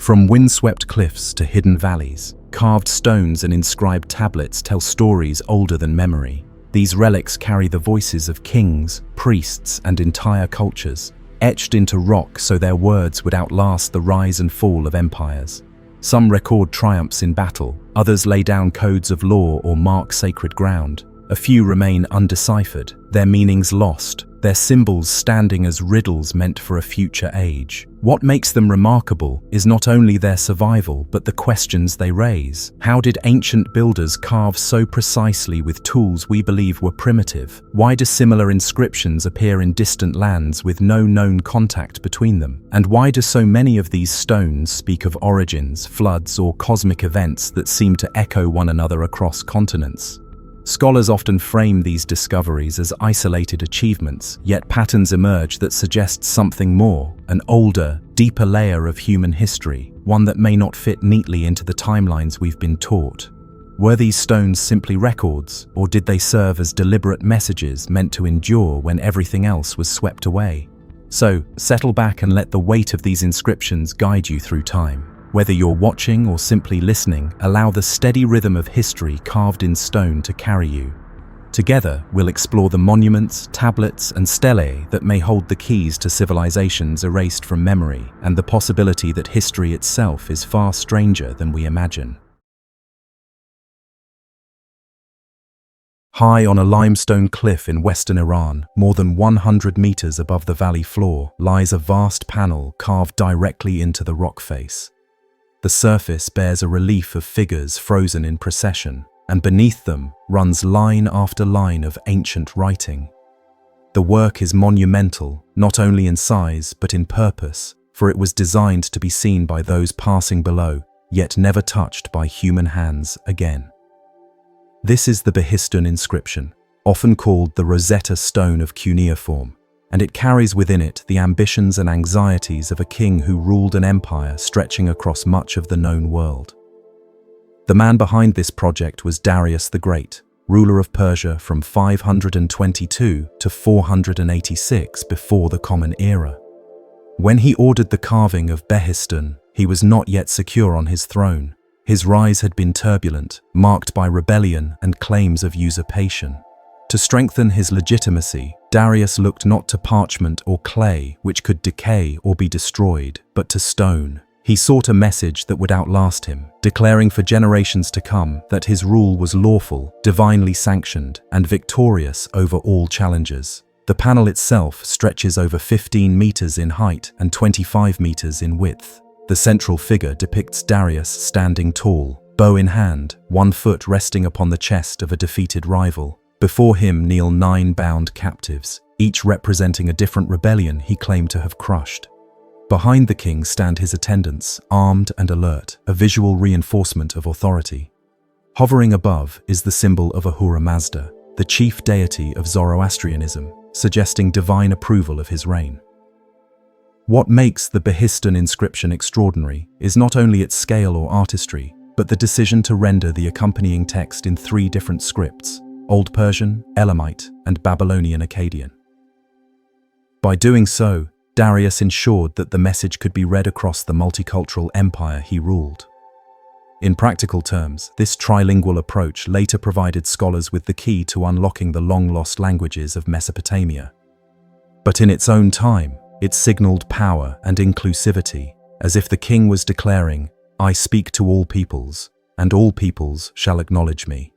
From windswept cliffs to hidden valleys, carved stones and inscribed tablets tell stories older than memory. These relics carry the voices of kings, priests, and entire cultures, etched into rock so their words would outlast the rise and fall of empires. Some record triumphs in battle, others lay down codes of law or mark sacred ground. A few remain undeciphered, their meanings lost, their symbols standing as riddles meant for a future age. What makes them remarkable is not only their survival, but the questions they raise. How did ancient builders carve so precisely with tools we believe were primitive? Why do similar inscriptions appear in distant lands with no known contact between them? And why do so many of these stones speak of origins, floods, or cosmic events that seem to echo one another across continents? Scholars often frame these discoveries as isolated achievements, yet patterns emerge that suggest something more, an older, deeper layer of human history, one that may not fit neatly into the timelines we've been taught. Were these stones simply records, or did they serve as deliberate messages meant to endure when everything else was swept away? So, settle back and let the weight of these inscriptions guide you through time. Whether you're watching or simply listening, allow the steady rhythm of history carved in stone to carry you. Together, we'll explore the monuments, tablets, and stelae that may hold the keys to civilizations erased from memory, and the possibility that history itself is far stranger than we imagine. High on a limestone cliff in western Iran, more than 100 meters above the valley floor, lies a vast panel carved directly into the rock face. The surface bears a relief of figures frozen in procession, and beneath them runs line after line of ancient writing. The work is monumental, not only in size but in purpose, for it was designed to be seen by those passing below, yet never touched by human hands again. This is the Behistun inscription, often called the Rosetta Stone of cuneiform, and it carries within it the ambitions and anxieties of a king who ruled an empire stretching across much of the known world. The man behind this project was Darius the Great, ruler of Persia from 522 to 486 before the Common Era. When he ordered the carving of Behistun, he was not yet secure on his throne. His rise had been turbulent, marked by rebellion and claims of usurpation. To strengthen his legitimacy, Darius looked not to parchment or clay, which could decay or be destroyed, but to stone. He sought a message that would outlast him, declaring for generations to come that his rule was lawful, divinely sanctioned, and victorious over all challenges. The panel itself stretches over 15 meters in height and 25 meters in width. The central figure depicts Darius standing tall, bow in hand, one foot resting upon the chest of a defeated rival. Before him kneel 9 bound captives, each representing a different rebellion he claimed to have crushed. Behind the king stand his attendants, armed and alert, a visual reinforcement of authority. Hovering above is the symbol of Ahura Mazda, the chief deity of Zoroastrianism, suggesting divine approval of his reign. What makes the Behistun inscription extraordinary is not only its scale or artistry, but the decision to render the accompanying text in 3 different scripts: Old Persian, Elamite, and Babylonian Akkadian. By doing so, Darius ensured that the message could be read across the multicultural empire he ruled. In practical terms, this trilingual approach later provided scholars with the key to unlocking the long-lost languages of Mesopotamia. But in its own time, it signaled power and inclusivity, as if the king was declaring, "I speak to all peoples, and all peoples shall acknowledge me."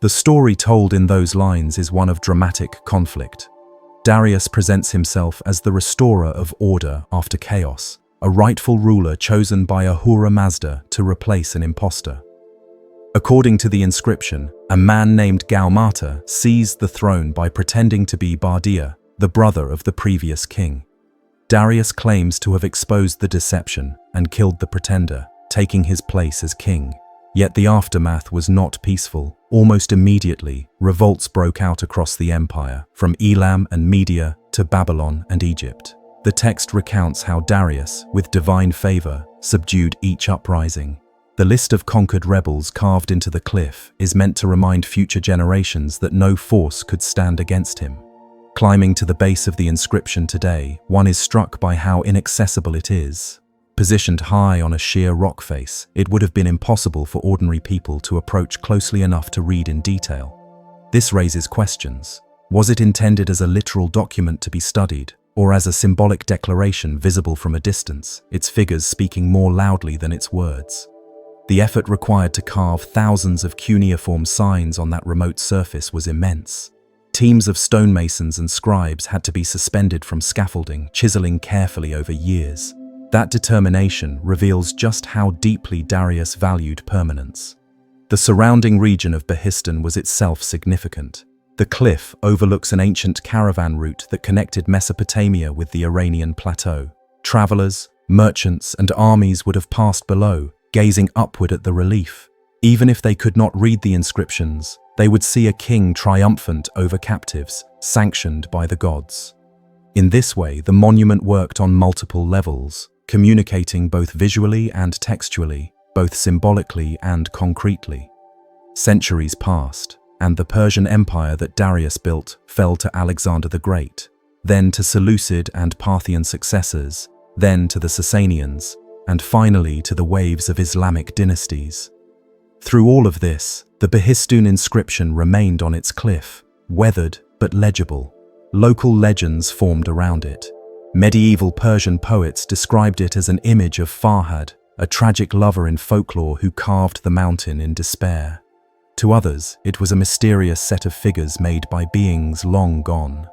The story told in those lines is one of dramatic conflict. Darius presents himself as the restorer of order after chaos, a rightful ruler chosen by Ahura Mazda to replace an impostor. According to the inscription, a man named Gaumata seized the throne by pretending to be Bardia, the brother of the previous king. Darius claims to have exposed the deception and killed the pretender, taking his place as king. Yet the aftermath was not peaceful. Almost immediately, revolts broke out across the empire, from Elam and Media to Babylon and Egypt. The text recounts how Darius, with divine favor, subdued each uprising. The list of conquered rebels carved into the cliff is meant to remind future generations that no force could stand against him. Climbing to the base of the inscription today, one is struck by how inaccessible it is. Positioned high on a sheer rock face, it would have been impossible for ordinary people to approach closely enough to read in detail. This raises questions. Was it intended as a literal document to be studied, or as a symbolic declaration visible from a distance, its figures speaking more loudly than its words? The effort required to carve thousands of cuneiform signs on that remote surface was immense. Teams of stonemasons and scribes had to be suspended from scaffolding, chiseling carefully over years. That determination reveals just how deeply Darius valued permanence. The surrounding region of Behistun was itself significant. The cliff overlooks an ancient caravan route that connected Mesopotamia with the Iranian plateau. Travelers, merchants, and armies would have passed below, gazing upward at the relief. Even if they could not read the inscriptions, they would see a king triumphant over captives, sanctioned by the gods. In this way, the monument worked on multiple levels, communicating both visually and textually, both symbolically and concretely. Centuries passed, and the Persian Empire that Darius built fell to Alexander the Great, then to Seleucid and Parthian successors, then to the Sasanians, and finally to the waves of Islamic dynasties. Through all of this, the Behistun inscription remained on its cliff, weathered but legible. Local legends formed around it. Medieval Persian poets described it as an image of Farhad, a tragic lover in folklore who carved the mountain in despair. To others, it was a mysterious set of figures made by beings long gone.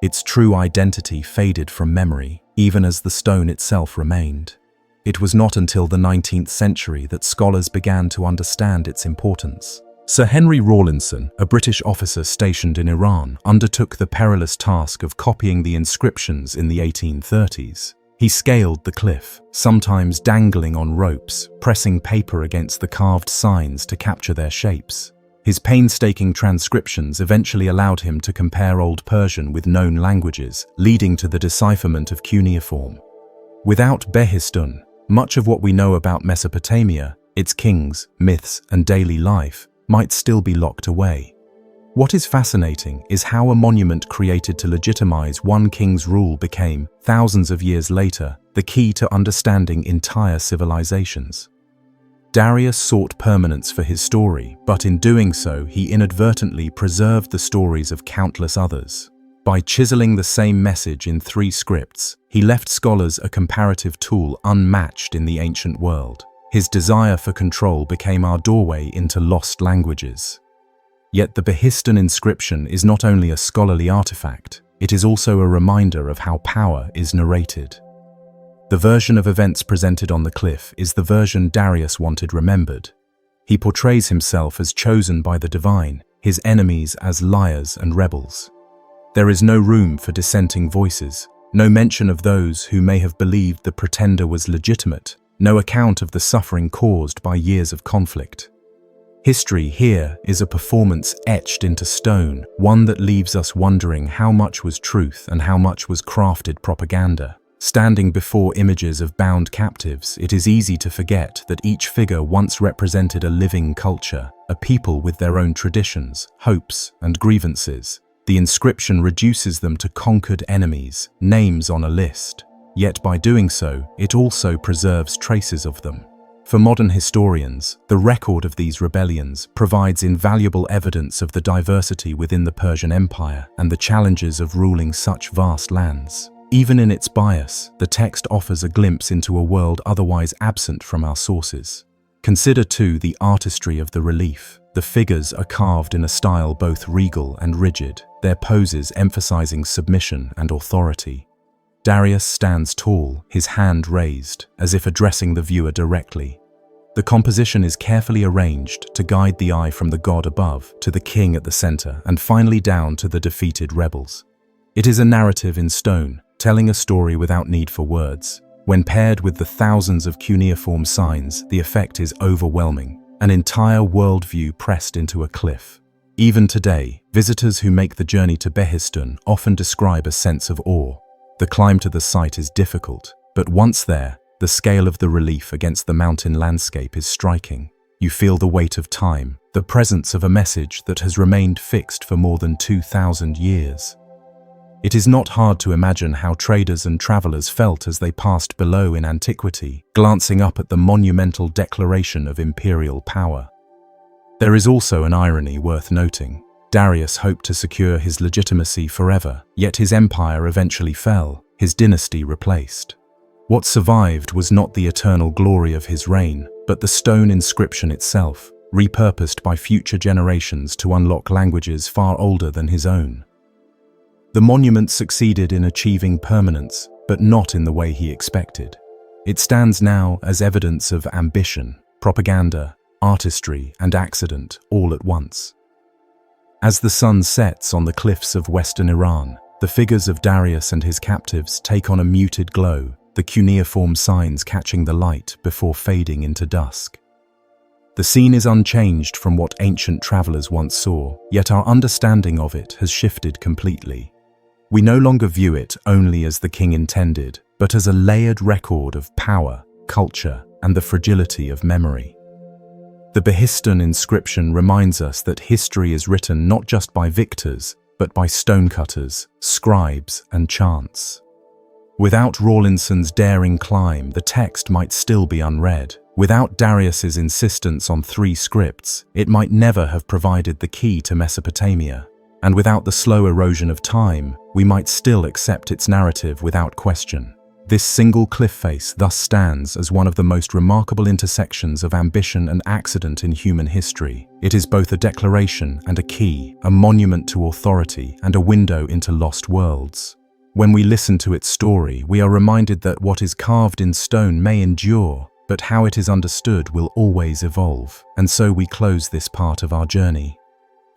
Its true identity faded from memory, even as the stone itself remained. It was not until the 19th century that scholars began to understand its importance. Sir Henry Rawlinson, a British officer stationed in Iran, undertook the perilous task of copying the inscriptions in the 1830s. He scaled the cliff, sometimes dangling on ropes, pressing paper against the carved signs to capture their shapes. His painstaking transcriptions eventually allowed him to compare Old Persian with known languages, leading to the decipherment of cuneiform. Without Behistun, much of what we know about Mesopotamia, its kings, myths, and daily life, might still be locked away. What is fascinating is how a monument created to legitimize one king's rule became, thousands of years later, the key to understanding entire civilizations. Darius sought permanence for his story, but in doing so, he inadvertently preserved the stories of countless others. By chiseling the same message in 3 scripts, he left scholars a comparative tool unmatched in the ancient world. His desire for control became our doorway into lost languages. Yet the Behistun inscription is not only a scholarly artifact, it is also a reminder of how power is narrated. The version of events presented on the cliff is the version Darius wanted remembered. He portrays himself as chosen by the divine, his enemies as liars and rebels. There is no room for dissenting voices, no mention of those who may have believed the pretender was legitimate, no account of the suffering caused by years of conflict. History here is a performance etched into stone, one that leaves us wondering how much was truth and how much was crafted propaganda. Standing before images of bound captives, it is easy to forget that each figure once represented a living culture, a people with their own traditions, hopes, and grievances. The inscription reduces them to conquered enemies, names on a list. Yet by doing so, it also preserves traces of them. For modern historians, the record of these rebellions provides invaluable evidence of the diversity within the Persian Empire and the challenges of ruling such vast lands. Even in its bias, the text offers a glimpse into a world otherwise absent from our sources. Consider too the artistry of the relief. The figures are carved in a style both regal and rigid, their poses emphasizing submission and authority. Darius stands tall, his hand raised, as if addressing the viewer directly. The composition is carefully arranged to guide the eye from the god above to the king at the center and finally down to the defeated rebels. It is a narrative in stone, telling a story without need for words. When paired with the thousands of cuneiform signs, the effect is overwhelming, an entire worldview pressed into a cliff. Even today, visitors who make the journey to Behistun often describe a sense of awe. The climb to the site is difficult, but once there, the scale of the relief against the mountain landscape is striking. You feel the weight of time, the presence of a message that has remained fixed for more than 2,000 years. It is not hard to imagine how traders and travelers felt as they passed below in antiquity, glancing up at the monumental declaration of imperial power. There is also an irony worth noting. Darius hoped to secure his legitimacy forever, yet his empire eventually fell, his dynasty replaced. What survived was not the eternal glory of his reign, but the stone inscription itself, repurposed by future generations to unlock languages far older than his own. The monument succeeded in achieving permanence, but not in the way he expected. It stands now as evidence of ambition, propaganda, artistry, and accident all at once. As the sun sets on the cliffs of western Iran, the figures of Darius and his captives take on a muted glow, the cuneiform signs catching the light before fading into dusk. The scene is unchanged from what ancient travelers once saw, yet our understanding of it has shifted completely. We no longer view it only as the king intended, but as a layered record of power, culture, and the fragility of memory. The Behistun inscription reminds us that history is written not just by victors, but by stonecutters, scribes, and chants. Without Rawlinson's daring climb, the text might still be unread. Without Darius's insistence on 3 scripts, it might never have provided the key to Mesopotamia. And without the slow erosion of time, we might still accept its narrative without question. This single cliff face thus stands as one of the most remarkable intersections of ambition and accident in human history. It is both a declaration and a key, a monument to authority and a window into lost worlds. When we listen to its story, we are reminded that what is carved in stone may endure, but how it is understood will always evolve. And so we close this part of our journey.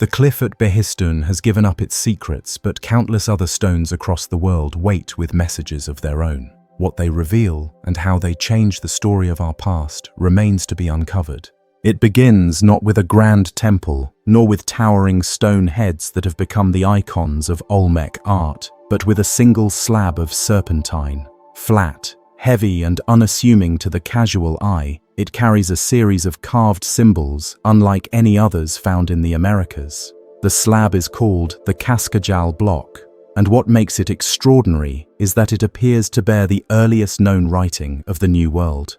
The cliff at Behistun has given up its secrets, but countless other stones across the world wait with messages of their own. What they reveal and how they change the story of our past remains to be uncovered. It begins not with a grand temple, nor with towering stone heads that have become the icons of Olmec art, but with a single slab of serpentine. Flat, heavy, and unassuming to the casual eye, it carries a series of carved symbols unlike any others found in the Americas. The slab is called the Cascajal block, and what makes it extraordinary is that it appears to bear the earliest known writing of the New World.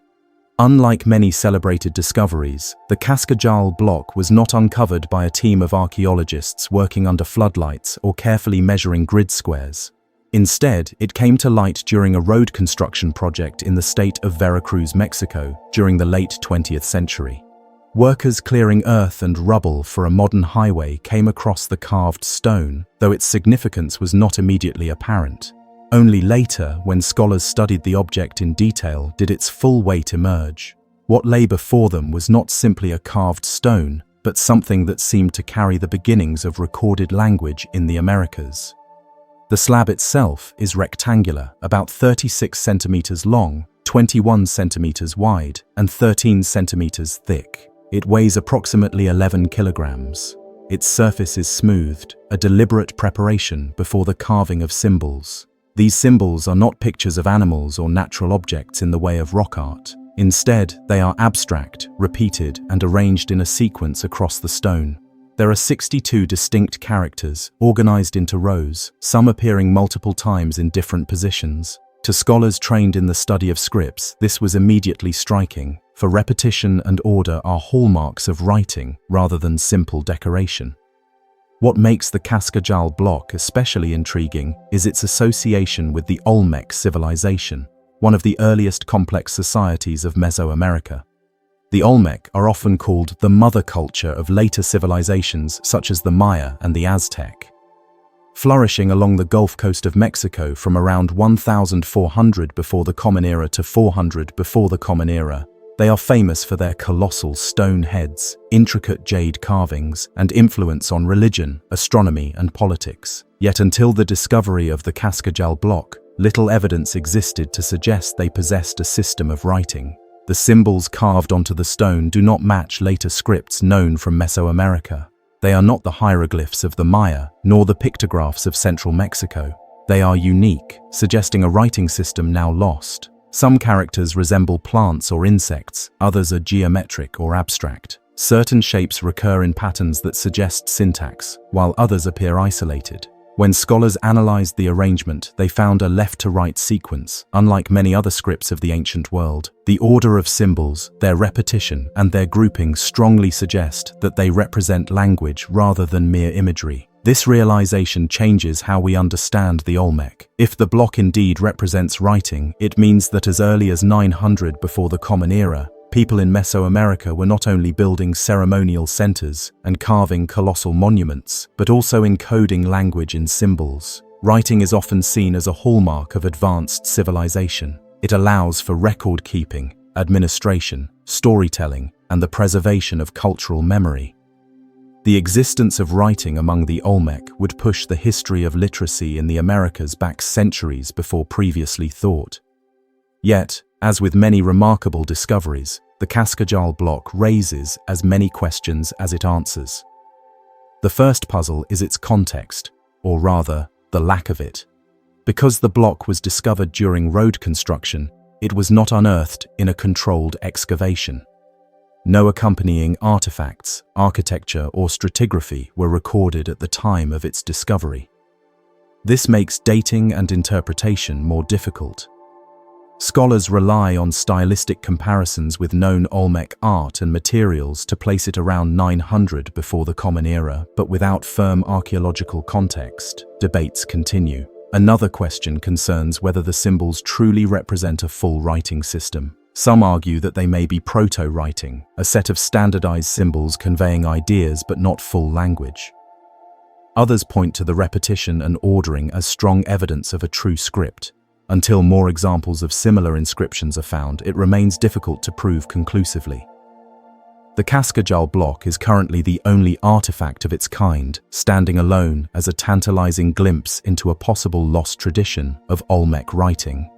Unlike many celebrated discoveries, the Cascajal block was not uncovered by a team of archaeologists working under floodlights or carefully measuring grid squares. Instead, it came to light during a road construction project in the state of Veracruz, Mexico, during the late 20th century. Workers clearing earth and rubble for a modern highway came across the carved stone, though its significance was not immediately apparent. Only later, when scholars studied the object in detail, did its full weight emerge. What lay before them was not simply a carved stone, but something that seemed to carry the beginnings of recorded language in the Americas. The slab itself is rectangular, about 36 centimeters long, 21 centimeters wide, and 13 centimeters thick. It weighs approximately 11 kilograms. Its surface is smoothed, a deliberate preparation before the carving of symbols. These symbols are not pictures of animals or natural objects in the way of rock art. Instead, they are abstract, repeated, and arranged in a sequence across the stone. There are 62 distinct characters, organized into rows, some appearing multiple times in different positions. To scholars trained in the study of scripts, this was immediately striking, for repetition and order are hallmarks of writing rather than simple decoration. What makes the Cascajal block especially intriguing is its association with the Olmec civilization, one of the earliest complex societies of Mesoamerica. The Olmec are often called the mother culture of later civilizations such as the Maya and the Aztec. Flourishing along the Gulf Coast of Mexico from around 1400 before the Common Era to 400 before the Common Era, they are famous for their colossal stone heads, intricate jade carvings, and influence on religion, astronomy, and politics. Yet until the discovery of the Cascajal block, little evidence existed to suggest they possessed a system of writing. The symbols carved onto the stone do not match later scripts known from Mesoamerica. They are not the hieroglyphs of the Maya, nor the pictographs of central Mexico. They are unique, suggesting a writing system now lost. Some characters resemble plants or insects, others are geometric or abstract. Certain shapes recur in patterns that suggest syntax, while others appear isolated. When scholars analyzed the arrangement, they found a left-to-right sequence. Unlike many other scripts of the ancient world, the order of symbols, their repetition, and their grouping strongly suggest that they represent language rather than mere imagery. This realization changes how we understand the Olmec. If the block indeed represents writing, it means that as early as 900 before the Common Era, people in Mesoamerica were not only building ceremonial centers and carving colossal monuments, but also encoding language in symbols. Writing is often seen as a hallmark of advanced civilization. It allows for record-keeping, administration, storytelling, and the preservation of cultural memory. The existence of writing among the Olmec would push the history of literacy in the Americas back centuries before previously thought. Yet, as with many remarkable discoveries, the Cascajal block raises as many questions as it answers. The first puzzle is its context, or rather, the lack of it. Because the block was discovered during road construction, it was not unearthed in a controlled excavation. No accompanying artifacts, architecture, or stratigraphy were recorded at the time of its discovery. This makes dating and interpretation more difficult. Scholars rely on stylistic comparisons with known Olmec art and materials to place it around 900 before the Common Era, but without firm archaeological context, debates continue. Another question concerns whether the symbols truly represent a full writing system. Some argue that they may be proto-writing, a set of standardized symbols conveying ideas but not full language. Others point to the repetition and ordering as strong evidence of a true script. Until more examples of similar inscriptions are found, it remains difficult to prove conclusively. The Cascajal block is currently the only artifact of its kind, standing alone as a tantalizing glimpse into a possible lost tradition of Olmec writing.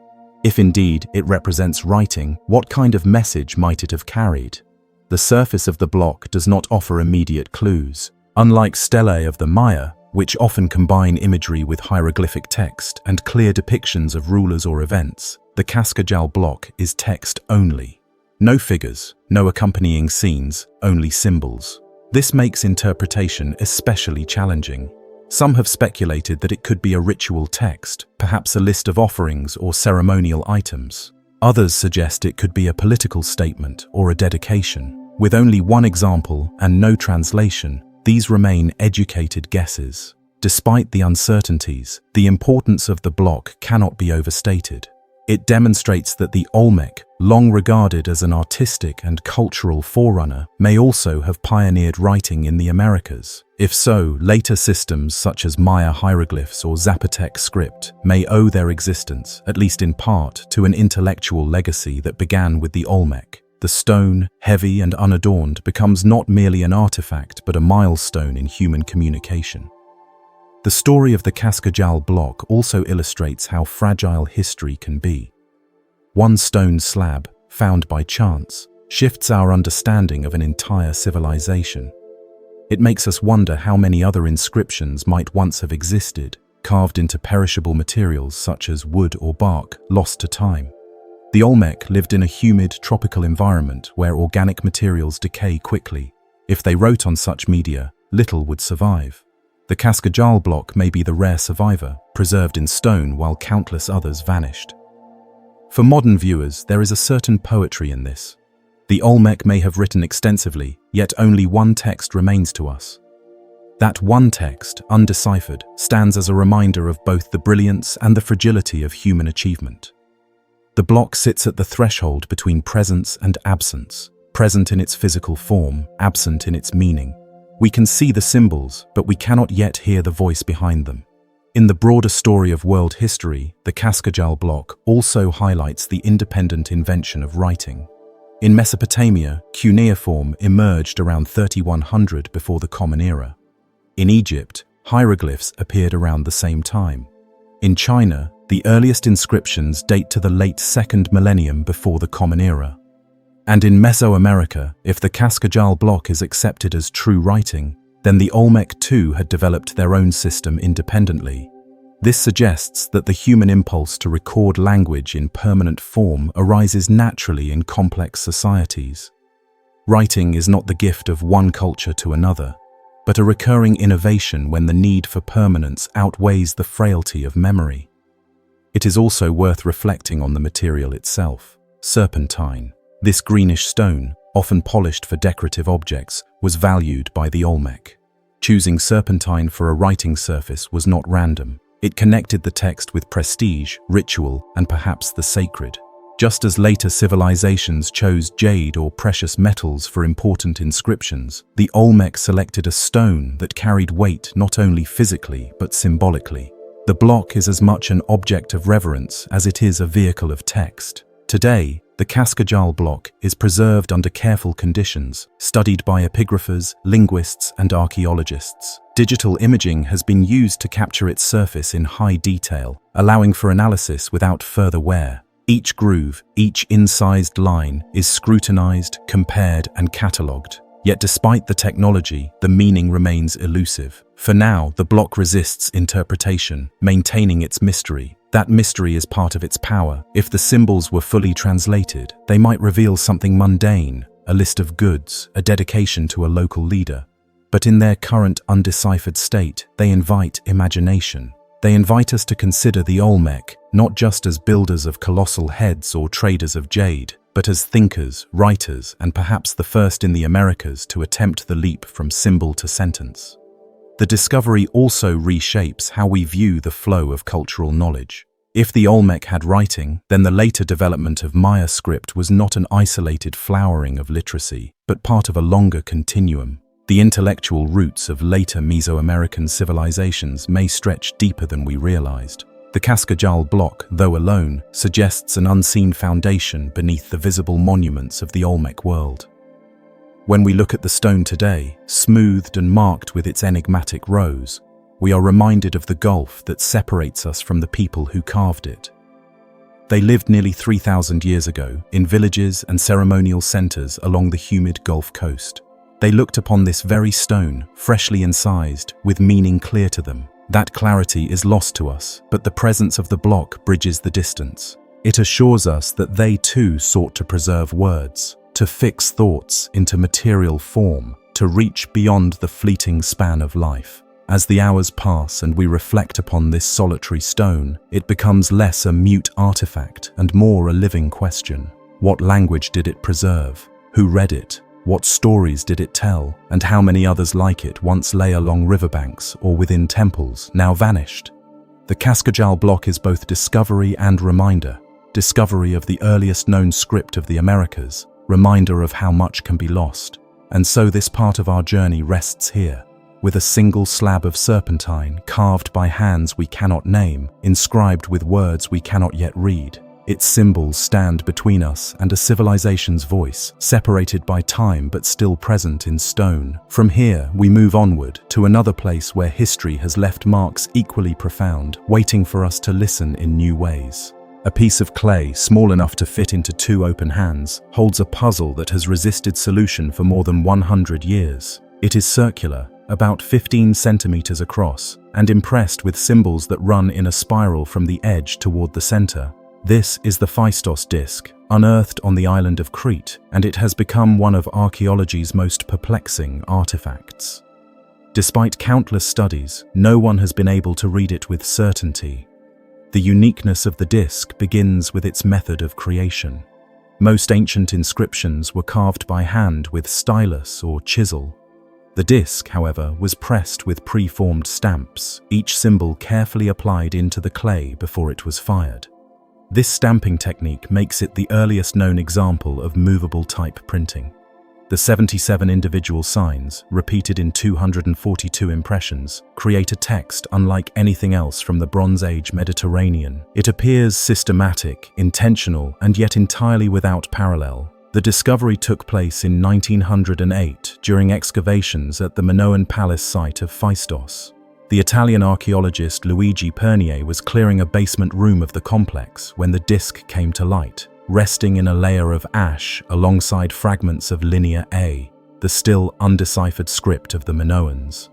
If indeed it represents writing, what kind of message might it have carried? The surface of the block does not offer immediate clues. Unlike stelae of the Maya, which often combine imagery with hieroglyphic text and clear depictions of rulers or events, the Cascajal block is text only. No figures, no accompanying scenes, only symbols. This makes interpretation especially challenging. Some have speculated that it could be a ritual text, perhaps a list of offerings or ceremonial items. Others suggest it could be a political statement or a dedication. With only one example and no translation, these remain educated guesses. Despite the uncertainties, the importance of the block cannot be overstated. It demonstrates that the Olmec, long regarded as an artistic and cultural forerunner, may also have pioneered writing in the Americas. If so, later systems such as Maya hieroglyphs or Zapotec script may owe their existence, at least in part, to an intellectual legacy that began with the Olmec. The stone, heavy and unadorned, becomes not merely an artifact but a milestone in human communication. The story of the Cascajal block also illustrates how fragile history can be. One stone slab, found by chance, shifts our understanding of an entire civilization. It makes us wonder how many other inscriptions might once have existed, carved into perishable materials such as wood or bark, lost to time. The Olmec lived in a humid, tropical environment where organic materials decay quickly. If they wrote on such media, little would survive. The Cascajal block may be the rare survivor, preserved in stone while countless others vanished. For modern viewers, there is a certain poetry in this. The Olmec may have written extensively, yet only one text remains to us. That one text, undeciphered, stands as a reminder of both the brilliance and the fragility of human achievement. The block sits at the threshold between presence and absence, present in its physical form, absent in its meaning. We can see the symbols, but we cannot yet hear the voice behind them. In the broader story of world history, the Cascajal block also highlights the independent invention of writing. In Mesopotamia, cuneiform emerged around 3100 before the Common Era. In Egypt, hieroglyphs appeared around the same time. In China, the earliest inscriptions date to the late 2nd millennium before the Common Era. And in Mesoamerica, if the Cascajal block is accepted as true writing, then the Olmec too had developed their own system independently. This suggests that the human impulse to record language in permanent form arises naturally in complex societies. Writing is not the gift of one culture to another. but a recurring innovation when the need for permanence outweighs the frailty of memory. It is also worth reflecting on the material itself. Serpentine. This greenish stone, often polished for decorative objects, was valued by the Olmec. Choosing serpentine for a writing surface was not random. It connected the text with prestige, ritual, and perhaps the sacred. Just as later civilizations chose jade or precious metals for important inscriptions, the Olmec selected a stone that carried weight not only physically but symbolically. The block is as much an object of reverence as it is a vehicle of text. Today, the Cascajal block is preserved under careful conditions, studied by epigraphers, linguists, and archaeologists. Digital imaging has been used to capture its surface in high detail, allowing for analysis without further wear. Each groove, each incised line is scrutinized, compared, and catalogued. Yet despite the technology, the meaning remains elusive. For now, the block resists interpretation, maintaining its mystery. That mystery is part of its power. If the symbols were fully translated, they might reveal something mundane, a list of goods, a dedication to a local leader. But in their current undeciphered state, they invite imagination. They invite us to consider the Olmec not just as builders of colossal heads or traders of jade, but as thinkers, writers, and perhaps the first in the Americas to attempt the leap from symbol to sentence. The discovery also reshapes how we view the flow of cultural knowledge. If the Olmec had writing, then the later development of Maya script was not an isolated flowering of literacy, but part of a longer continuum. The intellectual roots of later Mesoamerican civilizations may stretch deeper than we realized. The Cascajal block, though alone, suggests an unseen foundation beneath the visible monuments of the Olmec world. When we look at the stone today, smoothed and marked with its enigmatic rows, we are reminded of the gulf that separates us from the people who carved it. They lived nearly 3,000 years ago in villages and ceremonial centers along the humid Gulf Coast. They looked upon this very stone, freshly incised, with meaning clear to them. That clarity is lost to us, but the presence of the block bridges the distance. It assures us that they too sought to preserve words, to fix thoughts into material form, to reach beyond the fleeting span of life. As the hours pass and we reflect upon this solitary stone, it becomes less a mute artifact and more a living question. What language did it preserve? Who read it? What stories did it tell, and how many others like it once lay along riverbanks or within temples, now vanished? The Cascajal block is both discovery and reminder. Discovery of the earliest known script of the Americas, reminder of how much can be lost. And so this part of our journey rests here, with a single slab of serpentine carved by hands we cannot name, inscribed with words we cannot yet read. Its symbols stand between us and a civilization's voice, separated by time but still present in stone. From here, we move onward to another place where history has left marks equally profound, waiting for us to listen in new ways. A piece of clay, small enough to fit into two open hands, holds a puzzle that has resisted solution for more than 100 years. It is circular, about 15 centimeters across, and impressed with symbols that run in a spiral from the edge toward the center. This is the Phaistos disc, unearthed on the island of Crete, and it has become one of archaeology's most perplexing artifacts. Despite countless studies, no one has been able to read it with certainty. The uniqueness of the disc begins with its method of creation. Most ancient inscriptions were carved by hand with stylus or chisel. The disc, however, was pressed with pre-formed stamps, each symbol carefully applied into the clay before it was fired. This stamping technique makes it the earliest known example of movable type printing. The 77 individual signs, repeated in 242 impressions, create a text unlike anything else from the Bronze Age Mediterranean. It appears systematic, intentional, and yet entirely without parallel. The discovery took place in 1908 during excavations at the Minoan Palace site of Phaistos. The Italian archaeologist Luigi Pernier was clearing a basement room of the complex when the disc came to light, resting in a layer of ash alongside fragments of Linear A, the still undeciphered script of the Minoans.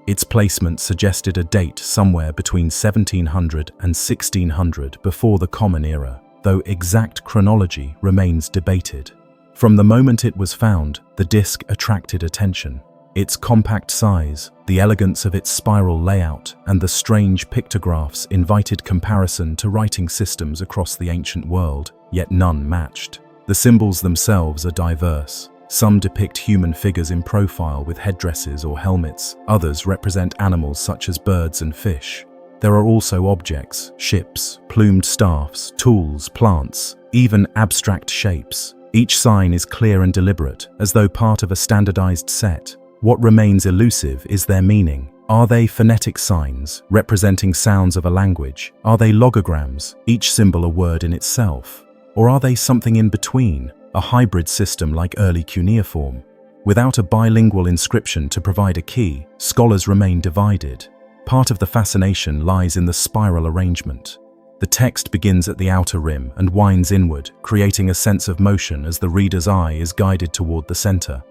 Its placement suggested a date somewhere between 1700 and 1600 before the Common Era, though exact chronology remains debated. From the moment it was found, the disc attracted attention. Its compact size, the elegance of its spiral layout, and the strange pictographs invited comparison to writing systems across the ancient world, yet none matched. The symbols themselves are diverse. Some depict human figures in profile with headdresses or helmets, others represent animals such as birds and fish. There are also objects, ships, plumed staffs, tools, plants, even abstract shapes. Each sign is clear and deliberate, as though part of a standardized set. What remains elusive is their meaning. Are they phonetic signs, representing sounds of a language? Are they logograms, each symbol a word in itself? Or are they something in between, a hybrid system like early cuneiform? Without a bilingual inscription to provide a key, scholars remain divided. Part of the fascination lies in the spiral arrangement. The text begins at the outer rim and winds inward, creating a sense of motion as the reader's eye is guided toward the center.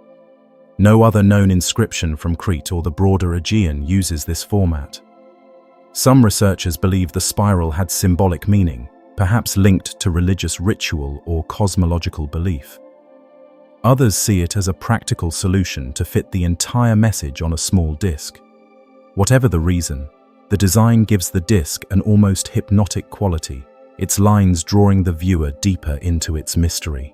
No other known inscription from Crete or the broader Aegean uses this format. Some researchers believe the spiral had symbolic meaning, perhaps linked to religious ritual or cosmological belief. Others see it as a practical solution to fit the entire message on a small disc. Whatever the reason, the design gives the disc an almost hypnotic quality, its lines drawing the viewer deeper into its mystery.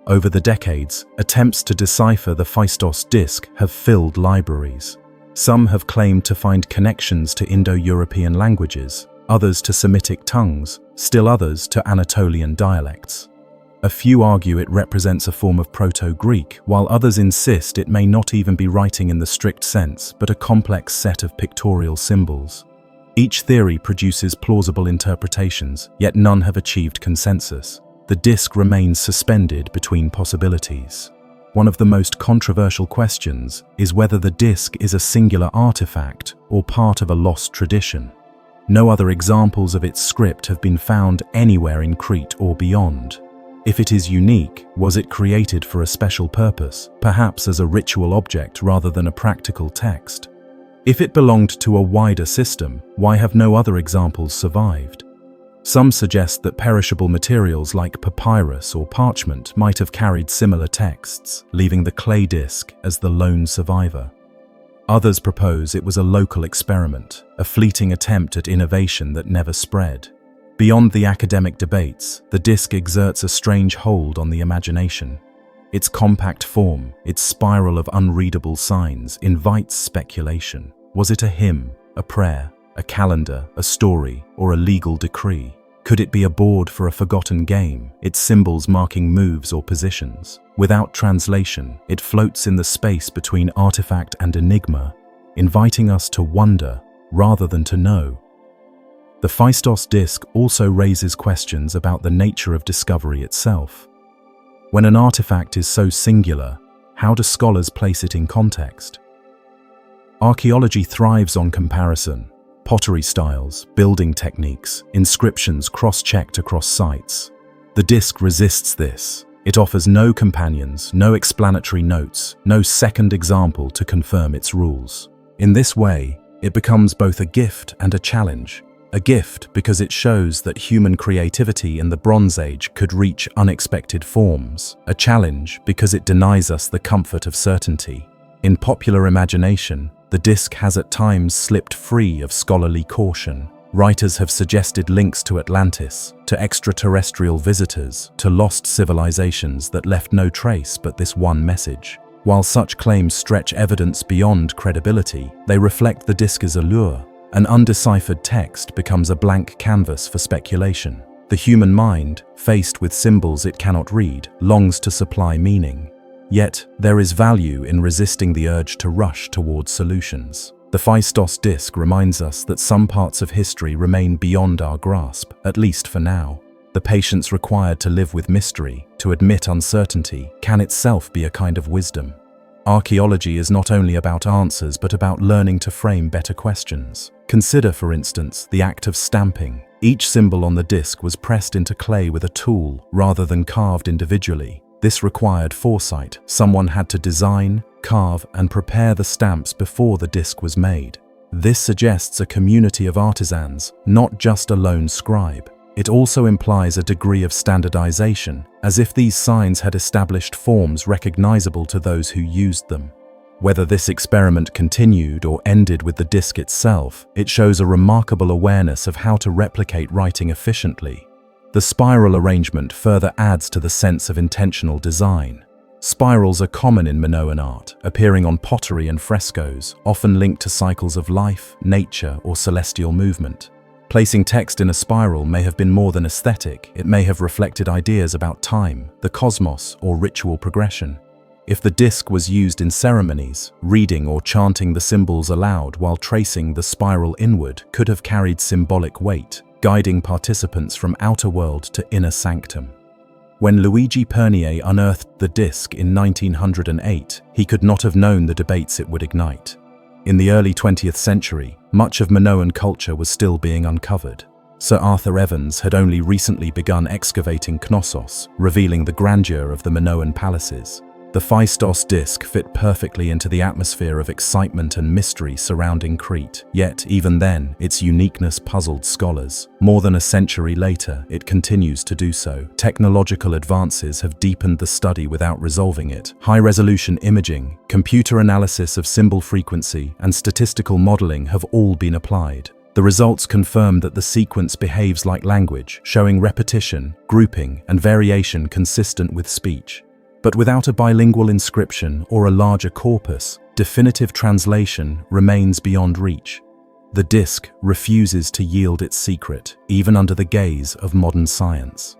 Over the decades, attempts to decipher the Phaistos disc have filled libraries. Some have claimed to find connections to Indo-European languages, others to Semitic tongues, still others to Anatolian dialects. A few argue it represents a form of Proto-Greek, while others insist it may not even be writing in the strict sense, but a complex set of pictorial symbols. Each theory produces plausible interpretations, yet none have achieved consensus. The disc remains suspended between possibilities. One of the most controversial questions is whether the disc is a singular artifact or part of a lost tradition. No other examples of its script have been found anywhere in Crete or beyond. If it is unique, was it created for a special purpose, perhaps as a ritual object rather than a practical text? If it belonged to a wider system, why have no other examples survived? Some suggest that perishable materials like papyrus or parchment might have carried similar texts, leaving the clay disc as the lone survivor. Others propose it was a local experiment, a fleeting attempt at innovation that never spread. Beyond the academic debates, the disc exerts a strange hold on the imagination. Its compact form, its spiral of unreadable signs, invites speculation. Was it a hymn, a prayer, a calendar, a story, or a legal decree? Could it be a board for a forgotten game, its symbols marking moves or positions? Without translation, it floats in the space between artifact and enigma, inviting us to wonder rather than to know. The Phaistos disc also raises questions about the nature of discovery itself. When an artifact is so singular, how do scholars place it in context? Archaeology thrives on comparison. Pottery styles, building techniques, inscriptions cross-checked across sites. The disc resists this. It offers no companions, no explanatory notes, no second example to confirm its rules. In this way, it becomes both a gift and a challenge. A gift because it shows that human creativity in the Bronze Age could reach unexpected forms. A challenge because it denies us the comfort of certainty. In popular imagination, the disc has at times slipped free of scholarly caution. Writers have suggested links to Atlantis, to extraterrestrial visitors, to lost civilizations that left no trace but this one message. While such claims stretch evidence beyond credibility, they reflect the disc's allure. An undeciphered text becomes a blank canvas for speculation. The human mind, faced with symbols it cannot read, longs to supply meaning. Yet, there is value in resisting the urge to rush towards solutions. The Phaistos disc reminds us that some parts of history remain beyond our grasp, at least for now. The patience required to live with mystery, to admit uncertainty, can itself be a kind of wisdom. Archaeology is not only about answers, but about learning to frame better questions. Consider, for instance, the act of stamping. Each symbol on the disc was pressed into clay with a tool, rather than carved individually. This required foresight. Someone had to design, carve, and prepare the stamps before the disc was made. This suggests a community of artisans, not just a lone scribe. It also implies a degree of standardization, as if these signs had established forms recognizable to those who used them. Whether this experiment continued or ended with the disc itself, it shows a remarkable awareness of how to replicate writing efficiently. The spiral arrangement further adds to the sense of intentional design. Spirals are common in Minoan art, appearing on pottery and frescoes, often linked to cycles of life, nature, or celestial movement. Placing text in a spiral may have been more than aesthetic. It may have reflected ideas about time, the cosmos, or ritual progression. If the disc was used in ceremonies, reading or chanting the symbols aloud while tracing the spiral inward could have carried symbolic weight, guiding participants from outer world to inner sanctum. When Luigi Pernier unearthed the disc in 1908, he could not have known the debates it would ignite. In the early 20th century, much of Minoan culture was still being uncovered. Sir Arthur Evans had only recently begun excavating Knossos, revealing the grandeur of the Minoan palaces. The Phaistos disc fit perfectly into the atmosphere of excitement and mystery surrounding Crete, yet even then, its uniqueness puzzled scholars. More than a century later, it continues to do so. Technological advances have deepened the study without resolving it. High-resolution imaging, computer analysis of symbol frequency, and statistical modeling have all been applied. The results confirm that the sequence behaves like language, showing repetition, grouping, and variation consistent with speech. But without a bilingual inscription or a larger corpus, definitive translation remains beyond reach. The disc refuses to yield its secret, even under the gaze of modern science.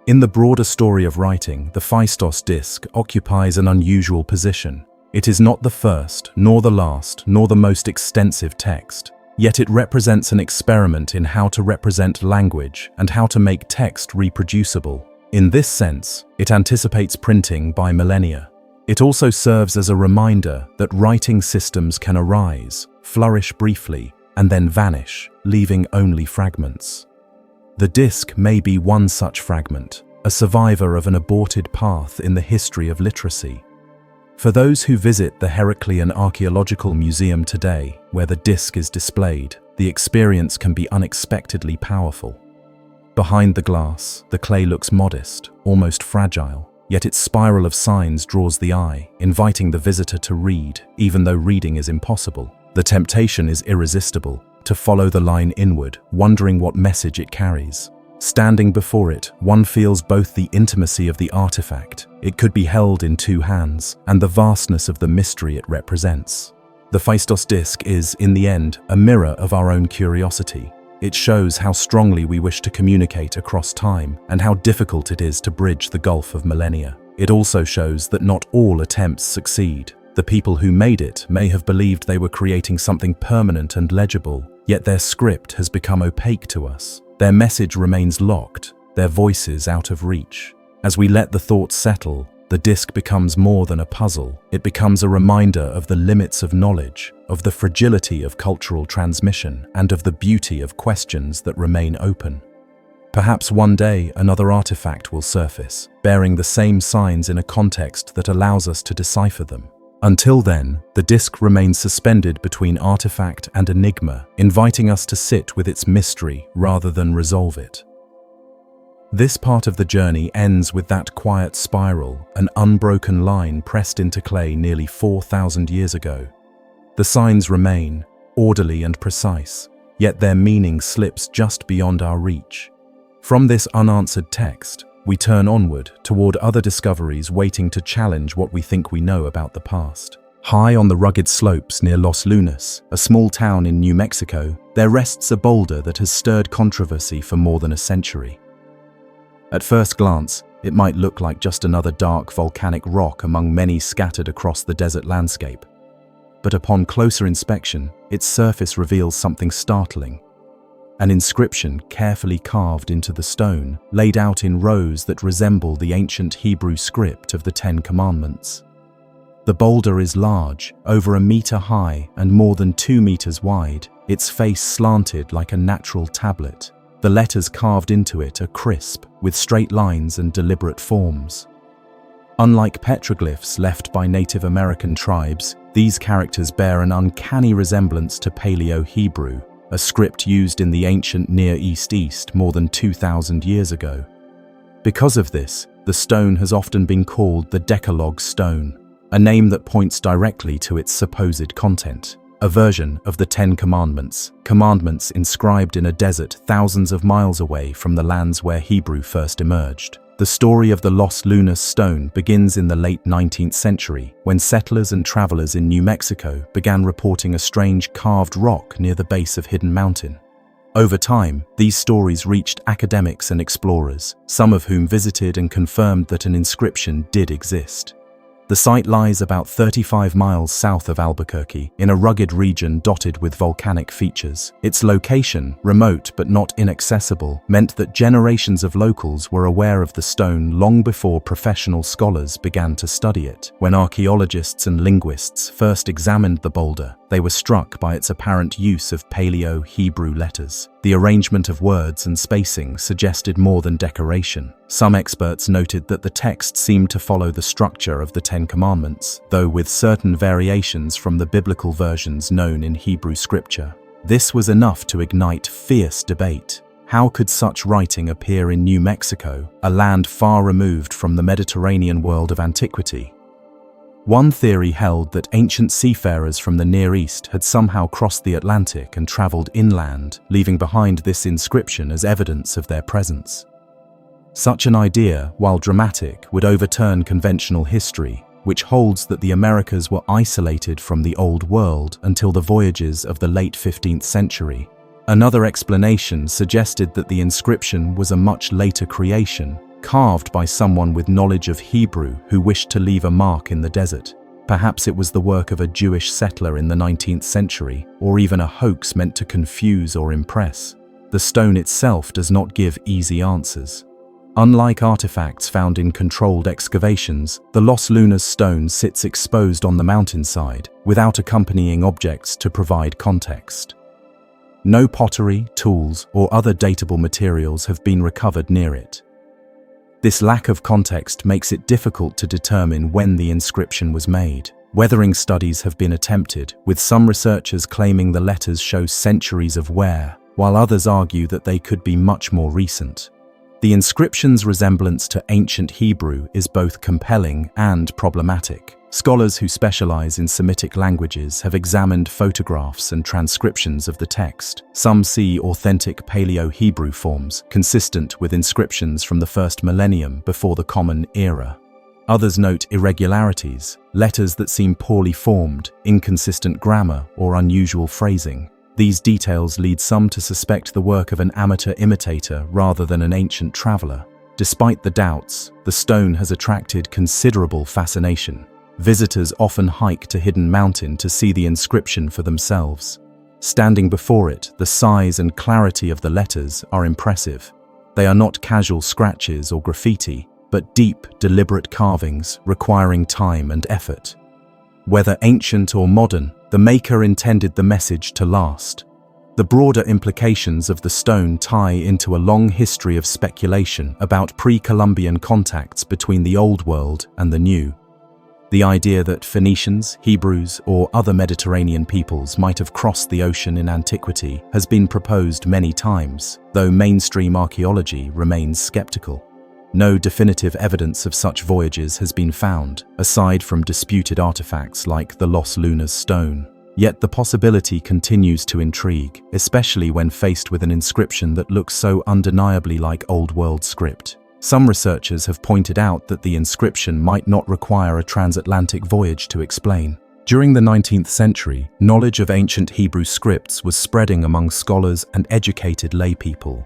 In the broader story of writing, the Phaistos disc occupies an unusual position. It is not the first, nor the last, nor the most extensive text. Yet it represents an experiment in how to represent language and how to make text reproducible. In this sense, it anticipates printing by millennia. It also serves as a reminder that writing systems can arise, flourish briefly, and then vanish, leaving only fragments. The disc may be one such fragment, a survivor of an aborted path in the history of literacy. For those who visit the Heraclean Archaeological Museum today, where the disc is displayed, the experience can be unexpectedly powerful. Behind the glass, the clay looks modest, almost fragile, yet its spiral of signs draws the eye, inviting the visitor to read, even though reading is impossible. The temptation is irresistible, to follow the line inward, wondering what message it carries. Standing before it, one feels both the intimacy of the artifact, it could be held in two hands, and the vastness of the mystery it represents. The Phaistos disc is, in the end, a mirror of our own curiosity. It shows how strongly we wish to communicate across time and how difficult it is to bridge the gulf of millennia. It also shows that not all attempts succeed. The people who made it may have believed they were creating something permanent and legible, yet their script has become opaque to us. Their message remains locked, their voices out of reach. As we let the thoughts settle, the disc becomes more than a puzzle. It becomes a reminder of the limits of knowledge, of the fragility of cultural transmission, and of the beauty of questions that remain open. Perhaps one day another artifact will surface, bearing the same signs in a context that allows us to decipher them. Until then, the disc remains suspended between artifact and enigma, inviting us to sit with its mystery rather than resolve it. This part of the journey ends with that quiet spiral, an unbroken line pressed into clay nearly 4,000 years ago. The signs remain, orderly and precise, yet their meaning slips just beyond our reach. From this unanswered text, we turn onward toward other discoveries waiting to challenge what we think we know about the past. High on the rugged slopes near Los Lunas, a small town in New Mexico, there rests a boulder that has stirred controversy for more than a century. At first glance, it might look like just another dark volcanic rock among many scattered across the desert landscape. But upon closer inspection, its surface reveals something startling. An inscription carefully carved into the stone, laid out in rows that resemble the ancient Hebrew script of the Ten Commandments. The boulder is large, over 1 meter high and more than 2 meters wide, its face slanted like a natural tablet. The letters carved into it are crisp, with straight lines and deliberate forms. Unlike petroglyphs left by Native American tribes, these characters bear an uncanny resemblance to Paleo-Hebrew, a script used in the ancient Near East more than 2,000 years ago. Because of this, the stone has often been called the Decalogue Stone, a name that points directly to its supposed content. A version of the Ten Commandments, commandments inscribed in a desert thousands of miles away from the lands where Hebrew first emerged. The story of the lost lunar stone begins in the late 19th century, when settlers and travelers in New Mexico began reporting a strange carved rock near the base of Hidden Mountain. Over time, these stories reached academics and explorers, some of whom visited and confirmed that an inscription did exist. The site lies about 35 miles south of Albuquerque, in a rugged region dotted with volcanic features. Its location, remote but not inaccessible, meant that generations of locals were aware of the stone long before professional scholars began to study it. When archaeologists and linguists first examined the boulder, they were struck by its apparent use of Paleo-Hebrew letters. The arrangement of words and spacing suggested more than decoration. Some experts noted that the text seemed to follow the structure of the Ten Commandments, though with certain variations from the biblical versions known in Hebrew scripture. This was enough to ignite fierce debate. How could such writing appear in New Mexico, a land far removed from the Mediterranean world of antiquity? One theory held that ancient seafarers from the Near East had somehow crossed the Atlantic and traveled inland, leaving behind this inscription as evidence of their presence. Such an idea, while dramatic, would overturn conventional history, which holds that the Americas were isolated from the Old World until the voyages of the late 15th century. Another explanation suggested that the inscription was a much later creation, carved by someone with knowledge of Hebrew who wished to leave a mark in the desert. Perhaps it was the work of a Jewish settler in the 19th century, or even a hoax meant to confuse or impress. The stone itself does not give easy answers. Unlike artifacts found in controlled excavations, the Los Lunas stone sits exposed on the mountainside, without accompanying objects to provide context. No pottery, tools, or other datable materials have been recovered near it. This lack of context makes it difficult to determine when the inscription was made. Weathering studies have been attempted, with some researchers claiming the letters show centuries of wear, while others argue that they could be much more recent. The inscription's resemblance to ancient Hebrew is both compelling and problematic. Scholars who specialize in Semitic languages have examined photographs and transcriptions of the text. Some see authentic Paleo-Hebrew forms, consistent with inscriptions from the first millennium before the Common Era. Others note irregularities, letters that seem poorly formed, inconsistent grammar, or unusual phrasing. These details lead some to suspect the work of an amateur imitator rather than an ancient traveler. Despite the doubts, the stone has attracted considerable fascination. Visitors often hike to Hidden Mountain to see the inscription for themselves. Standing before it, the size and clarity of the letters are impressive. They are not casual scratches or graffiti, but deep, deliberate carvings requiring time and effort. Whether ancient or modern, the maker intended the message to last. The broader implications of the stone tie into a long history of speculation about pre-Columbian contacts between the Old World and the New. The idea that Phoenicians, Hebrews, or other Mediterranean peoples might have crossed the ocean in antiquity has been proposed many times, though mainstream archaeology remains skeptical. No definitive evidence of such voyages has been found, aside from disputed artifacts like the Los Lunas stone. Yet the possibility continues to intrigue, especially when faced with an inscription that looks so undeniably like Old World script. Some researchers have pointed out that the inscription might not require a transatlantic voyage to explain. During the 19th century, knowledge of ancient Hebrew scripts was spreading among scholars and educated laypeople.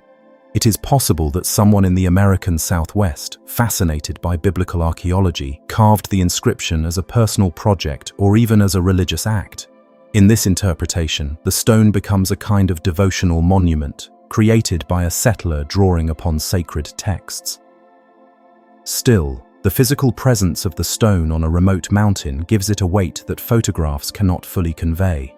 It is possible that someone in the American Southwest, fascinated by biblical archaeology, carved the inscription as a personal project or even as a religious act. In this interpretation, the stone becomes a kind of devotional monument, created by a settler drawing upon sacred texts. Still, the physical presence of the stone on a remote mountain gives it a weight that photographs cannot fully convey.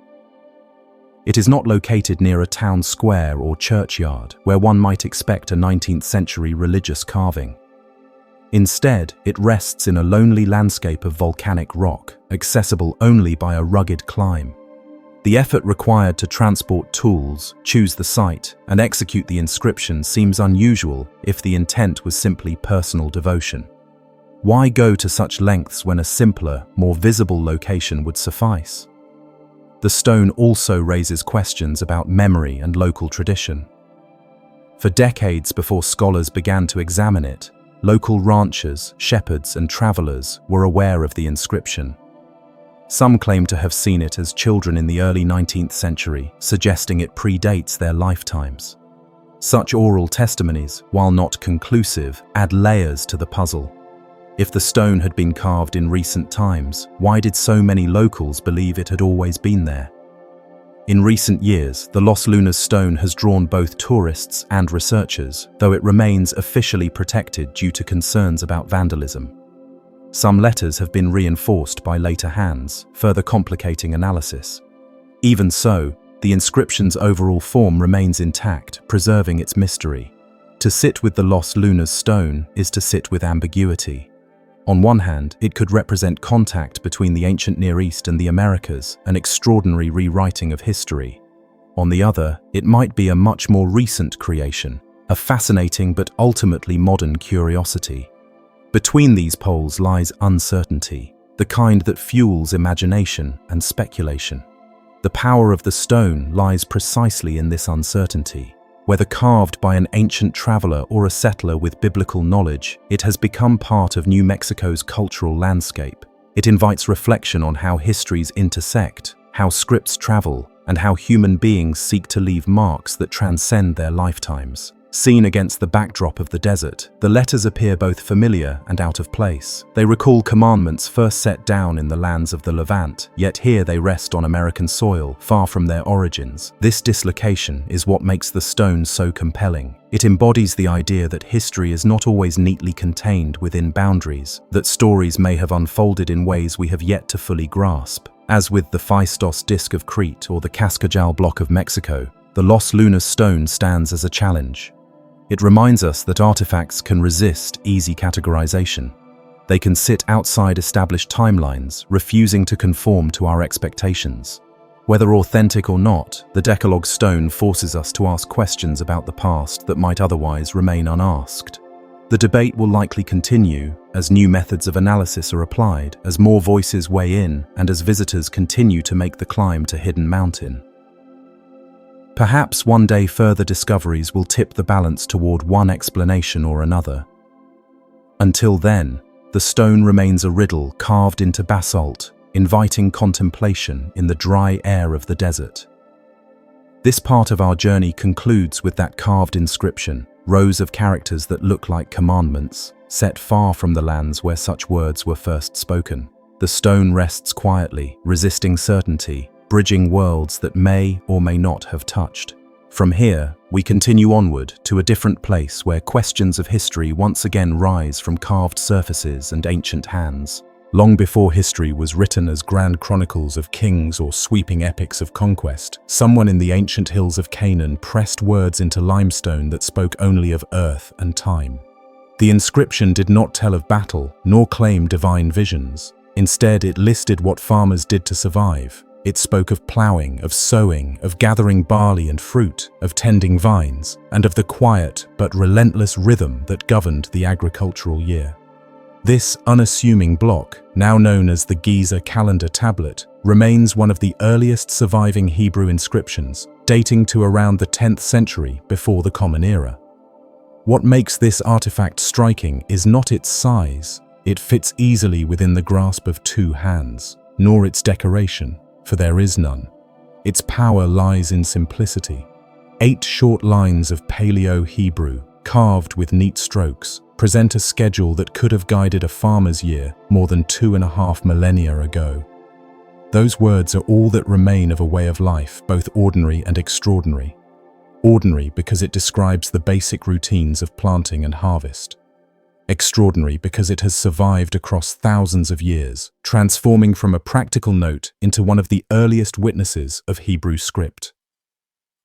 It is not located near a town square or churchyard, where one might expect a 19th century religious carving. Instead, it rests in a lonely landscape of volcanic rock, accessible only by a rugged climb. The effort required to transport tools, choose the site, and execute the inscription seems unusual if the intent was simply personal devotion. Why go to such lengths when a simpler, more visible location would suffice? The stone also raises questions about memory and local tradition. For decades before scholars began to examine it, local ranchers, shepherds, and travelers were aware of the inscription. Some claim to have seen it as children in the early 19th century, suggesting it predates their lifetimes. Such oral testimonies, while not conclusive, add layers to the puzzle. If the stone had been carved in recent times, why did so many locals believe it had always been there? In recent years, the Los Lunas stone has drawn both tourists and researchers, though it remains officially protected due to concerns about vandalism. Some letters have been reinforced by later hands, further complicating analysis. Even so, the inscription's overall form remains intact, preserving its mystery. To sit with the Los Lunas stone is to sit with ambiguity. On one hand, it could represent contact between the ancient Near East and the Americas, an extraordinary rewriting of history. On the other, it might be a much more recent creation, a fascinating but ultimately modern curiosity. Between these poles lies uncertainty, the kind that fuels imagination and speculation. The power of the stone lies precisely in this uncertainty. Whether carved by an ancient traveler or a settler with biblical knowledge, it has become part of New Mexico's cultural landscape. It invites reflection on how histories intersect, how scripts travel, and how human beings seek to leave marks that transcend their lifetimes. Seen against the backdrop of the desert, the letters appear both familiar and out of place. They recall commandments first set down in the lands of the Levant, yet here they rest on American soil, far from their origins. This dislocation is what makes the stone so compelling. It embodies the idea that history is not always neatly contained within boundaries, that stories may have unfolded in ways we have yet to fully grasp. As with the Phaistos disc of Crete or the Cascajal block of Mexico, the Los Lunas stone stands as a challenge. It reminds us that artifacts can resist easy categorization. They can sit outside established timelines, refusing to conform to our expectations. Whether authentic or not, the Decalogue stone forces us to ask questions about the past that might otherwise remain unasked. The debate will likely continue as new methods of analysis are applied, as more voices weigh in, and as visitors continue to make the climb to Hidden Mountain. Perhaps one day further discoveries will tip the balance toward one explanation or another. Until then, the stone remains a riddle carved into basalt, inviting contemplation in the dry air of the desert. This part of our journey concludes with that carved inscription, rows of characters that look like commandments, set far from the lands where such words were first spoken. The stone rests quietly, resisting certainty, bridging worlds that may or may not have touched. From here, we continue onward to a different place where questions of history once again rise from carved surfaces and ancient hands. Long before history was written as grand chronicles of kings or sweeping epics of conquest, someone in the ancient hills of Canaan pressed words into limestone that spoke only of earth and time. The inscription did not tell of battle, nor claim divine visions. Instead, it listed what farmers did to survive. It spoke of ploughing, of sowing, of gathering barley and fruit, of tending vines, and of the quiet but relentless rhythm that governed the agricultural year. This unassuming block, now known as the Giza calendar tablet, remains one of the earliest surviving Hebrew inscriptions, dating to around the 10th century before the Common Era. What makes this artifact striking is not its size. It fits easily within the grasp of two hands, nor its decoration, for there is none. Its power lies in simplicity. 8 short lines of Paleo-Hebrew, carved with neat strokes, present a schedule that could have guided a farmer's year more than 2.5 millennia ago. Those words are all that remain of a way of life, both ordinary and extraordinary. Ordinary because it describes the basic routines of planting and harvest. Extraordinary because it has survived across thousands of years, transforming from a practical note into one of the earliest witnesses of Hebrew script.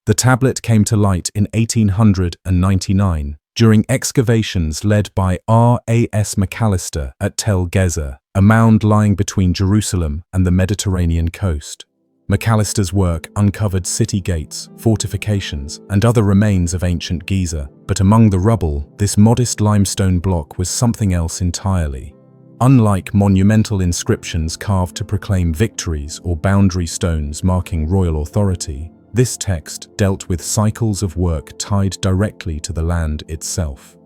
The tablet came to light in 1899 during excavations led by R.A.S. McAllister at Tel Gezer, a mound lying between Jerusalem and the Mediterranean coast. McAllister's work uncovered city gates, fortifications, and other remains of ancient Giza, but among the rubble, this modest limestone block was something else entirely. Unlike monumental inscriptions carved to proclaim victories or boundary stones marking royal authority, this text dealt with cycles of work tied directly to the land itself.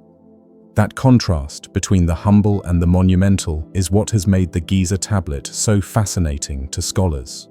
That contrast between the humble and the monumental is what has made the Giza tablet so fascinating to scholars.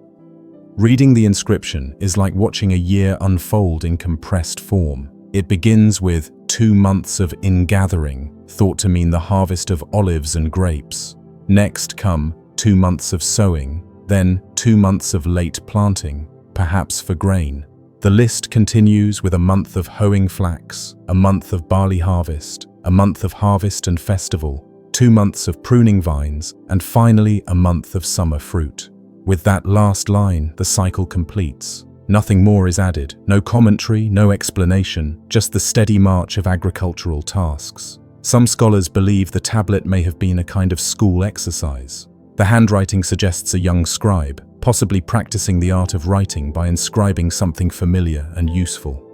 Reading the inscription is like watching a year unfold in compressed form. It begins with 2 months of ingathering, thought to mean the harvest of olives and grapes. Next come 2 months of sowing, then 2 months of late planting, perhaps for grain. The list continues with a month of hoeing flax, a month of barley harvest, a month of harvest and festival, 2 months of pruning vines, and finally a month of summer fruit. With that last line, the cycle completes. Nothing more is added, no commentary, no explanation, just the steady march of agricultural tasks. Some scholars believe the tablet may have been a kind of school exercise. The handwriting suggests a young scribe, possibly practicing the art of writing by inscribing something familiar and useful.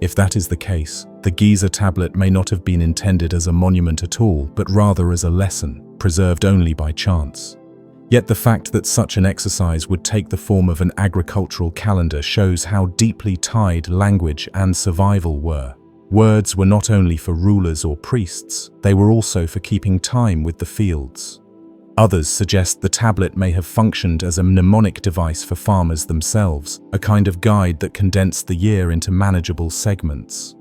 If that is the case, the Giza tablet may not have been intended as a monument at all, but rather as a lesson, preserved only by chance. Yet the fact that such an exercise would take the form of an agricultural calendar shows how deeply tied language and survival were. Words were not only for rulers or priests, they were also for keeping time with the fields. Others suggest the tablet may have functioned as a mnemonic device for farmers themselves, a kind of guide that condensed the year into manageable segments.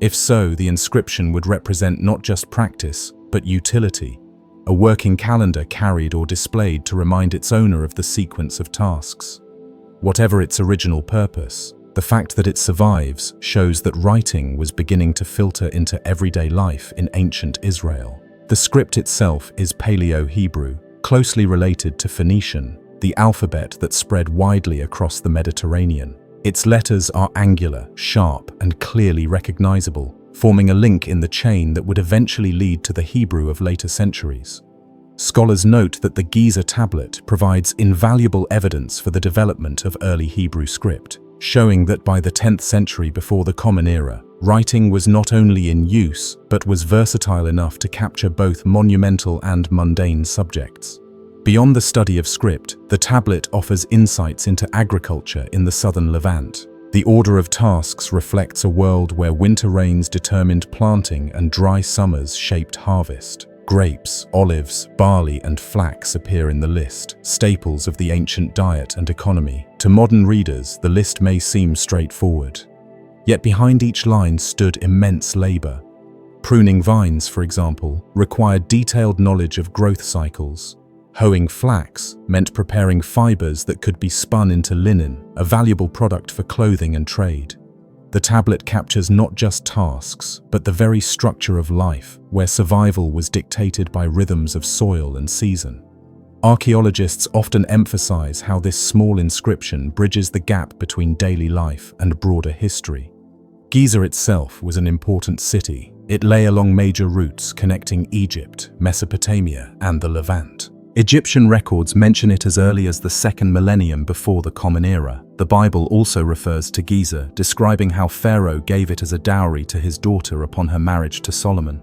If so, the inscription would represent not just practice, but utility. A working calendar carried or displayed to remind its owner of the sequence of tasks. Whatever its original purpose, the fact that it survives shows that writing was beginning to filter into everyday life in ancient Israel. The script itself is Paleo-Hebrew, closely related to Phoenician, the alphabet that spread widely across the Mediterranean. Its letters are angular, sharp, and clearly recognizable, forming a link in the chain that would eventually lead to the Hebrew of later centuries. Scholars note that the Giza tablet provides invaluable evidence for the development of early Hebrew script, showing that by the 10th century before the Common Era, writing was not only in use, but was versatile enough to capture both monumental and mundane subjects. Beyond the study of script, the tablet offers insights into agriculture in the southern Levant. The order of tasks reflects a world where winter rains determined planting and dry summers shaped harvest. Grapes, olives, barley, and flax appear in the list, staples of the ancient diet and economy. To modern readers, the list may seem straightforward. Yet behind each line stood immense labor. Pruning vines, for example, required detailed knowledge of growth cycles. Hoeing flax meant preparing fibers that could be spun into linen, a valuable product for clothing and trade. The tablet captures not just tasks, but the very structure of life, where survival was dictated by rhythms of soil and season. Archaeologists often emphasize how this small inscription bridges the gap between daily life and broader history. Giza itself was an important city. It lay along major routes connecting Egypt, Mesopotamia, and the Levant. Egyptian records mention it as early as the 2nd millennium before the Common Era. The Bible also refers to Giza, describing how Pharaoh gave it as a dowry to his daughter upon her marriage to Solomon.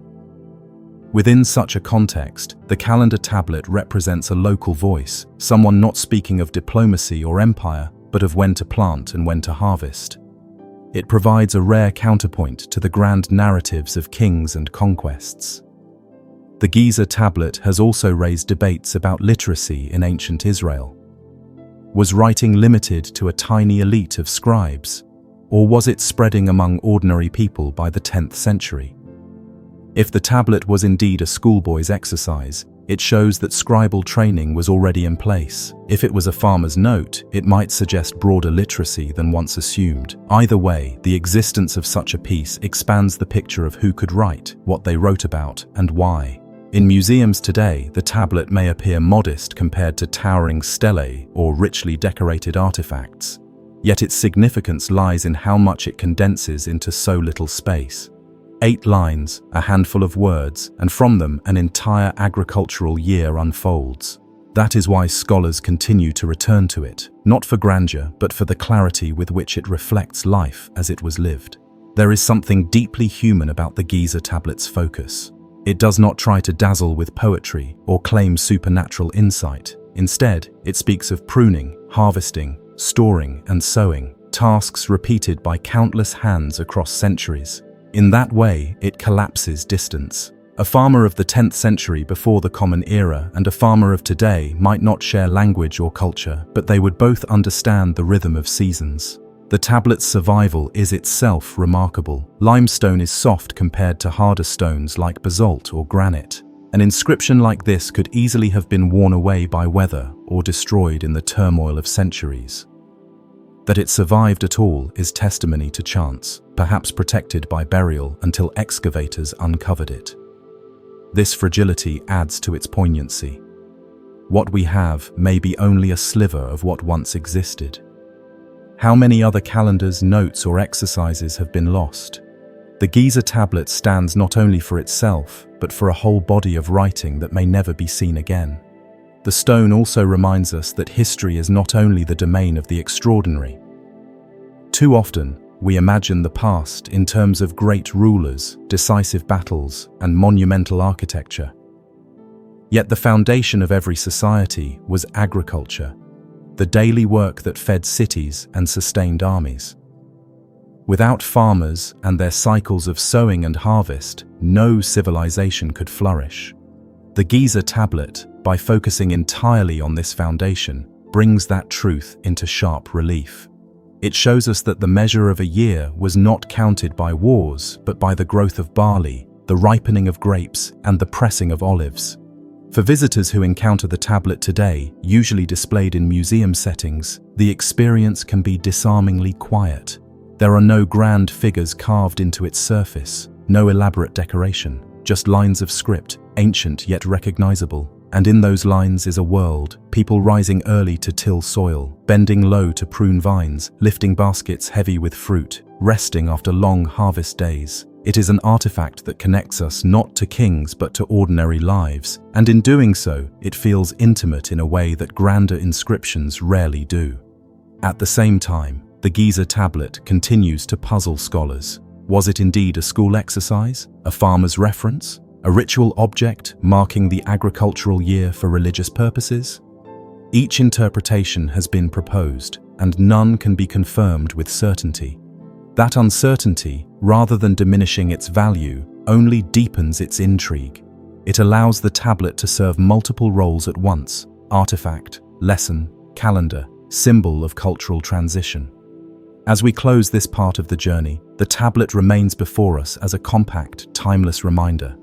Within such a context, the calendar tablet represents a local voice, someone not speaking of diplomacy or empire, but of when to plant and when to harvest. It provides a rare counterpoint to the grand narratives of kings and conquests. The Giza tablet has also raised debates about literacy in ancient Israel. Was writing limited to a tiny elite of scribes, or was it spreading among ordinary people by the 10th century? If the tablet was indeed a schoolboy's exercise, it shows that scribal training was already in place. If it was a farmer's note, it might suggest broader literacy than once assumed. Either way, the existence of such a piece expands the picture of who could write, what they wrote about, and why. In museums today, the tablet may appear modest compared to towering stelae or richly decorated artifacts, yet its significance lies in how much it condenses into so little space. 8 lines, a handful of words, and from them an entire agricultural year unfolds. That is why scholars continue to return to it, not for grandeur, but for the clarity with which it reflects life as it was lived. There is something deeply human about the Giza tablet's focus. It does not try to dazzle with poetry or claim supernatural insight. Instead, it speaks of pruning, harvesting, storing, and sowing, tasks repeated by countless hands across centuries. In that way, it collapses distance. A farmer of the 10th century before the Common Era and a farmer of today might not share language or culture, but they would both understand the rhythm of seasons. The tablet's survival is itself remarkable. Limestone is soft compared to harder stones like basalt or granite. An inscription like this could easily have been worn away by weather or destroyed in the turmoil of centuries. That it survived at all is testimony to chance, perhaps protected by burial until excavators uncovered it. This fragility adds to its poignancy. What we have may be only a sliver of what once existed. How many other calendars, notes, or exercises have been lost? The Giza tablet stands not only for itself, but for a whole body of writing that may never be seen again. The stone also reminds us that history is not only the domain of the extraordinary. Too often, we imagine the past in terms of great rulers, decisive battles, and monumental architecture. Yet the foundation of every society was agriculture, the daily work that fed cities and sustained armies. Without farmers and their cycles of sowing and harvest, no civilization could flourish. The Giza tablet, by focusing entirely on this foundation, brings that truth into sharp relief. It shows us that the measure of a year was not counted by wars, but by the growth of barley, the ripening of grapes, and the pressing of olives. For visitors who encounter the tablet today, usually displayed in museum settings, the experience can be disarmingly quiet. There are no grand figures carved into its surface, no elaborate decoration, just lines of script, ancient yet recognizable. And in those lines is a world, people rising early to till soil, bending low to prune vines, lifting baskets heavy with fruit, resting after long harvest days. It is an artifact that connects us not to kings but to ordinary lives, and in doing so, it feels intimate in a way that grander inscriptions rarely do. At the same time, the Giza tablet continues to puzzle scholars. Was it indeed a school exercise, a farmer's reference, a ritual object marking the agricultural year for religious purposes? Each interpretation has been proposed, and none can be confirmed with certainty. That uncertainty, rather than diminishing its value, only deepens its intrigue. It allows the tablet to serve multiple roles at once: artifact, lesson, calendar, symbol of cultural transition. As we close this part of the journey, the tablet remains before us as a compact, timeless reminder.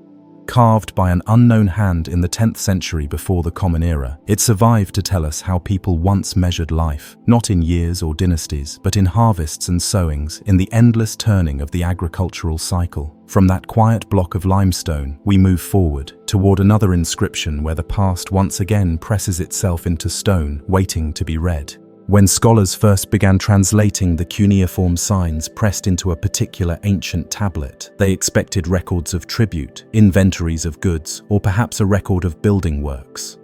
Carved by an unknown hand in the 10th century before the Common Era, it survived to tell us how people once measured life, not in years or dynasties, but in harvests and sowings, in the endless turning of the agricultural cycle. From that quiet block of limestone, we move forward, toward another inscription where the past once again presses itself into stone, waiting to be read. When scholars first began translating the cuneiform signs pressed into a particular ancient tablet, they expected records of tribute, inventories of goods, or perhaps a record of building works.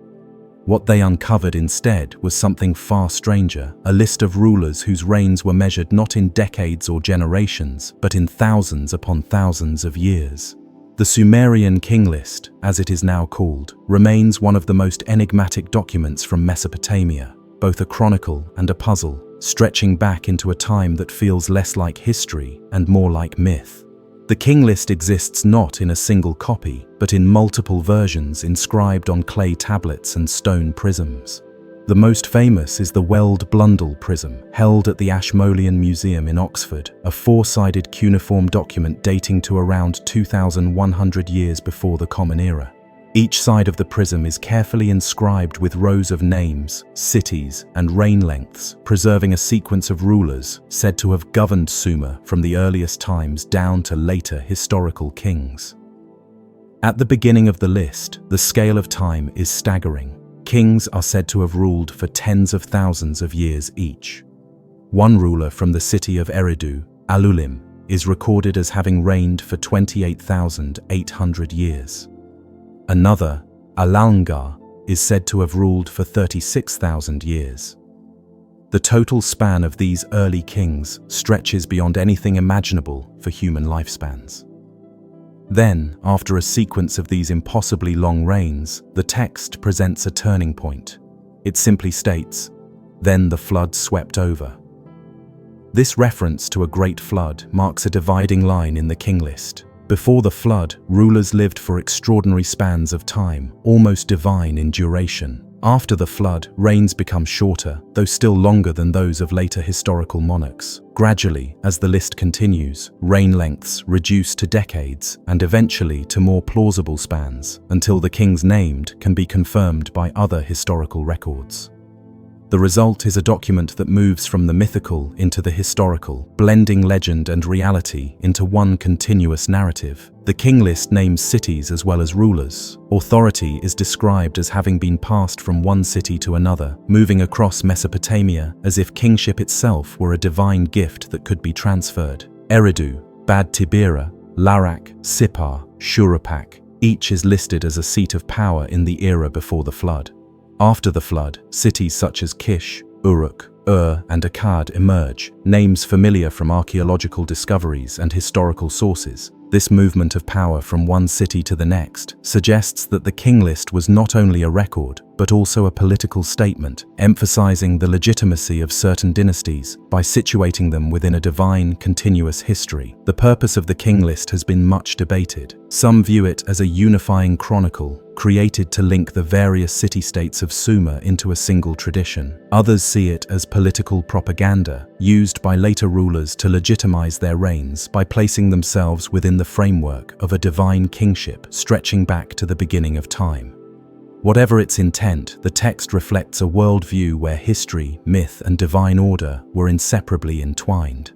What they uncovered instead was something far stranger, a list of rulers whose reigns were measured not in decades or generations, but in thousands upon thousands of years. The Sumerian king list, as it is now called, remains one of the most enigmatic documents from Mesopotamia, both a chronicle and a puzzle, stretching back into a time that feels less like history and more like myth. The king list exists not in a single copy, but in multiple versions inscribed on clay tablets and stone prisms. The most famous is the Weld Blundell prism, held at the Ashmolean Museum in Oxford, a four-sided cuneiform document dating to around 2,100 years before the Common Era. Each side of the prism is carefully inscribed with rows of names, cities, and reign lengths, preserving a sequence of rulers said to have governed Sumer from the earliest times down to later historical kings. At the beginning of the list, the scale of time is staggering. Kings are said to have ruled for tens of thousands of years each. One ruler from the city of Eridu, Alulim, is recorded as having reigned for 28,800 years. Another, Alalngar, is said to have ruled for 36,000 years. The total span of these early kings stretches beyond anything imaginable for human lifespans. Then, after a sequence of these impossibly long reigns, the text presents a turning point. It simply states, "Then the flood swept over." This reference to a great flood marks a dividing line in the king list. Before the flood, rulers lived for extraordinary spans of time, almost divine in duration. After the flood, reigns become shorter, though still longer than those of later historical monarchs. Gradually, as the list continues, reign lengths reduce to decades and eventually to more plausible spans, until the kings named can be confirmed by other historical records. The result is a document that moves from the mythical into the historical, blending legend and reality into one continuous narrative. The king list names cities as well as rulers. Authority is described as having been passed from one city to another, moving across Mesopotamia as if kingship itself were a divine gift that could be transferred. Eridu, Bad Tibira, Larak, Sippar, Shuruppak, each is listed as a seat of power in the era before the flood. After the flood, cities such as Kish, Uruk, and Akkad emerge, names familiar from archaeological discoveries and historical sources. This movement of power from one city to the next suggests that the king list was not only a record, but also a political statement, emphasizing the legitimacy of certain dynasties by situating them within a divine, continuous history. The purpose of the king list has been much debated. Some view it as a unifying chronicle, created to link the various city-states of Sumer into a single tradition. Others see it as political propaganda, used by later rulers to legitimize their reigns by placing themselves within the framework of a divine kingship stretching back to the beginning of time. Whatever its intent, the text reflects a worldview where history, myth, and divine order were inseparably entwined.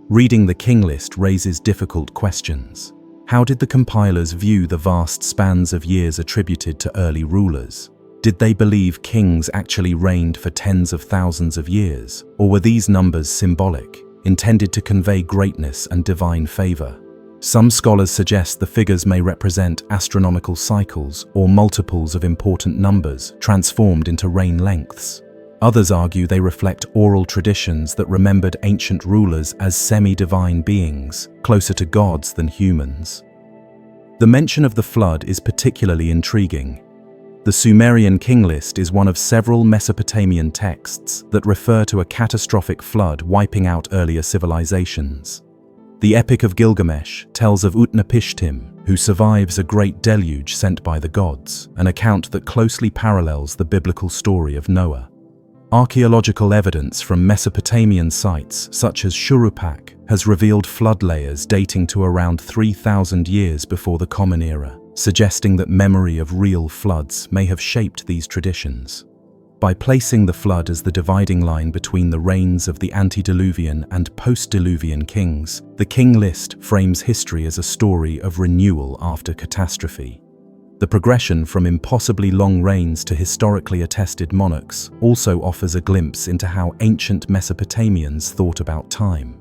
Reading the king list raises difficult questions. How did the compilers view the vast spans of years attributed to early rulers? Did they believe kings actually reigned for tens of thousands of years? Or were these numbers symbolic, intended to convey greatness and divine favor? Some scholars suggest the figures may represent astronomical cycles or multiples of important numbers transformed into reign lengths. Others argue they reflect oral traditions that remembered ancient rulers as semi-divine beings, closer to gods than humans. The mention of the flood is particularly intriguing. The Sumerian king list is one of several Mesopotamian texts that refer to a catastrophic flood wiping out earlier civilizations. The Epic of Gilgamesh tells of Utnapishtim, who survives a great deluge sent by the gods, an account that closely parallels the biblical story of Noah. Archaeological evidence from Mesopotamian sites such as Shuruppak has revealed flood layers dating to around 3,000 years before the Common Era, suggesting that memory of real floods may have shaped these traditions. By placing the flood as the dividing line between the reigns of the antediluvian and post-diluvian kings, the king list frames history as a story of renewal after catastrophe. The progression from impossibly long reigns to historically attested monarchs also offers a glimpse into how ancient Mesopotamians thought about time.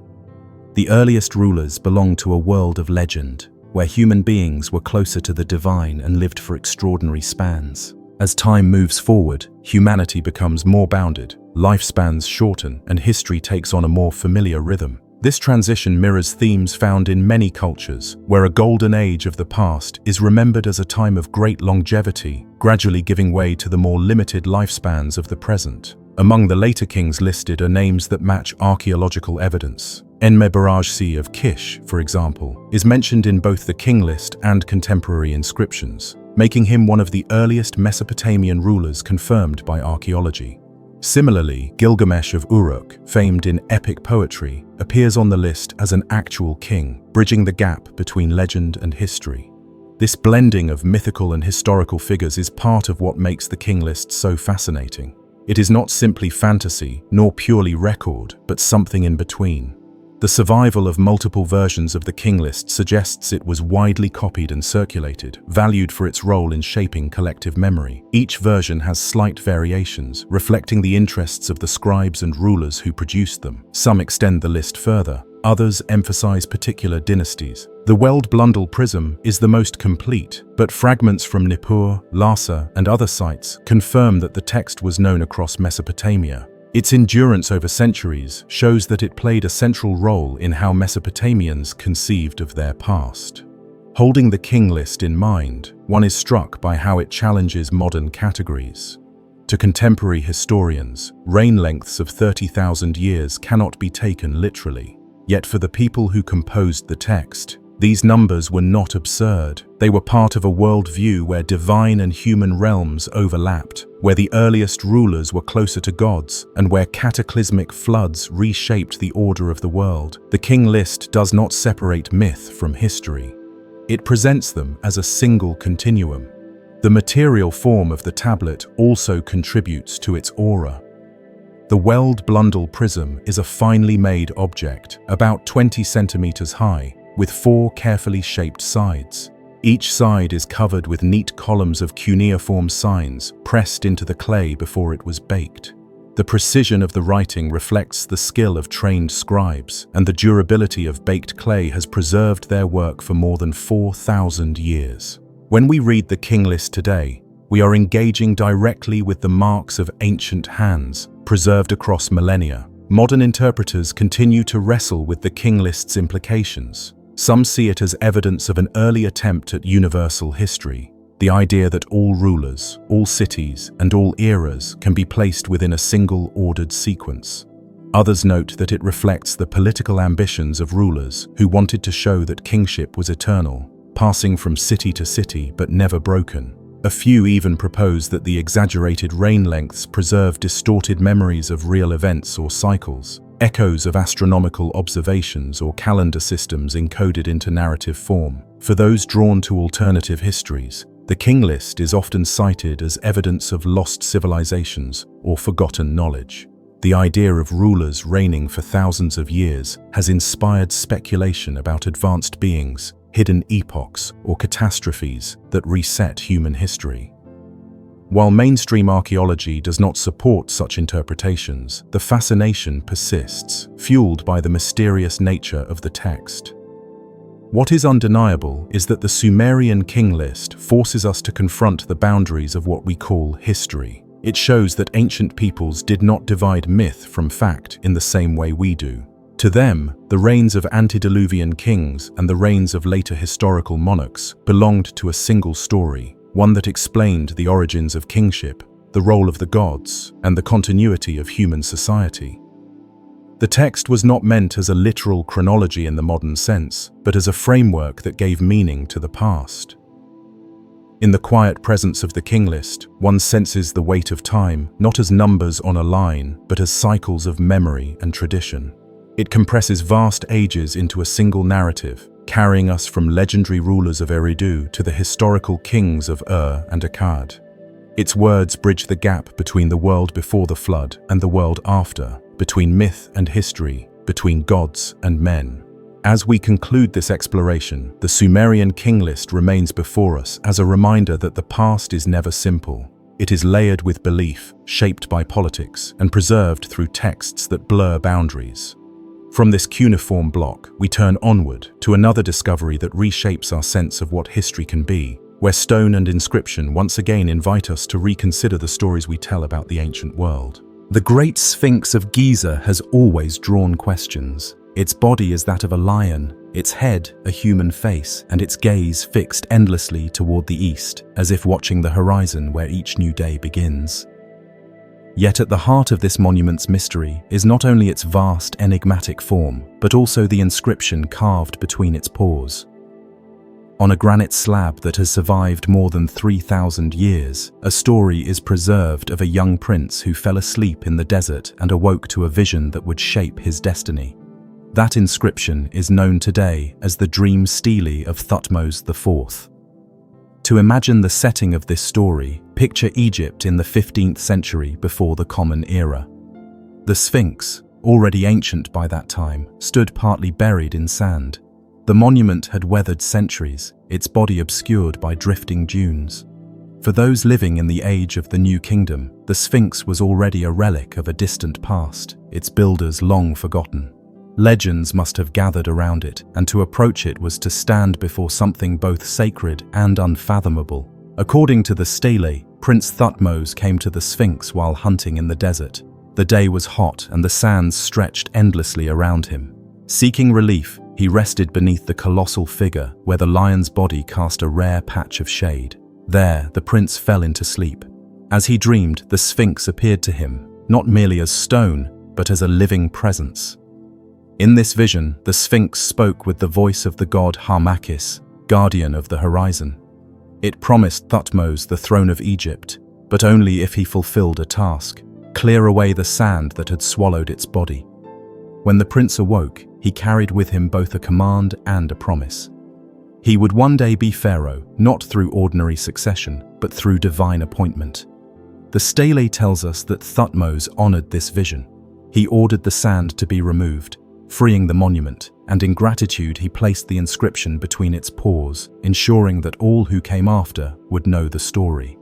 The earliest rulers belonged to a world of legend, where human beings were closer to the divine and lived for extraordinary spans. As time moves forward, humanity becomes more bounded, lifespans shorten, and history takes on a more familiar rhythm. This transition mirrors themes found in many cultures, where a golden age of the past is remembered as a time of great longevity, gradually giving way to the more limited lifespans of the present. Among the later kings listed are names that match archaeological evidence. Enmebarajsi of Kish, for example, is mentioned in both the king list and contemporary inscriptions, making him one of the earliest Mesopotamian rulers confirmed by archaeology. Similarly, Gilgamesh of Uruk, famed in epic poetry, appears on the list as an actual king, bridging the gap between legend and history. This blending of mythical and historical figures is part of what makes the king list so fascinating. It is not simply fantasy, nor purely record, but something in between. The survival of multiple versions of the king list suggests it was widely copied and circulated, valued for its role in shaping collective memory. Each version has slight variations, reflecting the interests of the scribes and rulers who produced them. Some extend the list further, others emphasize particular dynasties. The Weld Blundell Prism is the most complete, but fragments from Nippur, Lhasa, and other sites confirm that the text was known across Mesopotamia. Its endurance over centuries shows that it played a central role in how Mesopotamians conceived of their past. Holding the king list in mind, one is struck by how it challenges modern categories. To contemporary historians, reign lengths of 30,000 years cannot be taken literally. Yet for the people who composed the text, these numbers were not absurd. They were part of a worldview where divine and human realms overlapped, where the earliest rulers were closer to gods, and where cataclysmic floods reshaped the order of the world. The king list does not separate myth from history. It presents them as a single continuum. The material form of the tablet also contributes to its aura. The Weld Blundell prism is a finely made object, about 20 centimeters high, with 4 carefully shaped sides. Each side is covered with neat columns of cuneiform signs pressed into the clay before it was baked. The precision of the writing reflects the skill of trained scribes, and the durability of baked clay has preserved their work for more than 4,000 years. When we read the king list today, we are engaging directly with the marks of ancient hands, preserved across millennia. Modern interpreters continue to wrestle with the king list's implications. Some see it as evidence of an early attempt at universal history, the idea that all rulers, all cities, and all eras can be placed within a single ordered sequence. Others note that it reflects the political ambitions of rulers who wanted to show that kingship was eternal, passing from city to city but never broken. A few even propose that the exaggerated reign lengths preserve distorted memories of real events or cycles, echoes of astronomical observations or calendar systems encoded into narrative form. For those drawn to alternative histories, the king list is often cited as evidence of lost civilizations or forgotten knowledge. The idea of rulers reigning for thousands of years has inspired speculation about advanced beings, hidden epochs, or catastrophes that reset human history. While mainstream archaeology does not support such interpretations, the fascination persists, fueled by the mysterious nature of the text. What is undeniable is that the Sumerian king list forces us to confront the boundaries of what we call history. It shows that ancient peoples did not divide myth from fact in the same way we do. To them, the reigns of antediluvian kings and the reigns of later historical monarchs belonged to a single story, one that explained the origins of kingship, the role of the gods, and the continuity of human society. The text was not meant as a literal chronology in the modern sense, but as a framework that gave meaning to the past. In the quiet presence of the king list, one senses the weight of time, not as numbers on a line, but as cycles of memory and tradition. It compresses vast ages into a single narrative, carrying us from legendary rulers of Eridu to the historical kings of Ur and Akkad. Its words bridge the gap between the world before the flood and the world after, between myth and history, between gods and men. As we conclude this exploration, the Sumerian king list remains before us as a reminder that the past is never simple. It is layered with belief, shaped by politics, and preserved through texts that blur boundaries. From this cuneiform block, we turn onward to another discovery that reshapes our sense of what history can be, where stone and inscription once again invite us to reconsider the stories we tell about the ancient world. The Great Sphinx of Giza has always drawn questions. Its body is that of a lion, its head a human face, and its gaze fixed endlessly toward the east, as if watching the horizon where each new day begins. Yet at the heart of this monument's mystery is not only its vast, enigmatic form, but also the inscription carved between its paws. On a granite slab that has survived more than 3,000 years, a story is preserved of a young prince who fell asleep in the desert and awoke to a vision that would shape his destiny. That inscription is known today as the Dream Stele of Thutmose IV. To imagine the setting of this story, picture Egypt in the 15th century before the Common Era. The Sphinx, already ancient by that time, stood partly buried in sand. The monument had weathered centuries, its body obscured by drifting dunes. For those living in the age of the New Kingdom, the Sphinx was already a relic of a distant past, its builders long forgotten. Legends must have gathered around it, and to approach it was to stand before something both sacred and unfathomable. According to the stele, Prince Thutmose came to the Sphinx while hunting in the desert. The day was hot and the sands stretched endlessly around him. Seeking relief, He rested beneath the colossal figure where the lion's body cast a rare patch of shade. There, the prince fell into sleep. As he dreamed, the Sphinx appeared to him, not merely as stone, but as a living presence. In this vision, the Sphinx spoke with the voice of the god Harmakis, guardian of the horizon. It promised Thutmose the throne of Egypt, but only if he fulfilled a task: clear away the sand that had swallowed its body. When the prince awoke, he carried with him both a command and a promise. He would one day be pharaoh, not through ordinary succession, but through divine appointment. The stele tells us that Thutmose honored this vision. He ordered the sand to be removed, freeing the monument, and in gratitude he placed the inscription between its paws, ensuring that all who came after would know the story.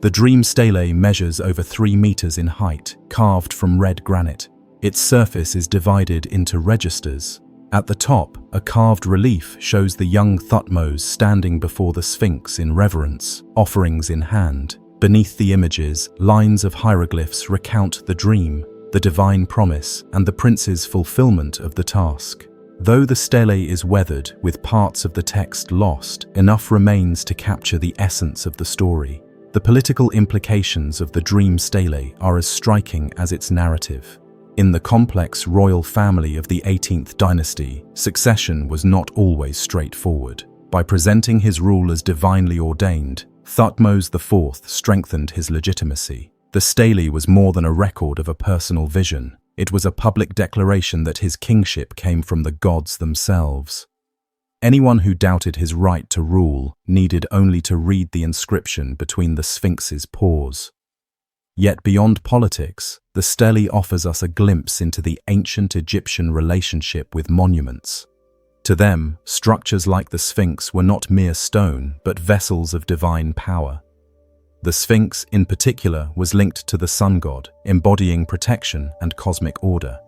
The dream stele measures over 3 meters in height, carved from red granite. Its surface is divided into registers. At the top, a carved relief shows the young Thutmose standing before the Sphinx in reverence, offerings in hand. Beneath the images, lines of hieroglyphs recount the dream, the divine promise, and the prince's fulfillment of the task. Though the stele is weathered, with parts of the text lost, enough remains to capture the essence of the story. The political implications of the dream stele are as striking as its narrative. In the complex royal family of the 18th dynasty, succession was not always straightforward. By presenting his rule as divinely ordained, Thutmose IV strengthened his legitimacy. The stele was more than a record of a personal vision. It was a public declaration that his kingship came from the gods themselves. Anyone who doubted his right to rule needed only to read the inscription between the Sphinx's paws. Yet beyond politics, the stele offers us a glimpse into the ancient Egyptian relationship with monuments. To them, structures like the Sphinx were not mere stone, but vessels of divine power. The Sphinx, in particular, was linked to the sun god, embodying protection and cosmic order.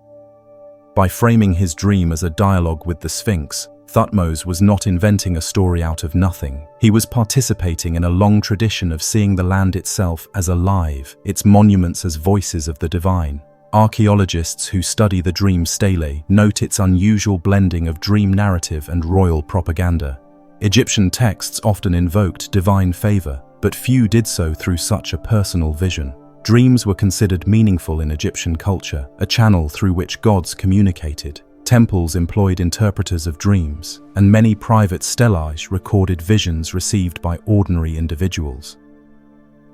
By framing his dream as a dialogue with the Sphinx, Thutmose was not inventing a story out of nothing. He was participating in a long tradition of seeing the land itself as alive, its monuments as voices of the divine. Archaeologists who study the dream stele note its unusual blending of dream narrative and royal propaganda. Egyptian texts often invoked divine favor, but few did so through such a personal vision. Dreams were considered meaningful in Egyptian culture, a channel through which gods communicated. Temples employed interpreters of dreams, and many private stellages recorded visions received by ordinary individuals.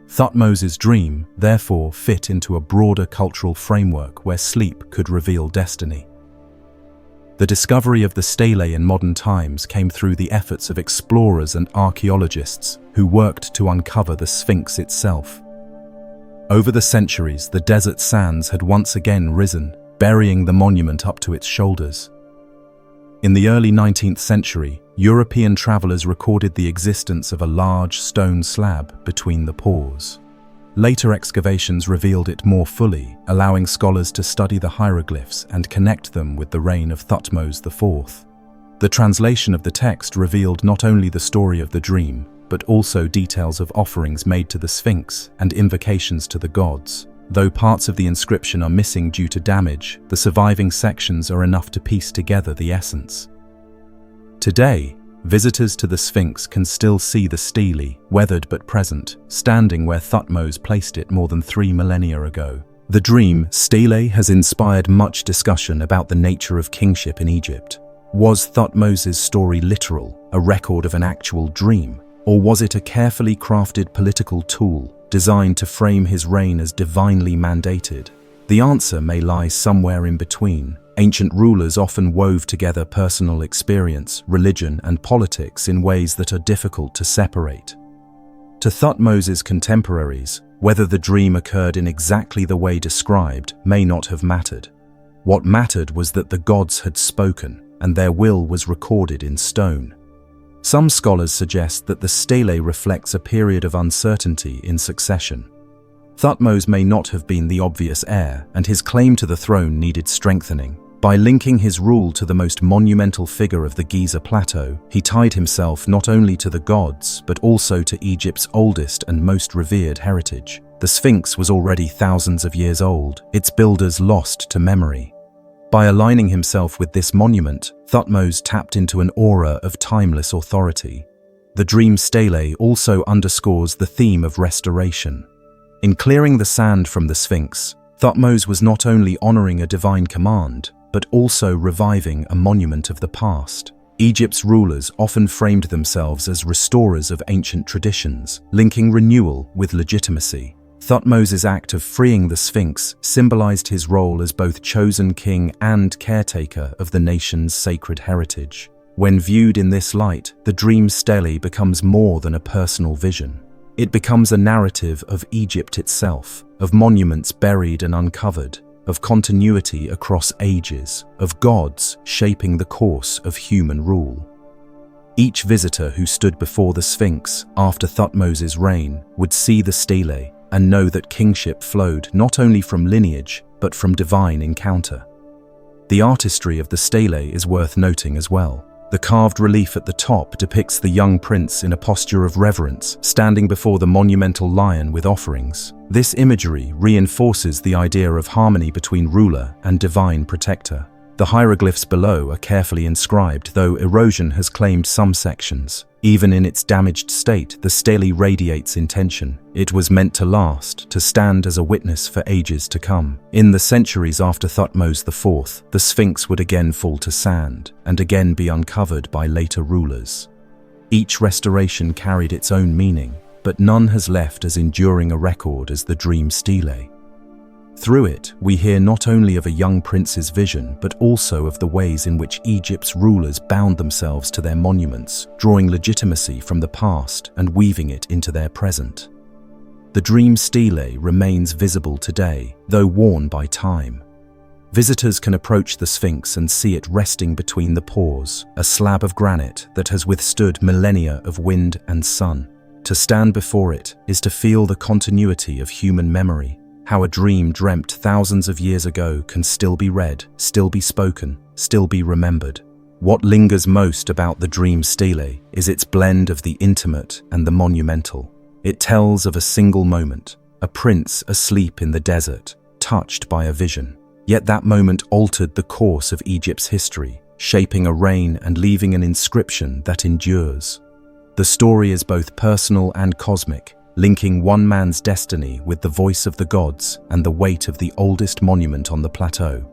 Thutmose's dream, therefore, fit into a broader cultural framework where sleep could reveal destiny. The discovery of the stele in modern times came through the efforts of explorers and archaeologists who worked to uncover the Sphinx itself. Over the centuries, the desert sands had once again risen, burying the monument up to its shoulders. In the early 19th century, European travelers recorded the existence of a large stone slab between the paws. Later excavations revealed it more fully, allowing scholars to study the hieroglyphs and connect them with the reign of Thutmose IV. The translation of the text revealed not only the story of the dream, but also details of offerings made to the Sphinx and invocations to the gods. Though parts of the inscription are missing due to damage, the surviving sections are enough to piece together the essence. Today, visitors to the Sphinx can still see the stele, weathered but present, standing where Thutmose placed it more than 3 millennia ago. The dream stele has inspired much discussion about the nature of kingship in Egypt. Was Thutmose's story literal, a record of an actual dream? Or was it a carefully crafted political tool designed to frame his reign as divinely mandated? The answer may lie somewhere in between. Ancient rulers often wove together personal experience, religion, and politics in ways that are difficult to separate. To Thutmose's contemporaries, whether the dream occurred in exactly the way described may not have mattered. What mattered was that the gods had spoken, and their will was recorded in stone. Some scholars suggest that the stele reflects a period of uncertainty in succession. Thutmose may not have been the obvious heir, and his claim to the throne needed strengthening. By linking his rule to the most monumental figure of the Giza Plateau, he tied himself not only to the gods, but also to Egypt's oldest and most revered heritage. The Sphinx was already thousands of years old, its builders lost to memory. By aligning himself with this monument, Thutmose tapped into an aura of timeless authority. The dream stele also underscores the theme of restoration. In clearing the sand from the Sphinx, Thutmose was not only honoring a divine command, but also reviving a monument of the past. Egypt's rulers often framed themselves as restorers of ancient traditions, linking renewal with legitimacy. Thutmose's act of freeing the Sphinx symbolized his role as both chosen king and caretaker of the nation's sacred heritage. When viewed in this light, the dream stele becomes more than a personal vision. It becomes a narrative of Egypt itself, of monuments buried and uncovered, of continuity across ages, of gods shaping the course of human rule. Each visitor who stood before the Sphinx after Thutmose's reign would see the stele and know that kingship flowed not only from lineage, but from divine encounter. The artistry of the stele is worth noting as well. The carved relief at the top depicts the young prince in a posture of reverence, standing before the monumental lion with offerings. This imagery reinforces the idea of harmony between ruler and divine protector. The hieroglyphs below are carefully inscribed, though erosion has claimed some sections. Even in its damaged state, the stele radiates intention. It was meant to last, to stand as a witness for ages to come. In the centuries after Thutmose IV, the Sphinx would again fall to sand, and again be uncovered by later rulers. Each restoration carried its own meaning, but none has left as enduring a record as the dream stele. Through it, we hear not only of a young prince's vision, but also of the ways in which Egypt's rulers bound themselves to their monuments, drawing legitimacy from the past and weaving it into their present. The dream stele remains visible today, though worn by time. Visitors can approach the Sphinx and see it resting between the pores, a slab of granite that has withstood millennia of wind and sun. To stand before it is to feel the continuity of human memory, how a dream dreamt thousands of years ago can still be read, still be spoken, still be remembered. What lingers most about the dream stele is its blend of the intimate and the monumental. It tells of a single moment, a prince asleep in the desert, touched by a vision. Yet that moment altered the course of Egypt's history, shaping a reign and leaving an inscription that endures. The story is both personal and cosmic, linking one man's destiny with the voice of the gods and the weight of the oldest monument on the plateau.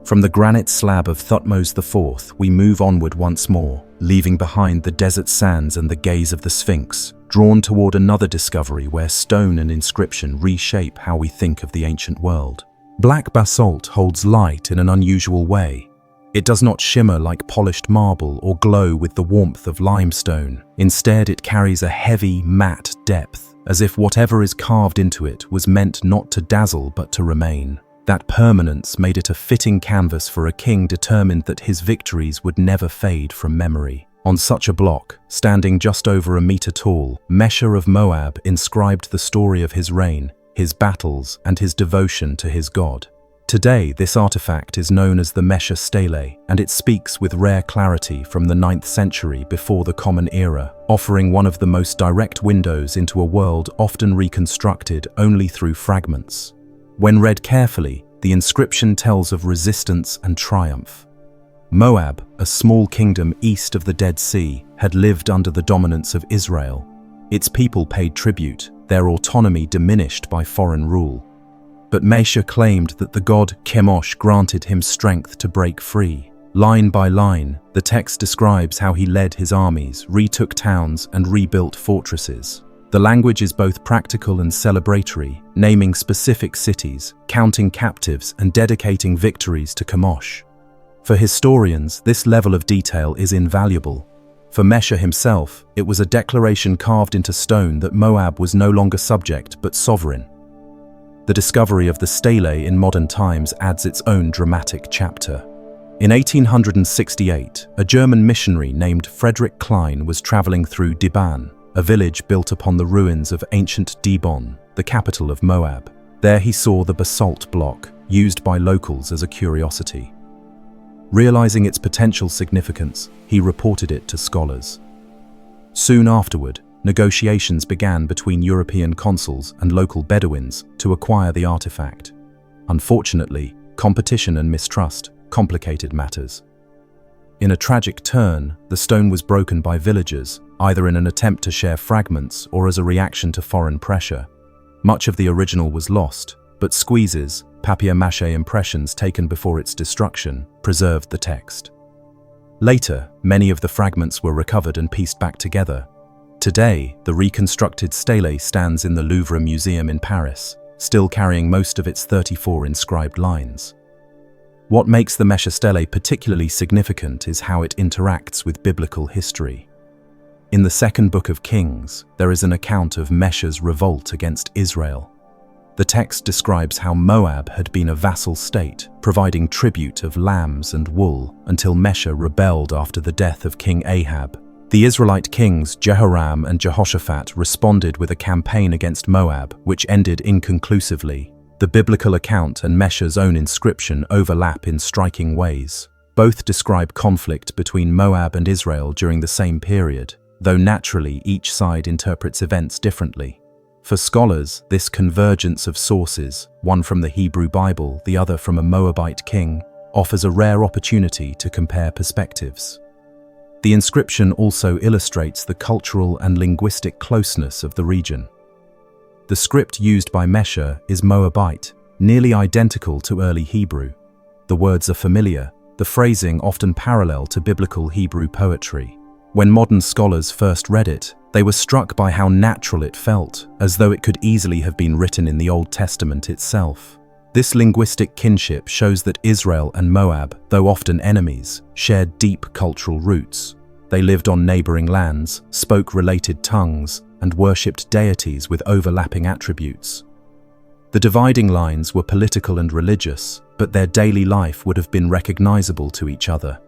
From the granite slab of Thutmose IV, we move onward once more, leaving behind the desert sands and the gaze of the Sphinx, drawn toward another discovery where stone and inscription reshape how we think of the ancient world. Black basalt holds light in an unusual way. It does not shimmer like polished marble or glow with the warmth of limestone. Instead, it carries a heavy, matte depth, as if whatever is carved into it was meant not to dazzle but to remain. That permanence made it a fitting canvas for a king determined that his victories would never fade from memory. On such a block, standing just over a meter tall, Mesha of Moab inscribed the story of his reign, his battles, and his devotion to his god. Today, this artifact is known as the Mesha stele, and it speaks with rare clarity from the 9th century before the Common Era, offering one of the most direct windows into a world often reconstructed only through fragments. When read carefully, the inscription tells of resistance and triumph. Moab, a small kingdom east of the Dead Sea, had lived under the dominance of Israel. Its people paid tribute, their autonomy diminished by foreign rule. But Mesha claimed that the god Chemosh granted him strength to break free. Line by line, the text describes how he led his armies, retook towns, and rebuilt fortresses. The language is both practical and celebratory, naming specific cities, counting captives, and dedicating victories to Chemosh. For historians, this level of detail is invaluable. For Mesha himself, it was a declaration carved into stone that Moab was no longer subject but sovereign. The discovery of the stele in modern times adds its own dramatic chapter. In 1868, a German missionary named Frederick Klein was traveling through Dibon, a village built upon the ruins of ancient Dibon, the capital of Moab. There he saw the basalt block, used by locals as a curiosity. Realizing its potential significance, he reported it to scholars. Soon afterward, negotiations began between European consuls and local Bedouins to acquire the artifact. Unfortunately, competition and mistrust complicated matters. In a tragic turn, the stone was broken by villagers, either in an attempt to share fragments or as a reaction to foreign pressure. Much of the original was lost, but squeezes, papier-mâché impressions taken before its destruction, preserved the text. Later, many of the fragments were recovered and pieced back together. Today, the reconstructed stele stands in the Louvre Museum in Paris, still carrying most of its 34 inscribed lines. What makes the Mesha stele particularly significant is how it interacts with biblical history. In the second book of Kings, there is an account of Mesha's revolt against Israel. The text describes how Moab had been a vassal state, providing tribute of lambs and wool until Mesha rebelled after the death of King Ahab. The Israelite kings Jehoram and Jehoshaphat responded with a campaign against Moab, which ended inconclusively. The biblical account and Mesha's own inscription overlap in striking ways. Both describe conflict between Moab and Israel during the same period, though naturally each side interprets events differently. For scholars, this convergence of sources, one from the Hebrew Bible, the other from a Moabite king, offers a rare opportunity to compare perspectives. The inscription also illustrates the cultural and linguistic closeness of the region. The script used by Mesha is Moabite, nearly identical to early Hebrew. The words are familiar, the phrasing often parallel to biblical Hebrew poetry. When modern scholars first read it, they were struck by how natural it felt, as though it could easily have been written in the Old Testament itself. This linguistic kinship shows that Israel and Moab, though often enemies, shared deep cultural roots. They lived on neighboring lands, spoke related tongues, and worshipped deities with overlapping attributes. The dividing lines were political and religious, but their daily life would have been recognizable to each other.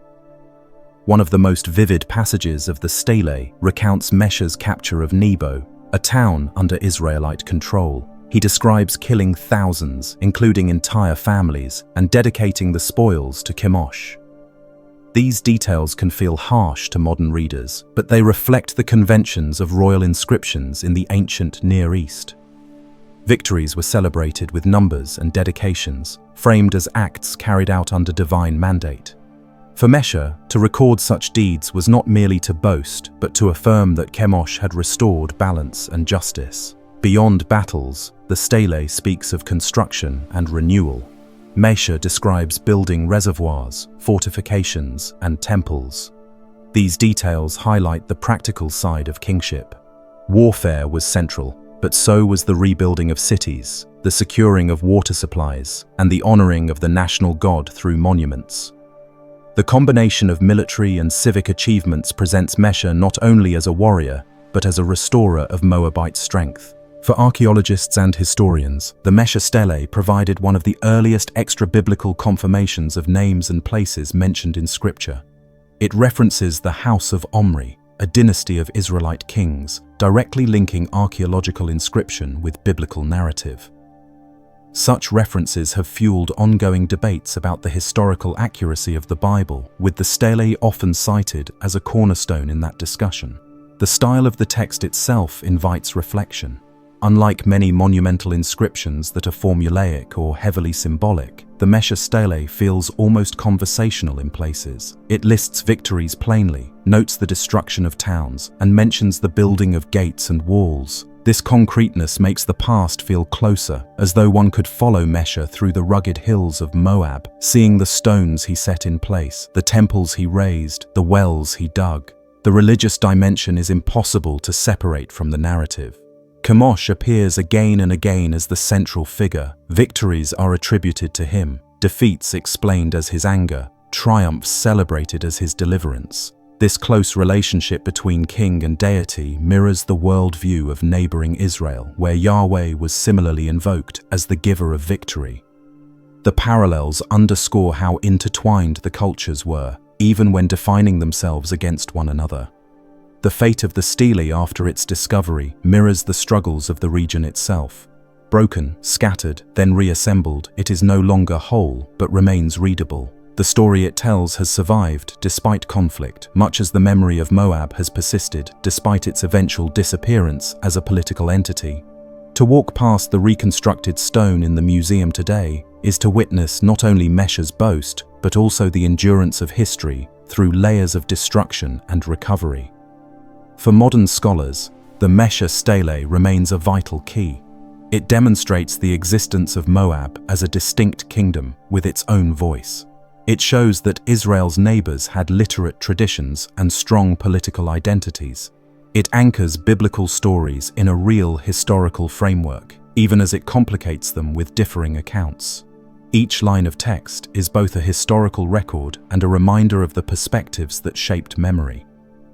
One of the most vivid passages of the stele recounts Mesha's capture of Nebo, a town under Israelite control. He describes killing thousands, including entire families, and dedicating the spoils to Chemosh. These details can feel harsh to modern readers, but they reflect the conventions of royal inscriptions in the ancient Near East. Victories were celebrated with numbers and dedications, framed as acts carried out under divine mandate. For Mesha, to record such deeds was not merely to boast, but to affirm that Chemosh had restored balance and justice. Beyond battles, the stele speaks of construction and renewal. Mesha describes building reservoirs, fortifications, and temples. These details highlight the practical side of kingship. Warfare was central, but so was the rebuilding of cities, the securing of water supplies, and the honoring of the national god through monuments. The combination of military and civic achievements presents Mesha not only as a warrior, but as a restorer of Moabite strength. For archaeologists and historians, the Mesha stele provided one of the earliest extra-biblical confirmations of names and places mentioned in Scripture. It references the House of Omri, a dynasty of Israelite kings, directly linking archaeological inscription with biblical narrative. Such references have fueled ongoing debates about the historical accuracy of the Bible, with the stele often cited as a cornerstone in that discussion. The style of the text itself invites reflection. Unlike many monumental inscriptions that are formulaic or heavily symbolic, the Mesha stele feels almost conversational in places. It lists victories plainly, notes the destruction of towns, and mentions the building of gates and walls. This concreteness makes the past feel closer, as though one could follow Mesha through the rugged hills of Moab, seeing the stones he set in place, the temples he raised, the wells he dug. The religious dimension is impossible to separate from the narrative. Chemosh appears again and again as the central figure. Victories are attributed to him, defeats explained as his anger, triumphs celebrated as his deliverance. This close relationship between king and deity mirrors the worldview of neighboring Israel, where Yahweh was similarly invoked as the giver of victory. The parallels underscore how intertwined the cultures were, even when defining themselves against one another. The fate of the stele after its discovery mirrors the struggles of the region itself. Broken, scattered, then reassembled, it is no longer whole, but remains readable. The story it tells has survived despite conflict, much as the memory of Moab has persisted despite its eventual disappearance as a political entity. To walk past the reconstructed stone in the museum today is to witness not only Mesha's boast, but also the endurance of history through layers of destruction and recovery. For modern scholars, the Mesha stele remains a vital key. It demonstrates the existence of Moab as a distinct kingdom with its own voice. It shows that Israel's neighbors had literate traditions and strong political identities. It anchors biblical stories in a real historical framework, even as it complicates them with differing accounts. Each line of text is both a historical record and a reminder of the perspectives that shaped memory.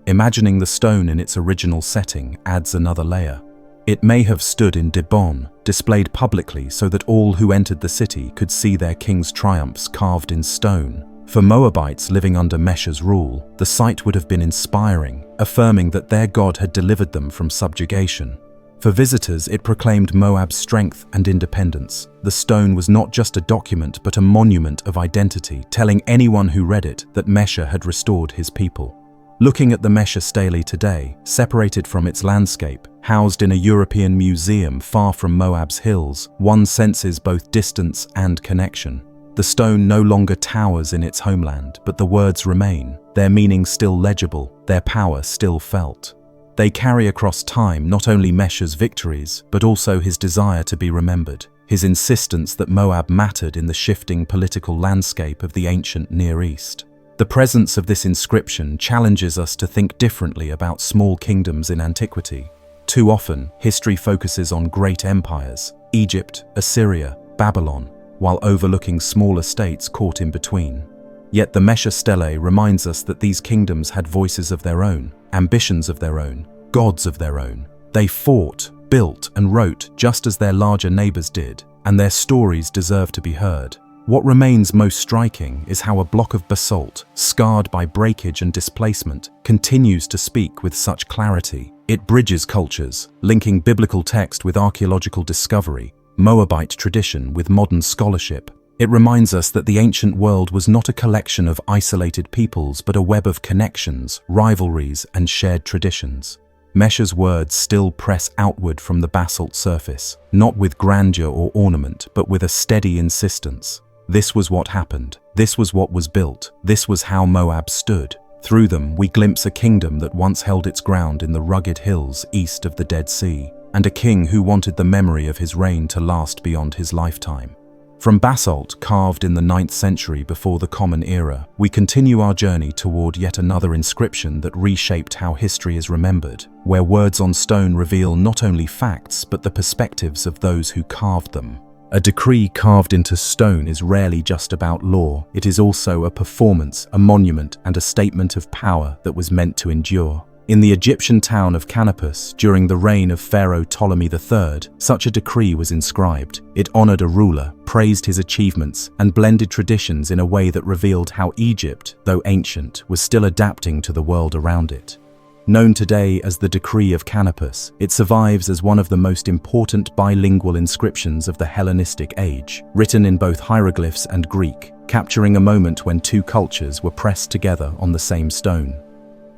Imagining the stone in its original setting adds another layer. It may have stood in Dibon, displayed publicly so that all who entered the city could see their king's triumphs carved in stone. For Moabites living under Mesha's rule, the sight would have been inspiring, affirming that their God had delivered them from subjugation. For visitors, it proclaimed Moab's strength and independence. The stone was not just a document but a monument of identity, telling anyone who read it that Mesha had restored his people. Looking at the Mesha stele today, separated from its landscape, housed in a European museum far from Moab's hills, one senses both distance and connection. The stone no longer towers in its homeland, but the words remain, their meaning still legible, their power still felt. They carry across time not only Mesha's victories, but also his desire to be remembered, his insistence that Moab mattered in the shifting political landscape of the ancient Near East. The presence of this inscription challenges us to think differently about small kingdoms in antiquity. Too often, history focuses on great empires, Egypt, Assyria, Babylon, while overlooking smaller states caught in between. Yet the Mesha stele reminds us that these kingdoms had voices of their own, ambitions of their own, gods of their own. They fought, built, and wrote just as their larger neighbors did, and their stories deserve to be heard. What remains most striking is how a block of basalt, scarred by breakage and displacement, continues to speak with such clarity. It bridges cultures, linking biblical text with archaeological discovery, Moabite tradition with modern scholarship. It reminds us that the ancient world was not a collection of isolated peoples, but a web of connections, rivalries, and shared traditions. Mesha's words still press outward from the basalt surface, not with grandeur or ornament, but with a steady insistence. This was what happened. This was what was built. This was how Moab stood. Through them, we glimpse a kingdom that once held its ground in the rugged hills east of the Dead Sea, and a king who wanted the memory of his reign to last beyond his lifetime. From basalt carved in the 9th century before the Common Era, we continue our journey toward yet another inscription that reshaped how history is remembered, where words on stone reveal not only facts but the perspectives of those who carved them. A decree carved into stone is rarely just about law. It is also a performance, a monument, and a statement of power that was meant to endure. In the Egyptian town of Canopus, during the reign of Pharaoh Ptolemy III, such a decree was inscribed. It honored a ruler, praised his achievements, and blended traditions in a way that revealed how Egypt, though ancient, was still adapting to the world around it. Known today as the Decree of Canopus, it survives as one of the most important bilingual inscriptions of the Hellenistic age, written in both hieroglyphs and Greek, capturing a moment when two cultures were pressed together on the same stone.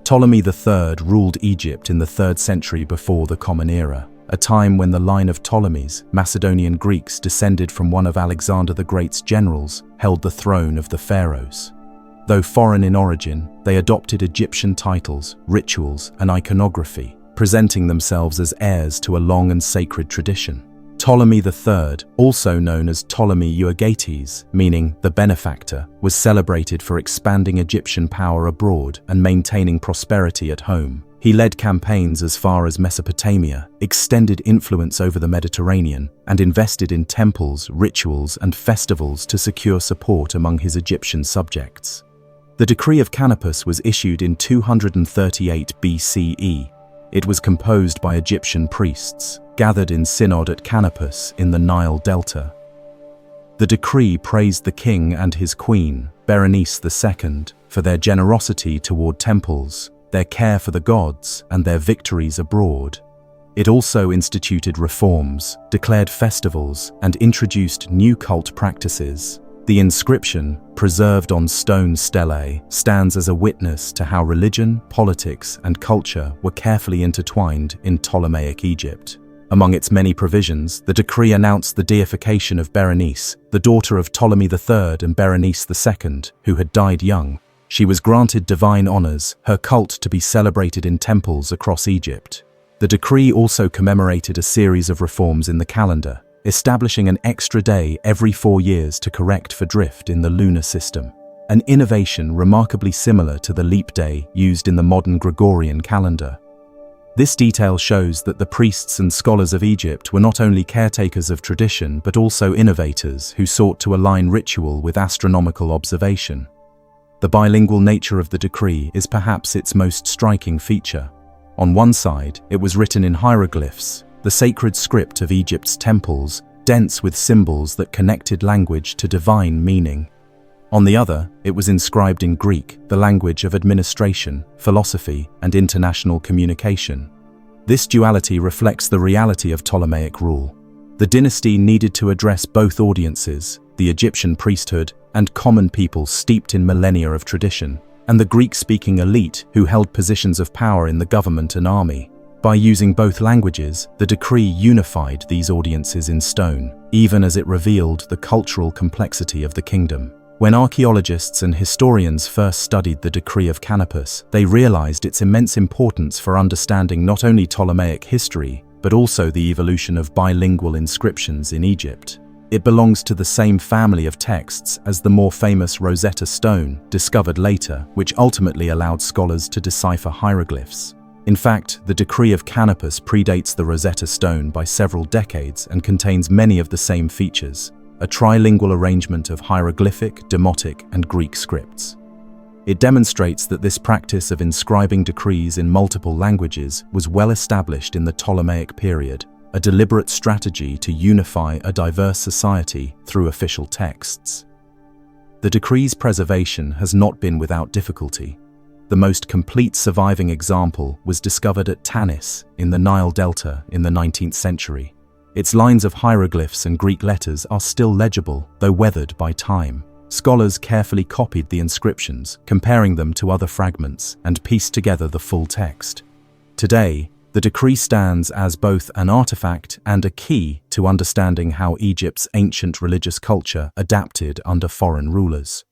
Ptolemy III ruled Egypt in the 3rd century before the Common Era, a time when the line of Ptolemies, Macedonian Greeks descended from one of Alexander the Great's generals, held the throne of the pharaohs. Though foreign in origin, they adopted Egyptian titles, rituals, and iconography, presenting themselves as heirs to a long and sacred tradition. Ptolemy III, also known as Ptolemy Euergetes, meaning the benefactor, was celebrated for expanding Egyptian power abroad and maintaining prosperity at home. He led campaigns as far as Mesopotamia, extended influence over the Mediterranean, and invested in temples, rituals, and festivals to secure support among his Egyptian subjects. The Decree of Canopus was issued in 238 BCE. It was composed by Egyptian priests, gathered in synod at Canopus in the Nile Delta. The decree praised the king and his queen, Berenice II, for their generosity toward temples, their care for the gods, and their victories abroad. It also instituted reforms, declared festivals, and introduced new cult practices. The inscription, preserved on stone stelae, stands as a witness to how religion, politics, and culture were carefully intertwined in Ptolemaic Egypt. Among its many provisions, the decree announced the deification of Berenice, the daughter of Ptolemy III and Berenice II, who had died young. She was granted divine honors, her cult to be celebrated in temples across Egypt. The decree also commemorated a series of reforms in the calendar, establishing an extra day every 4 years to correct for drift in the lunar system, an innovation remarkably similar to the leap day used in the modern Gregorian calendar. This detail shows that the priests and scholars of Egypt were not only caretakers of tradition but also innovators who sought to align ritual with astronomical observation. The bilingual nature of the decree is perhaps its most striking feature. On one side, it was written in hieroglyphs, the sacred script of Egypt's temples, dense with symbols that connected language to divine meaning. On the other, it was inscribed in Greek, the language of administration, philosophy, and international communication. This duality reflects the reality of Ptolemaic rule. The dynasty needed to address both audiences, the Egyptian priesthood and common people steeped in millennia of tradition, and the Greek-speaking elite who held positions of power in the government and army. By using both languages, the decree unified these audiences in stone, even as it revealed the cultural complexity of the kingdom. When archaeologists and historians first studied the decree of Canopus, they realized its immense importance for understanding not only Ptolemaic history, but also the evolution of bilingual inscriptions in Egypt. It belongs to the same family of texts as the more famous Rosetta Stone, discovered later, which ultimately allowed scholars to decipher hieroglyphs. In fact, the decree of Canopus predates the Rosetta Stone by several decades and contains many of the same features, a trilingual arrangement of hieroglyphic, demotic, and Greek scripts. It demonstrates that this practice of inscribing decrees in multiple languages was well established in the Ptolemaic period, a deliberate strategy to unify a diverse society through official texts. The decree's preservation has not been without difficulty. The most complete surviving example was discovered at Tanis in the Nile Delta in the 19th century. Its lines of hieroglyphs and Greek letters are still legible, though weathered by time. Scholars carefully copied the inscriptions, comparing them to other fragments, and pieced together the full text. Today, the decree stands as both an artifact and a key to understanding how Egypt's ancient religious culture adapted under foreign rulers.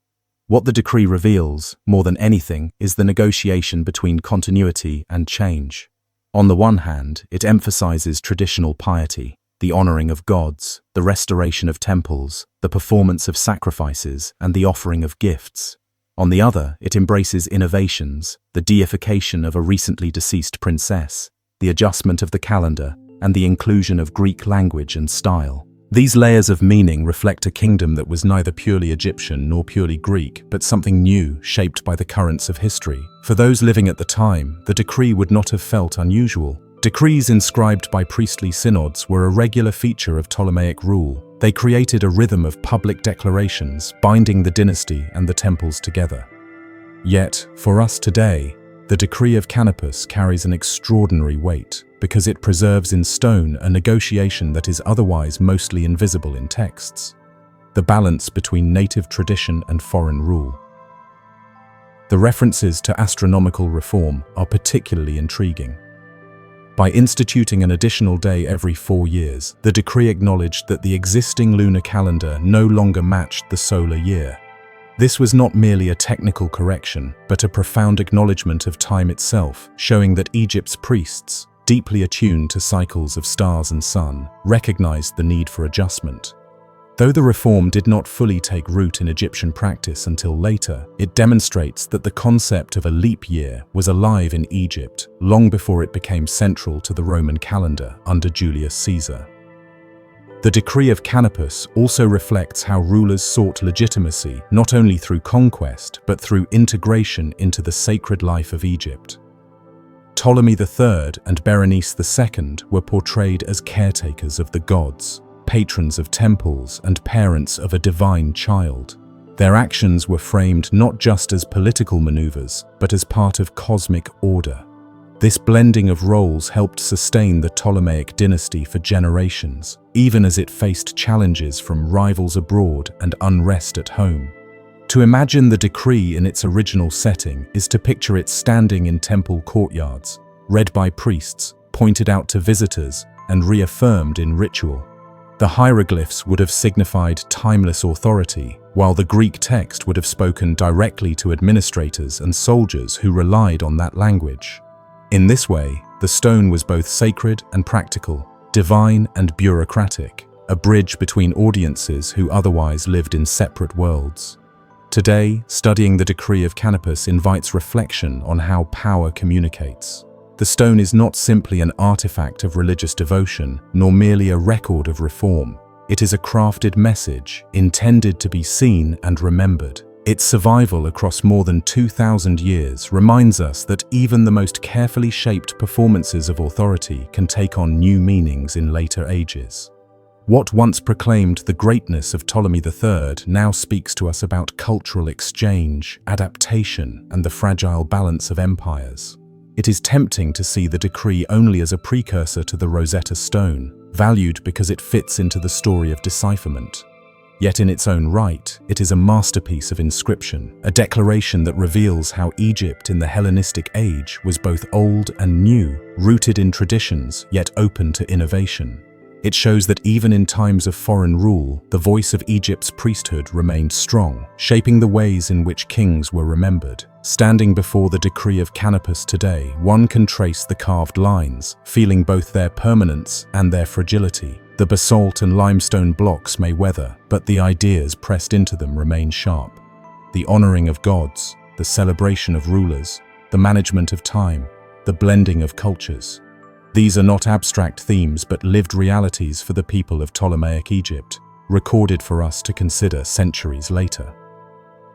What the decree reveals, more than anything, is the negotiation between continuity and change. On the one hand, it emphasizes traditional piety, the honoring of gods, the restoration of temples, the performance of sacrifices, and the offering of gifts. On the other, it embraces innovations, the deification of a recently deceased princess, the adjustment of the calendar, and the inclusion of Greek language and style. These layers of meaning reflect a kingdom that was neither purely Egyptian nor purely Greek, but something new, shaped by the currents of history. For those living at the time, the decree would not have felt unusual. Decrees inscribed by priestly synods were a regular feature of Ptolemaic rule. They created a rhythm of public declarations, binding the dynasty and the temples together. Yet, for us today, the decree of Canopus carries an extraordinary weight, because it preserves in stone a negotiation that is otherwise mostly invisible in texts: the balance between native tradition and foreign rule. The references to astronomical reform are particularly intriguing. By instituting an additional day every 4 years, the decree acknowledged that the existing lunar calendar no longer matched the solar year. This was not merely a technical correction, but a profound acknowledgement of time itself, showing that Egypt's priests, deeply attuned to cycles of stars and sun, recognized the need for adjustment. Though the reform did not fully take root in Egyptian practice until later, it demonstrates that the concept of a leap year was alive in Egypt long before it became central to the Roman calendar under Julius Caesar. The decree of Canopus also reflects how rulers sought legitimacy not only through conquest, but through integration into the sacred life of Egypt. Ptolemy III and Berenice II were portrayed as caretakers of the gods, patrons of temples, and parents of a divine child. Their actions were framed not just as political maneuvers, but as part of cosmic order. This blending of roles helped sustain the Ptolemaic dynasty for generations, even as it faced challenges from rivals abroad and unrest at home. To imagine the decree in its original setting is to picture it standing in temple courtyards, read by priests, pointed out to visitors, and reaffirmed in ritual. The hieroglyphs would have signified timeless authority, while the Greek text would have spoken directly to administrators and soldiers who relied on that language. In this way, the stone was both sacred and practical, divine and bureaucratic, a bridge between audiences who otherwise lived in separate worlds. Today, studying the decree of Canopus invites reflection on how power communicates. The stone is not simply an artifact of religious devotion, nor merely a record of reform. It is a crafted message, intended to be seen and remembered. Its survival across more than 2,000 years reminds us that even the most carefully shaped performances of authority can take on new meanings in later ages. What once proclaimed the greatness of Ptolemy III now speaks to us about cultural exchange, adaptation, and the fragile balance of empires. It is tempting to see the decree only as a precursor to the Rosetta Stone, valued because it fits into the story of decipherment. Yet in its own right, it is a masterpiece of inscription, a declaration that reveals how Egypt in the Hellenistic age was both old and new, rooted in traditions, yet open to innovation. It shows that even in times of foreign rule, the voice of Egypt's priesthood remained strong, shaping the ways in which kings were remembered. Standing before the decree of Canopus today, one can trace the carved lines, feeling both their permanence and their fragility. The basalt and limestone blocks may weather, but the ideas pressed into them remain sharp. The honoring of gods, the celebration of rulers, the management of time, the blending of cultures. These are not abstract themes but lived realities for the people of Ptolemaic Egypt, recorded for us to consider centuries later.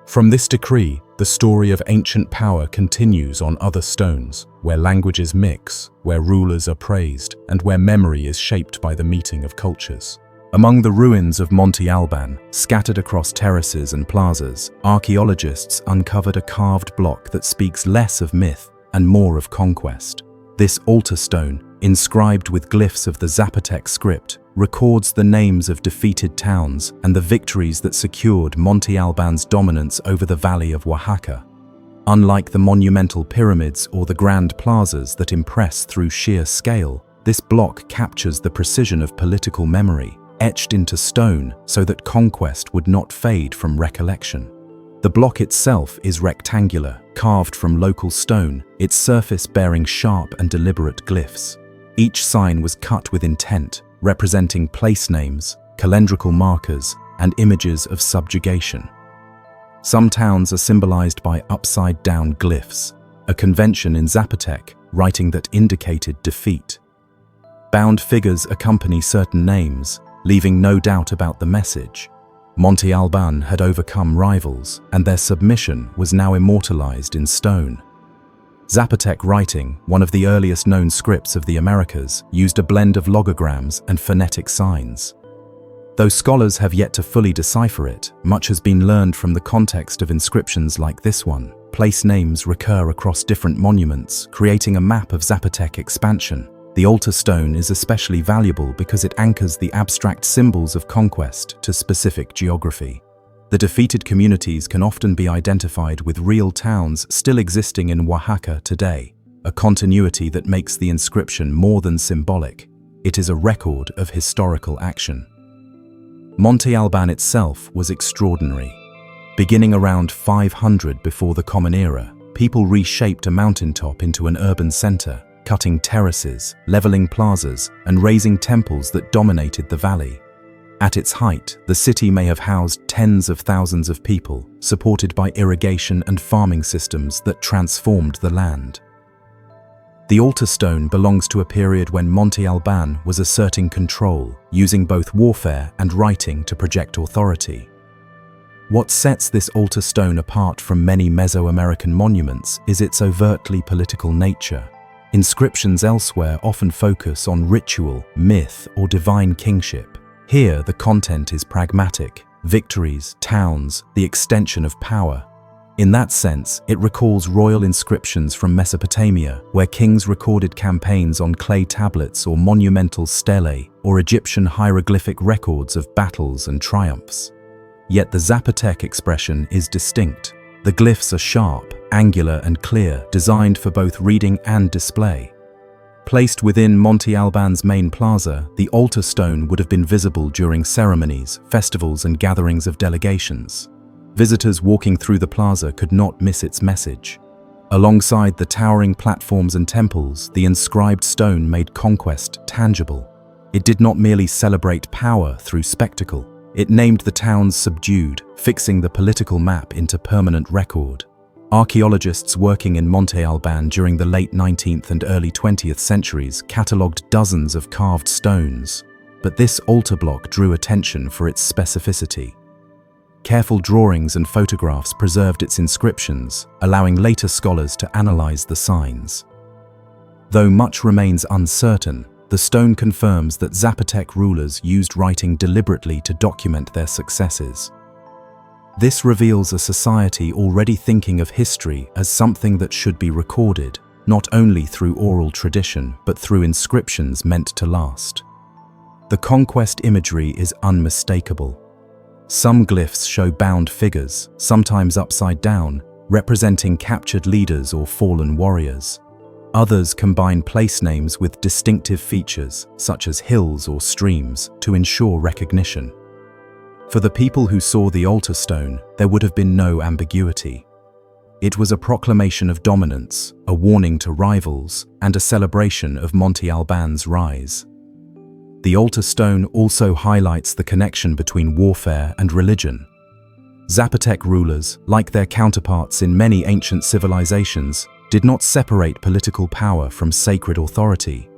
From this decree, the story of ancient power continues on other stones, where languages mix, where rulers are praised, and where memory is shaped by the meeting of cultures. Among the ruins of Monte Alban, scattered across terraces and plazas, archaeologists uncovered a carved block that speaks less of myth and more of conquest. This altar stone, inscribed with glyphs of the Zapotec script, records the names of defeated towns and the victories that secured Monte Alban's dominance over the valley of Oaxaca. Unlike the monumental pyramids or the grand plazas that impress through sheer scale, this block captures the precision of political memory, etched into stone so that conquest would not fade from recollection. The block itself is rectangular, carved from local stone, its surface bearing sharp and deliberate glyphs. Each sign was cut with intent, representing place names, calendrical markers, and images of subjugation. Some towns are symbolized by upside-down glyphs, a convention in Zapotec writing that indicated defeat. Bound figures accompany certain names, leaving no doubt about the message. Monte Alban had overcome rivals, and their submission was now immortalized in stone. Zapotec writing, one of the earliest known scripts of the Americas, used a blend of logograms and phonetic signs. Though scholars have yet to fully decipher it, much has been learned from the context of inscriptions like this one. Place names recur across different monuments, creating a map of Zapotec expansion. The altar stone is especially valuable because it anchors the abstract symbols of conquest to specific geography. The defeated communities can often be identified with real towns still existing in Oaxaca today, a continuity that makes the inscription more than symbolic. It is a record of historical action. Monte Alban itself was extraordinary. Beginning around 500 before the Common Era, people reshaped a mountaintop into an urban center, cutting terraces, leveling plazas, and raising temples that dominated the valley. At its height, the city may have housed tens of thousands of people, supported by irrigation and farming systems that transformed the land. The altar stone belongs to a period when Monte Alban was asserting control, using both warfare and writing to project authority. What sets this altar stone apart from many Mesoamerican monuments is its overtly political nature. Inscriptions elsewhere often focus on ritual, myth, or divine kingship. Here, the content is pragmatic: victories, towns, the extension of power. In that sense, it recalls royal inscriptions from Mesopotamia, where kings recorded campaigns on clay tablets or monumental stelae, or Egyptian hieroglyphic records of battles and triumphs. Yet the Zapotec expression is distinct. The glyphs are sharp, angular and clear, designed for both reading and display. Placed within Monte Alban's main plaza, the altar stone would have been visible during ceremonies, festivals, and gatherings of delegations. Visitors walking through the plaza could not miss its message. Alongside the towering platforms and temples, the inscribed stone made conquest tangible. It did not merely celebrate power through spectacle. It named the towns subdued, fixing the political map into permanent record. Archaeologists working in Monte Alban during the late 19th and early 20th centuries catalogued dozens of carved stones, but this altar block drew attention for its specificity. Careful drawings and photographs preserved its inscriptions, allowing later scholars to analyze the signs. Though much remains uncertain, the stone confirms that Zapotec rulers used writing deliberately to document their successes. This reveals a society already thinking of history as something that should be recorded, not only through oral tradition, but through inscriptions meant to last. The conquest imagery is unmistakable. Some glyphs show bound figures, sometimes upside down, representing captured leaders or fallen warriors. Others combine place names with distinctive features, such as hills or streams, to ensure recognition. For the people who saw the altar stone, there would have been no ambiguity. It was a proclamation of dominance, a warning to rivals, and a celebration of Monte Alban's rise. The altar stone also highlights the connection between warfare and religion. Zapotec rulers, like their counterparts in many ancient civilizations, did not separate political power from sacred authority.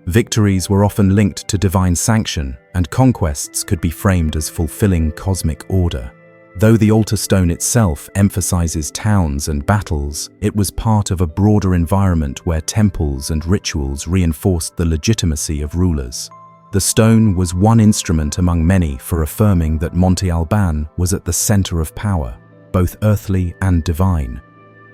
Victories were often linked to divine sanction, and conquests could be framed as fulfilling cosmic order. Though the altar stone itself emphasizes towns and battles, it was part of a broader environment where temples and rituals reinforced the legitimacy of rulers. The stone was one instrument among many for affirming that Monte Alban was at the center of power, both earthly and divine.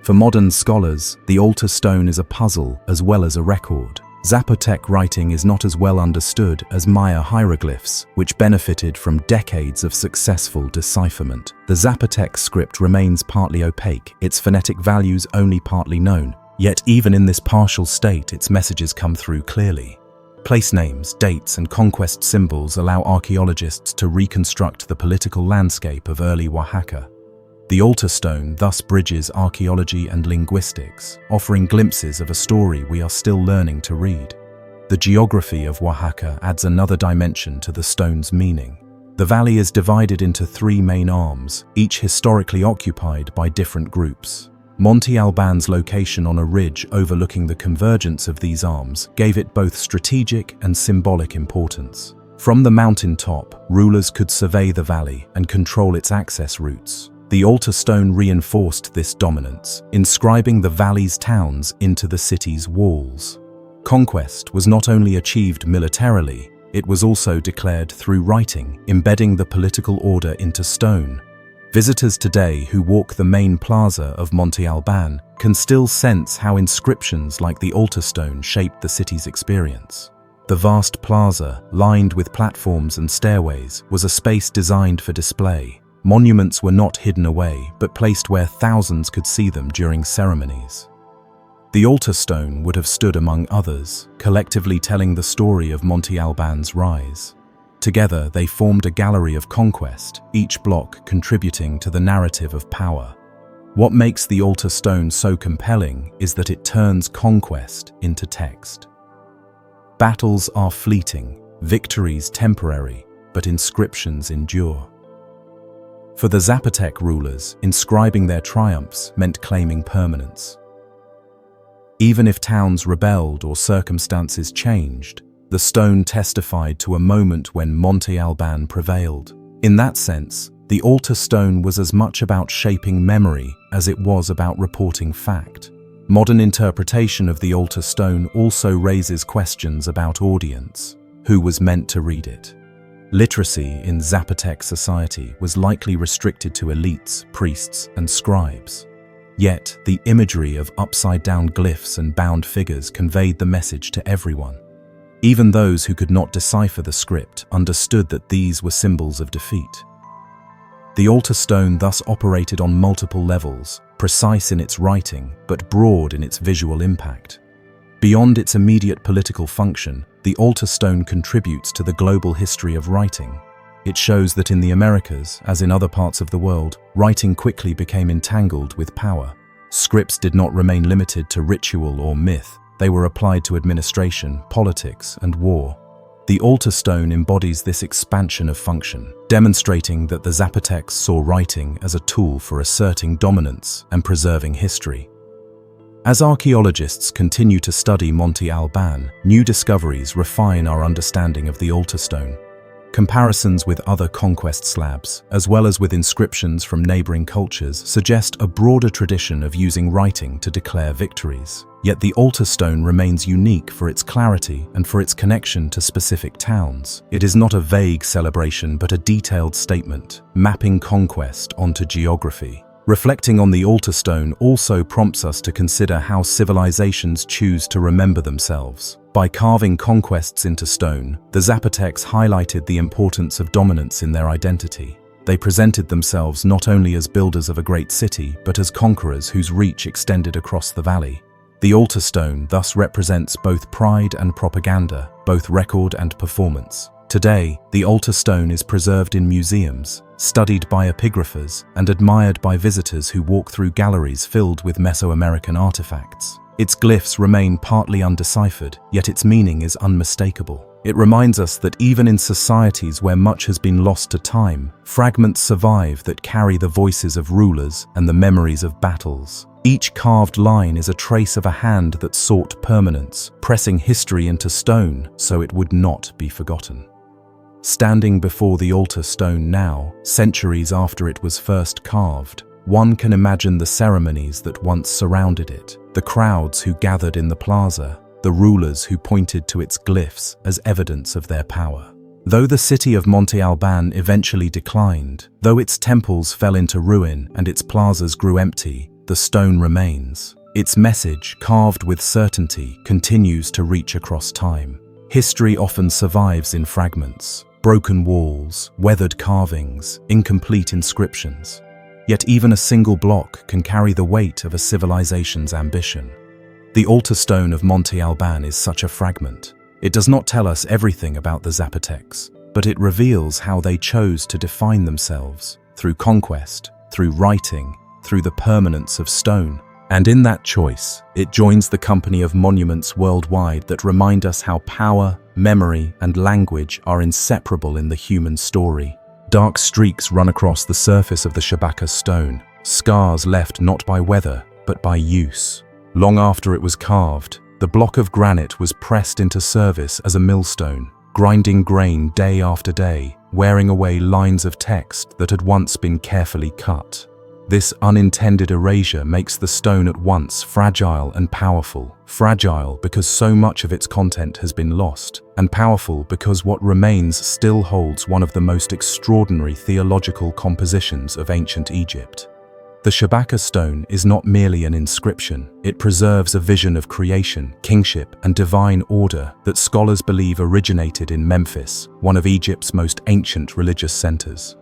For modern scholars, the altar stone is a puzzle as well as a record. Zapotec writing is not as well understood as Maya hieroglyphs, which benefited from decades of successful decipherment. The Zapotec script remains partly opaque, its phonetic values only partly known. Yet even in this partial state, its messages come through clearly. Place names, dates, and conquest symbols allow archaeologists to reconstruct the political landscape of early Oaxaca. The altar stone thus bridges archaeology and linguistics, offering glimpses of a story we are still learning to read. The geography of Oaxaca adds another dimension to the stone's meaning. The valley is divided into three main arms, each historically occupied by different groups. Monte Alban's location on a ridge overlooking the convergence of these arms gave it both strategic and symbolic importance. From the mountain top, rulers could survey the valley and control its access routes. The altar stone reinforced this dominance, inscribing the valley's towns into the city's walls. Conquest was not only achieved militarily, it was also declared through writing, embedding the political order into stone. Visitors today who walk the main plaza of Monte Alban can still sense how inscriptions like the altar stone shaped the city's experience. The vast plaza, lined with platforms and stairways, was a space designed for display. Monuments were not hidden away, but placed where thousands could see them during ceremonies. The altar stone would have stood among others, collectively telling the story of Monte Alban's rise. Together, they formed a gallery of conquest, each block contributing to the narrative of power. What makes the altar stone so compelling is that it turns conquest into text. Battles are fleeting, victories temporary, but inscriptions endure. For the Zapotec rulers, inscribing their triumphs meant claiming permanence. Even if towns rebelled or circumstances changed, the stone testified to a moment when Monte Alban prevailed. In that sense, the altar stone was as much about shaping memory as it was about reporting fact. Modern interpretation of the altar stone also raises questions about audience. Who was meant to read it? Literacy in Zapotec society was likely restricted to elites, priests, and scribes. Yet, the imagery of upside-down glyphs and bound figures conveyed the message to everyone. Even those who could not decipher the script understood that these were symbols of defeat. The altar stone thus operated on multiple levels, precise in its writing, but broad in its visual impact. Beyond its immediate political function, the altar stone contributes to the global history of writing. It shows that in the Americas, as in other parts of the world, writing quickly became entangled with power. Scripts did not remain limited to ritual or myth. They were applied to administration, politics, and war. The altar stone embodies this expansion of function, demonstrating that the Zapotecs saw writing as a tool for asserting dominance and preserving history. As archaeologists continue to study Monte Alban, new discoveries refine our understanding of the altar stone. Comparisons with other conquest slabs, as well as with inscriptions from neighboring cultures, suggest a broader tradition of using writing to declare victories. Yet the altar stone remains unique for its clarity and for its connection to specific towns. It is not a vague celebration but a detailed statement, mapping conquest onto geography. Reflecting on the altar stone also prompts us to consider how civilizations choose to remember themselves. By carving conquests into stone, the Zapotecs highlighted the importance of dominance in their identity. They presented themselves not only as builders of a great city, but as conquerors whose reach extended across the valley. The altar stone thus represents both pride and propaganda, both record and performance. Today, the altar stone is preserved in museums, studied by epigraphers, and admired by visitors who walk through galleries filled with Mesoamerican artifacts. Its glyphs remain partly undeciphered, yet its meaning is unmistakable. It reminds us that even in societies where much has been lost to time, fragments survive that carry the voices of rulers and the memories of battles. Each carved line is a trace of a hand that sought permanence, pressing history into stone so it would not be forgotten. Standing before the altar stone now, centuries after it was first carved, one can imagine the ceremonies that once surrounded it, the crowds who gathered in the plaza, the rulers who pointed to its glyphs as evidence of their power. Though the city of Monte Alban eventually declined, though its temples fell into ruin and its plazas grew empty, the stone remains. Its message, carved with certainty, continues to reach across time. History often survives in fragments, broken walls, weathered carvings, incomplete inscriptions. Yet even a single block can carry the weight of a civilization's ambition. The altar stone of Monte Alban is such a fragment. It does not tell us everything about the Zapotecs, but it reveals how they chose to define themselves, through conquest, through writing, through the permanence of stone. And in that choice, it joins the company of monuments worldwide that remind us how power, memory, and language are inseparable in the human story. Dark streaks run across the surface of the Shabaka stone, scars left not by weather, but by use. Long after it was carved, the block of granite was pressed into service as a millstone, grinding grain day after day, wearing away lines of text that had once been carefully cut. This unintended erasure makes the stone at once fragile and powerful. Fragile because so much of its content has been lost, and powerful because what remains still holds one of the most extraordinary theological compositions of ancient Egypt. The Shabaka stone is not merely an inscription. It preserves a vision of creation, kingship, and divine order that scholars believe originated in Memphis, one of Egypt's most ancient religious centers.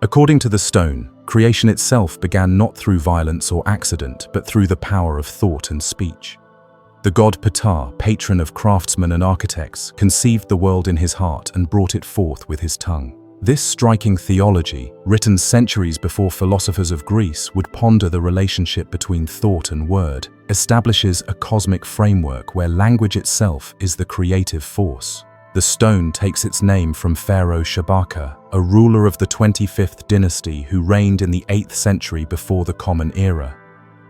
According to the stone, creation itself began not through violence or accident, but through the power of thought and speech. The god Ptah, patron of craftsmen and architects, conceived the world in his heart and brought it forth with his tongue. This striking theology, written centuries before philosophers of Greece would ponder the relationship between thought and word, establishes a cosmic framework where language itself is the creative force. The stone takes its name from Pharaoh Shabaka, a ruler of the 25th dynasty who reigned in the 8th century before the Common Era.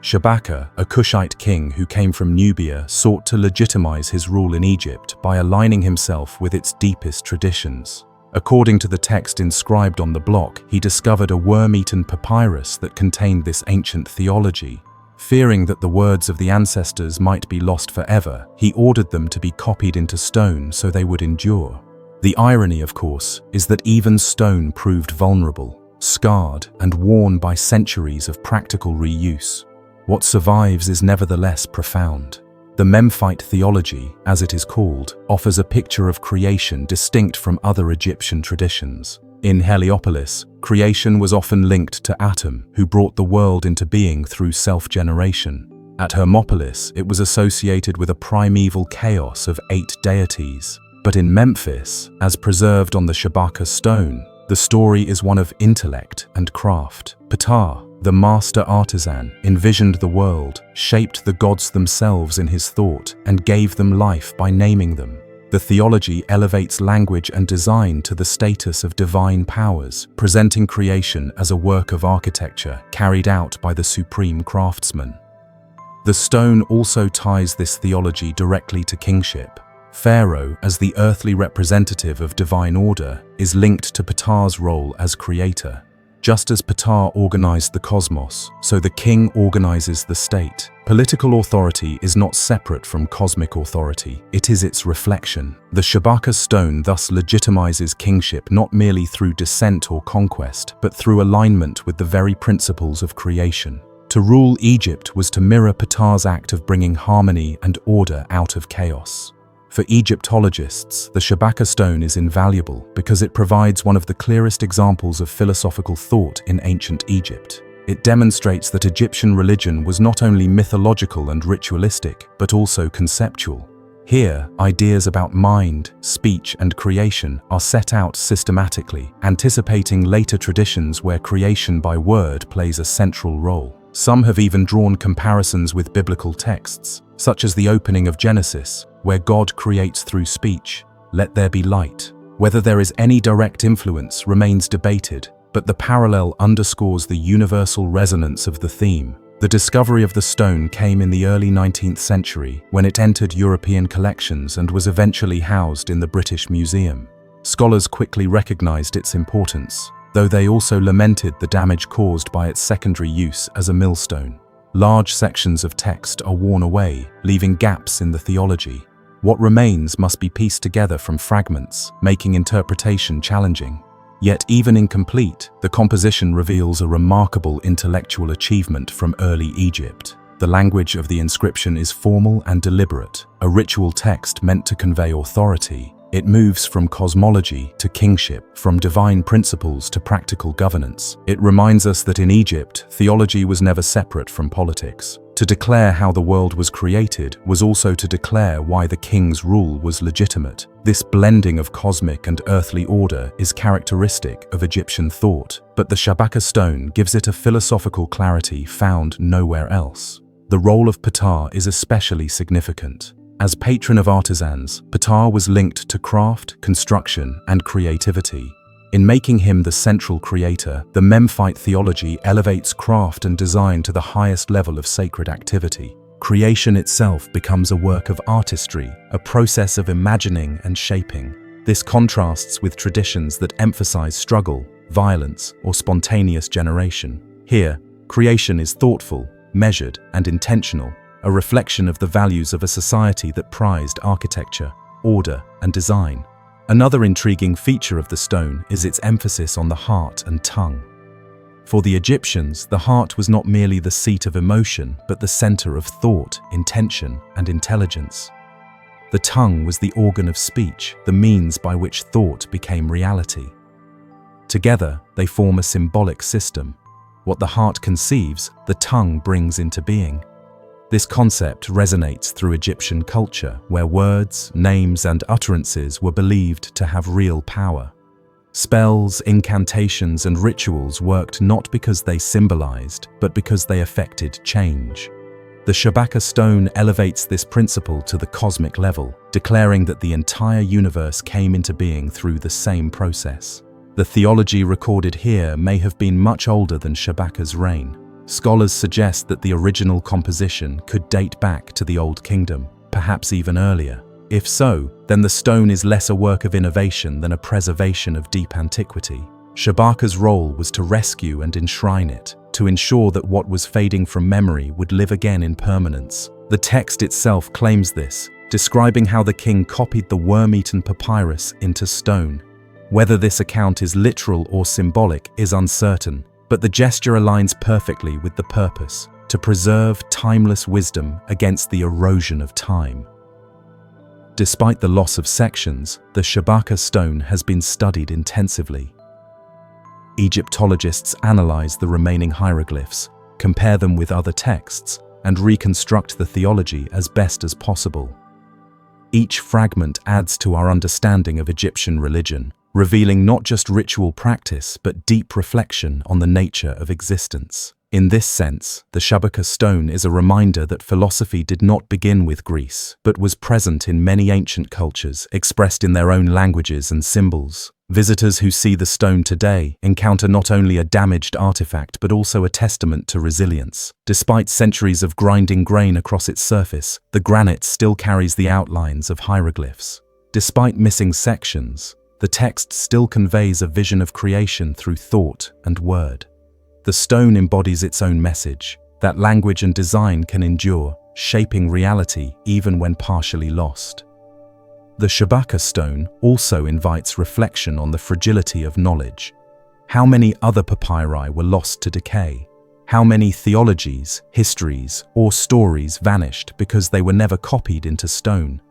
Shabaka, a Kushite king who came from Nubia, sought to legitimize his rule in Egypt by aligning himself with its deepest traditions. According to the text inscribed on the block, he discovered a worm-eaten papyrus that contained this ancient theology. Fearing that the words of the ancestors might be lost forever, he ordered them to be copied into stone so they would endure. The irony, of course, is that even stone proved vulnerable, scarred, and worn by centuries of practical reuse. What survives is nevertheless profound. The Memphite theology, as it is called, offers a picture of creation distinct from other Egyptian traditions. In Heliopolis, creation was often linked to Atum, who brought the world into being through self-generation. At Hermopolis, it was associated with a primeval chaos of 8 deities. But in Memphis, as preserved on the Shabaka stone, the story is one of intellect and craft. Ptah, the master artisan, envisioned the world, shaped the gods themselves in his thought, and gave them life by naming them. The theology elevates language and design to the status of divine powers, presenting creation as a work of architecture carried out by the supreme craftsman. The stone also ties this theology directly to kingship. Pharaoh, as the earthly representative of divine order, is linked to Ptah's role as creator. Just as Ptah organized the cosmos, so the king organizes the state. Political authority is not separate from cosmic authority, it is its reflection. The Shabaka stone thus legitimizes kingship not merely through descent or conquest, but through alignment with the very principles of creation. To rule Egypt was to mirror Ptah's act of bringing harmony and order out of chaos. For Egyptologists, the Shabaka stone is invaluable because it provides one of the clearest examples of philosophical thought in ancient Egypt. It demonstrates that Egyptian religion was not only mythological and ritualistic, but also conceptual. Here, ideas about mind, speech, and creation are set out systematically, anticipating later traditions where creation by word plays a central role. Some have even drawn comparisons with biblical texts, such as the opening of Genesis, where God creates through speech, "Let there be light." Whether there is any direct influence remains debated, but the parallel underscores the universal resonance of the theme. The discovery of the stone came in the early 19th century, when it entered European collections and was eventually housed in the British Museum. Scholars quickly recognized its importance, though they also lamented the damage caused by its secondary use as a millstone. Large sections of text are worn away, leaving gaps in the theology. What remains must be pieced together from fragments, making interpretation challenging. Yet even incomplete, the composition reveals a remarkable intellectual achievement from early Egypt. The language of the inscription is formal and deliberate, a ritual text meant to convey authority. It moves from cosmology to kingship, from divine principles to practical governance. It reminds us that in Egypt, theology was never separate from politics. To declare how the world was created was also to declare why the king's rule was legitimate. This blending of cosmic and earthly order is characteristic of Egyptian thought, but the Shabaka stone gives it a philosophical clarity found nowhere else. The role of Ptah is especially significant. As patron of artisans, Ptah was linked to craft, construction, and creativity. In making him the central creator, the Memphite theology elevates craft and design to the highest level of sacred activity. Creation itself becomes a work of artistry, a process of imagining and shaping. This contrasts with traditions that emphasize struggle, violence, or spontaneous generation. Here, creation is thoughtful, measured, and intentional, a reflection of the values of a society that prized architecture, order, and design. Another intriguing feature of the stone is its emphasis on the heart and tongue. For the Egyptians, the heart was not merely the seat of emotion, but the center of thought, intention, and intelligence. The tongue was the organ of speech, the means by which thought became reality. Together, they form a symbolic system. What the heart conceives, the tongue brings into being. This concept resonates through Egyptian culture, where words, names, and utterances were believed to have real power. Spells, incantations, and rituals worked not because they symbolized, but because they effected change. The Shabaka stone elevates this principle to the cosmic level, declaring that the entire universe came into being through the same process. The theology recorded here may have been much older than Shabaka's reign. Scholars suggest that the original composition could date back to the Old Kingdom, perhaps even earlier. If so, then the stone is less a work of innovation than a preservation of deep antiquity. Shabaka's role was to rescue and enshrine it, to ensure that what was fading from memory would live again in permanence. The text itself claims this, describing how the king copied the worm-eaten papyrus into stone. Whether this account is literal or symbolic is uncertain, but the gesture aligns perfectly with the purpose, to preserve timeless wisdom against the erosion of time. Despite the loss of sections, the Shabaka stone has been studied intensively. Egyptologists analyze the remaining hieroglyphs, compare them with other texts, and reconstruct the theology as best as possible. Each fragment adds to our understanding of Egyptian religion, revealing not just ritual practice but deep reflection on the nature of existence. In this sense, the Shabaka stone is a reminder that philosophy did not begin with Greece, but was present in many ancient cultures, expressed in their own languages and symbols. Visitors who see the stone today encounter not only a damaged artifact but also a testament to resilience. Despite centuries of grinding grain across its surface, the granite still carries the outlines of hieroglyphs. Despite missing sections, the text still conveys a vision of creation through thought and word. The stone embodies its own message, that language and design can endure, shaping reality even when partially lost. The Shabaka stone also invites reflection on the fragility of knowledge. How many other papyri were lost to decay? How many theologies, histories, or stories vanished because they were never copied into stone?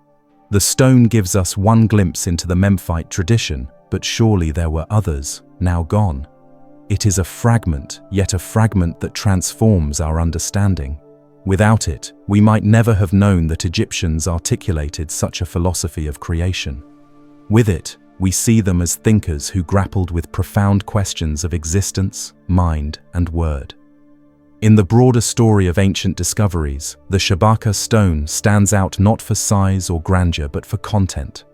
The stone gives us one glimpse into the Memphite tradition, but surely there were others, now gone. It is a fragment, yet a fragment that transforms our understanding. Without it, we might never have known that Egyptians articulated such a philosophy of creation. With it, we see them as thinkers who grappled with profound questions of existence, mind, and word. In the broader story of ancient discoveries, the Shabaka stone stands out not for size or grandeur but for content.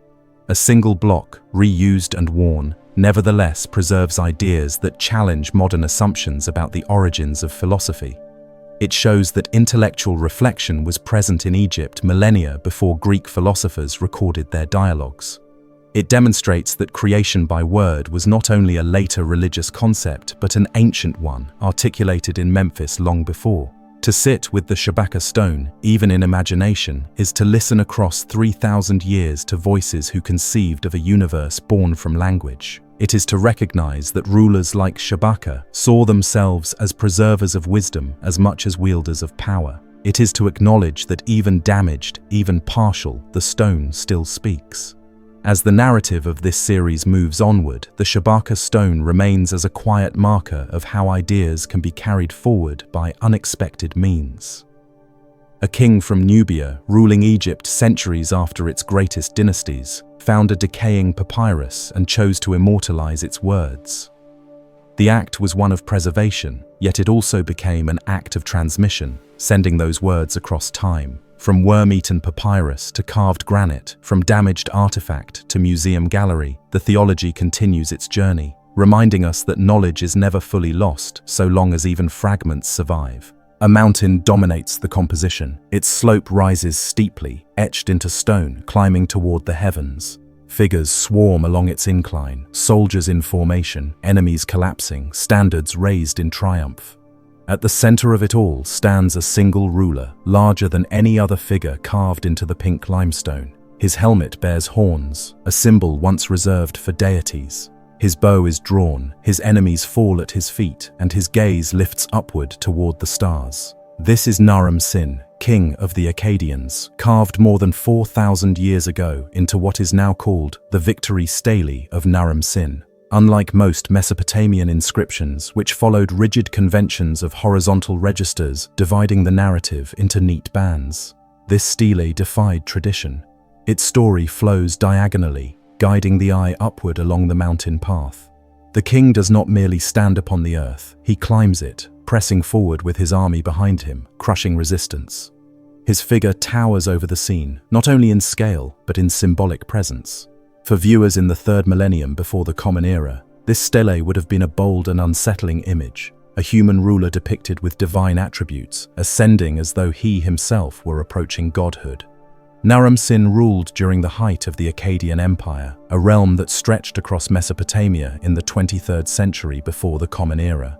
A single block, reused and worn, nevertheless preserves ideas that challenge modern assumptions about the origins of philosophy. It shows that intellectual reflection was present in Egypt millennia before Greek philosophers recorded their dialogues. It demonstrates that creation by word was not only a later religious concept but an ancient one, articulated in Memphis long before. To sit with the Shabaka stone, even in imagination, is to listen across 3,000 years to voices who conceived of a universe born from language. It is to recognize that rulers like Shabaka saw themselves as preservers of wisdom as much as wielders of power. It is to acknowledge that even damaged, even partial, the stone still speaks. As the narrative of this series moves onward, the Shabaka stone remains as a quiet marker of how ideas can be carried forward by unexpected means. A king from Nubia, ruling Egypt centuries after its greatest dynasties, found a decaying papyrus and chose to immortalize its words. The act was one of preservation, yet it also became an act of transmission, sending those words across time. From worm-eaten papyrus to carved granite, from damaged artifact to museum gallery, the theology continues its journey, reminding us that knowledge is never fully lost so long as even fragments survive. A mountain dominates the composition. Its slope rises steeply, etched into stone, climbing toward the heavens. Figures swarm along its incline, soldiers in formation, enemies collapsing, standards raised in triumph. At the center of it all stands a single ruler, larger than any other figure carved into the pink limestone. His helmet bears horns, a symbol once reserved for deities. His bow is drawn, his enemies fall at his feet, and his gaze lifts upward toward the stars. This is Naram Sin, king of the Akkadians, carved more than 4,000 years ago into what is now called the Victory Stele of Naram Sin. Unlike most Mesopotamian inscriptions, which followed rigid conventions of horizontal registers dividing the narrative into neat bands, this stele defied tradition. Its story flows diagonally, guiding the eye upward along the mountain path. The king does not merely stand upon the earth, he climbs it, pressing forward with his army behind him, crushing resistance. His figure towers over the scene, not only in scale, but in symbolic presence. For viewers in the 3rd millennium before the Common Era, this stele would have been a bold and unsettling image, a human ruler depicted with divine attributes, ascending as though he himself were approaching godhood. Naram Sin ruled during the height of the Akkadian Empire, a realm that stretched across Mesopotamia in the 23rd century before the Common Era.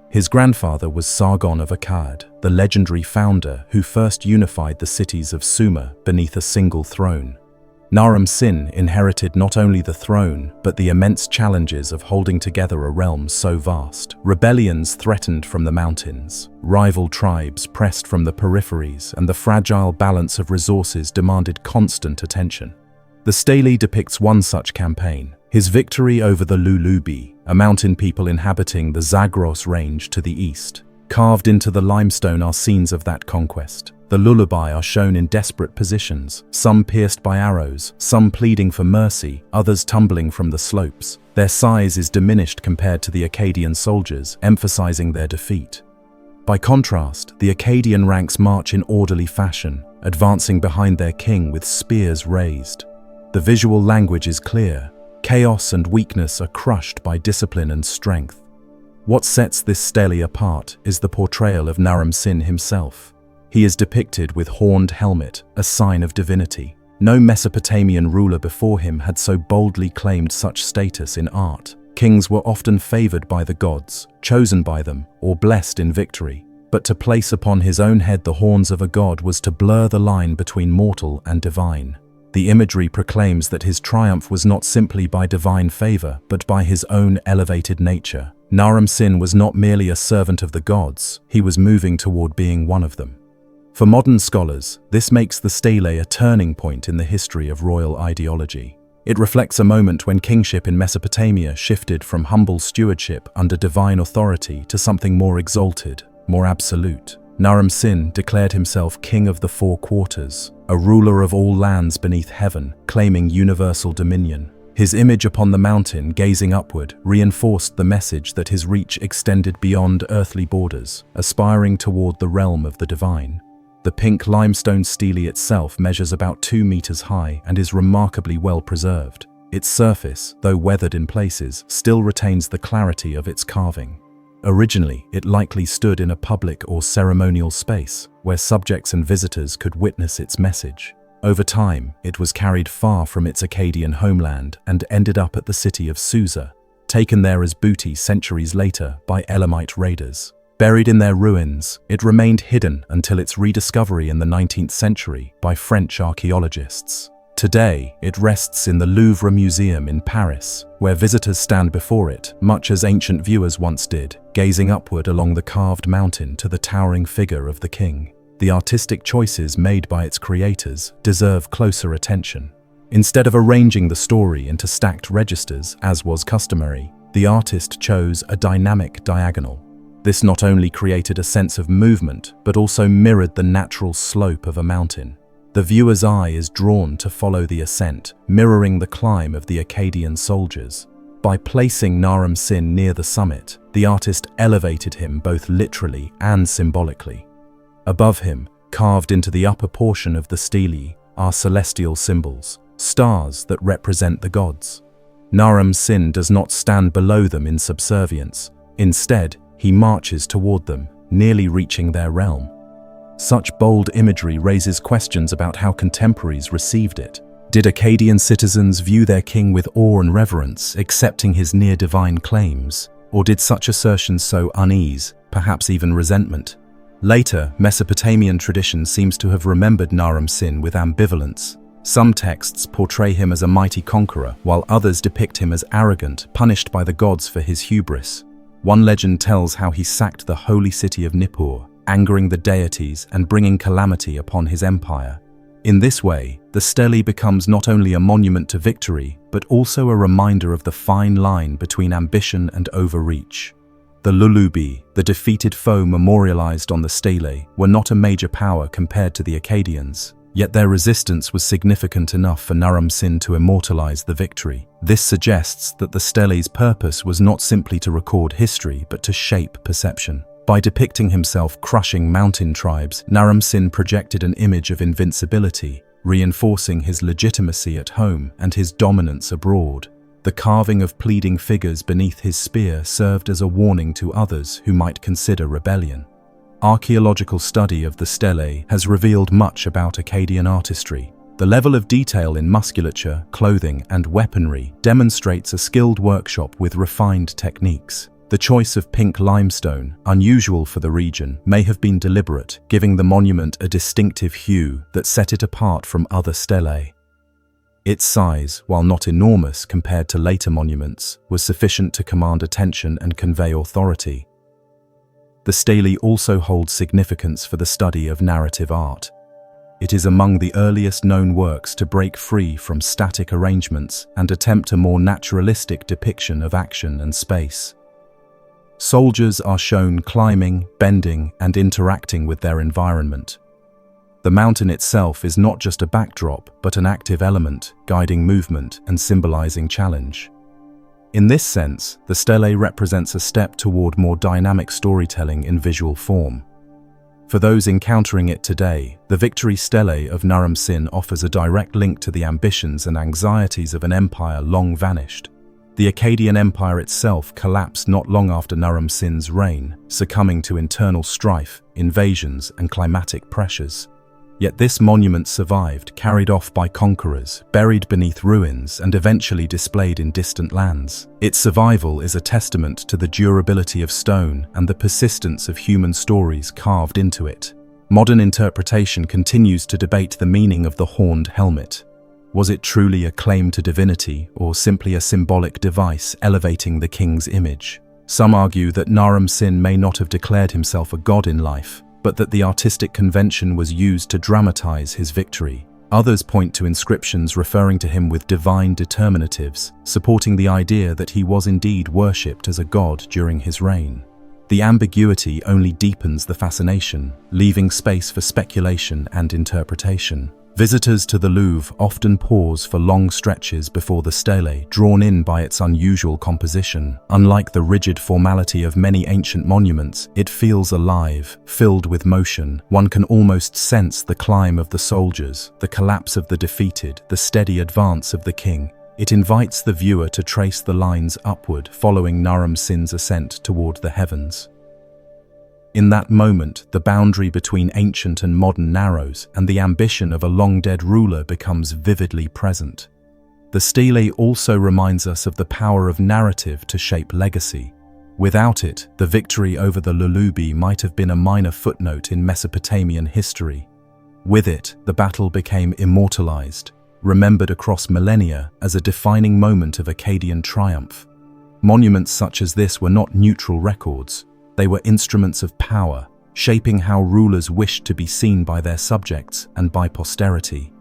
His grandfather was Sargon of Akkad, the legendary founder who first unified the cities of Sumer beneath a single throne. Naram Sin inherited not only the throne, but the immense challenges of holding together a realm so vast. Rebellions threatened from the mountains, rival tribes pressed from the peripheries, and the fragile balance of resources demanded constant attention. The stele depicts one such campaign, his victory over the Lulubi, a mountain people inhabiting the Zagros range to the east. Carved into the limestone are scenes of that conquest. The lullaby are shown in desperate positions, some pierced by arrows, some pleading for mercy, others tumbling from the slopes. Their size is diminished compared to the Akkadian soldiers, emphasizing their defeat. By contrast, the Akkadian ranks march in orderly fashion, advancing behind their king with spears raised. The visual language is clear. Chaos and weakness are crushed by discipline and strength. What sets this stele apart is the portrayal of Naram Sin himself. He is depicted with horned helmet, a sign of divinity. No Mesopotamian ruler before him had so boldly claimed such status in art. Kings were often favored by the gods, chosen by them, or blessed in victory. But to place upon his own head the horns of a god was to blur the line between mortal and divine. The imagery proclaims that his triumph was not simply by divine favor, but by his own elevated nature. Naram Sin was not merely a servant of the gods, he was moving toward being one of them. For modern scholars, this makes the stele a turning point in the history of royal ideology. It reflects a moment when kingship in Mesopotamia shifted from humble stewardship under divine authority to something more exalted, more absolute. Naram Sin declared himself king of the four quarters, a ruler of all lands beneath heaven, claiming universal dominion. His image upon the mountain, gazing upward, reinforced the message that his reach extended beyond earthly borders, aspiring toward the realm of the divine. The pink limestone stele itself measures about 2 meters high and is remarkably well preserved. Its surface, though weathered in places, still retains the clarity of its carving. Originally, it likely stood in a public or ceremonial space, where subjects and visitors could witness its message. Over time, it was carried far from its Akkadian homeland and ended up at the city of Susa, taken there as booty centuries later by Elamite raiders. Buried in their ruins, it remained hidden until its rediscovery in the 19th century by French archaeologists. Today, it rests in the Louvre Museum in Paris, where visitors stand before it, much as ancient viewers once did, gazing upward along the carved mountain to the towering figure of the king. The artistic choices made by its creators deserve closer attention. Instead of arranging the story into stacked registers, as was customary, the artist chose a dynamic diagonal. This not only created a sense of movement, but also mirrored the natural slope of a mountain. The viewer's eye is drawn to follow the ascent, mirroring the climb of the Akkadian soldiers. By placing Naram Sin near the summit, the artist elevated him both literally and symbolically. Above him, carved into the upper portion of the stele, are celestial symbols, stars that represent the gods. Naram Sin does not stand below them in subservience. Instead, he marches toward them, nearly reaching their realm. Such bold imagery raises questions about how contemporaries received it. Did Akkadian citizens view their king with awe and reverence, accepting his near-divine claims? Or did such assertions sow unease, perhaps even resentment? Later, Mesopotamian tradition seems to have remembered Naram Sin with ambivalence. Some texts portray him as a mighty conqueror, while others depict him as arrogant, punished by the gods for his hubris. One legend tells how he sacked the holy city of Nippur, angering the deities and bringing calamity upon his empire. In this way, the stele becomes not only a monument to victory, but also a reminder of the fine line between ambition and overreach. The Lulubi, the defeated foe memorialized on the stele, were not a major power compared to the Akkadians. Yet their resistance was significant enough for Naram Sin to immortalize the victory. This suggests that the stele's purpose was not simply to record history, but to shape perception. By depicting himself crushing mountain tribes, Naram Sin projected an image of invincibility, reinforcing his legitimacy at home and his dominance abroad. The carving of pleading figures beneath his spear served as a warning to others who might consider rebellion. Archaeological study of the stele has revealed much about Akkadian artistry. The level of detail in musculature, clothing, and weaponry demonstrates a skilled workshop with refined techniques. The choice of pink limestone, unusual for the region, may have been deliberate, giving the monument a distinctive hue that set it apart from other stelae. Its size, while not enormous compared to later monuments, was sufficient to command attention and convey authority. The stele also holds significance for the study of narrative art. It is among the earliest known works to break free from static arrangements and attempt a more naturalistic depiction of action and space. Soldiers are shown climbing, bending, and interacting with their environment. The mountain itself is not just a backdrop, but an active element, guiding movement and symbolizing challenge. In this sense, the stele represents a step toward more dynamic storytelling in visual form. For those encountering it today, the victory stele of Naram Sin offers a direct link to the ambitions and anxieties of an empire long vanished. The Akkadian Empire itself collapsed not long after Naram Sin's reign, succumbing to internal strife, invasions, and climatic pressures. Yet this monument survived, carried off by conquerors, buried beneath ruins, and eventually displayed in distant lands. Its survival is a testament to the durability of stone and the persistence of human stories carved into it. Modern interpretation continues to debate the meaning of the horned helmet. Was it truly a claim to divinity, or simply a symbolic device elevating the king's image? Some argue that Naram Sin may not have declared himself a god in life, but that the artistic convention was used to dramatize his victory. Others point to inscriptions referring to him with divine determinatives, supporting the idea that he was indeed worshipped as a god during his reign. The ambiguity only deepens the fascination, leaving space for speculation and interpretation. Visitors to the Louvre often pause for long stretches before the stele, drawn in by its unusual composition. Unlike the rigid formality of many ancient monuments, it feels alive, filled with motion. One can almost sense the climb of the soldiers, the collapse of the defeated, the steady advance of the king. It invites the viewer to trace the lines upward, following Naram Sin's ascent toward the heavens. In that moment, the boundary between ancient and modern narrows, and the ambition of a long-dead ruler becomes vividly present. The stele also reminds us of the power of narrative to shape legacy. Without it, the victory over the Lulubi might have been a minor footnote in Mesopotamian history. With it, the battle became immortalized, remembered across millennia as a defining moment of Akkadian triumph. Monuments such as this were not neutral records. They were instruments of power, shaping how rulers wished to be seen by their subjects and by posterity.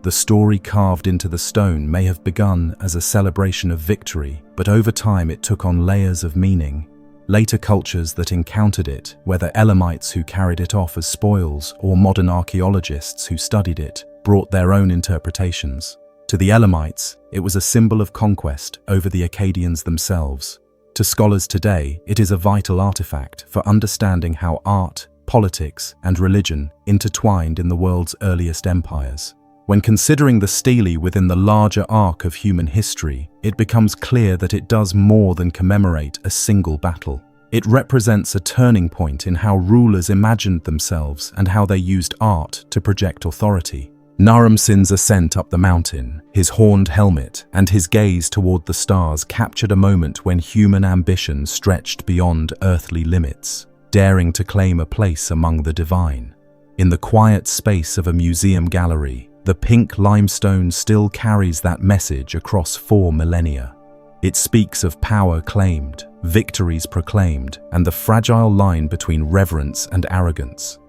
The story carved into the stone may have begun as a celebration of victory, but over time it took on layers of meaning. Later cultures that encountered it, whether Elamites who carried it off as spoils or modern archaeologists who studied it, brought their own interpretations. To the Elamites, it was a symbol of conquest over the Akkadians themselves. To scholars today, it is a vital artifact for understanding how art, politics, and religion intertwined in the world's earliest empires. When considering the stele within the larger arc of human history, it becomes clear that it does more than commemorate a single battle. It represents a turning point in how rulers imagined themselves and how they used art to project authority. Naram Sin's ascent up the mountain, his horned helmet, and his gaze toward the stars captured a moment when human ambition stretched beyond earthly limits, daring to claim a place among the divine. In the quiet space of a museum gallery, the pink limestone still carries that message across 4 millennia. It speaks of power claimed, victories proclaimed, and the fragile line between reverence and arrogance.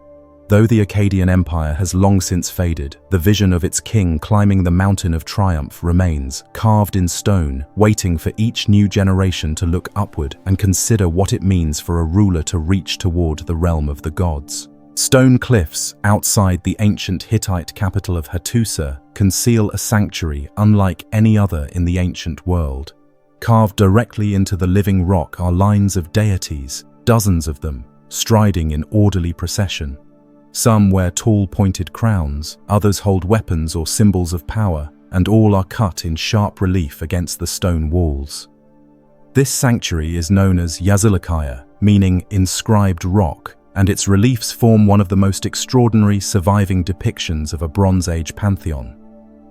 Though the Akkadian Empire has long since faded, the vision of its king climbing the mountain of triumph remains, carved in stone, waiting for each new generation to look upward and consider what it means for a ruler to reach toward the realm of the gods. Stone cliffs outside the ancient Hittite capital of Hattusa conceal a sanctuary unlike any other in the ancient world. Carved directly into the living rock are lines of deities, dozens of them, striding in orderly procession. Some wear tall pointed crowns, others hold weapons or symbols of power, and all are cut in sharp relief against the stone walls. This sanctuary is known as Yazilakaya, meaning inscribed rock, and its reliefs form one of the most extraordinary surviving depictions of a Bronze Age pantheon.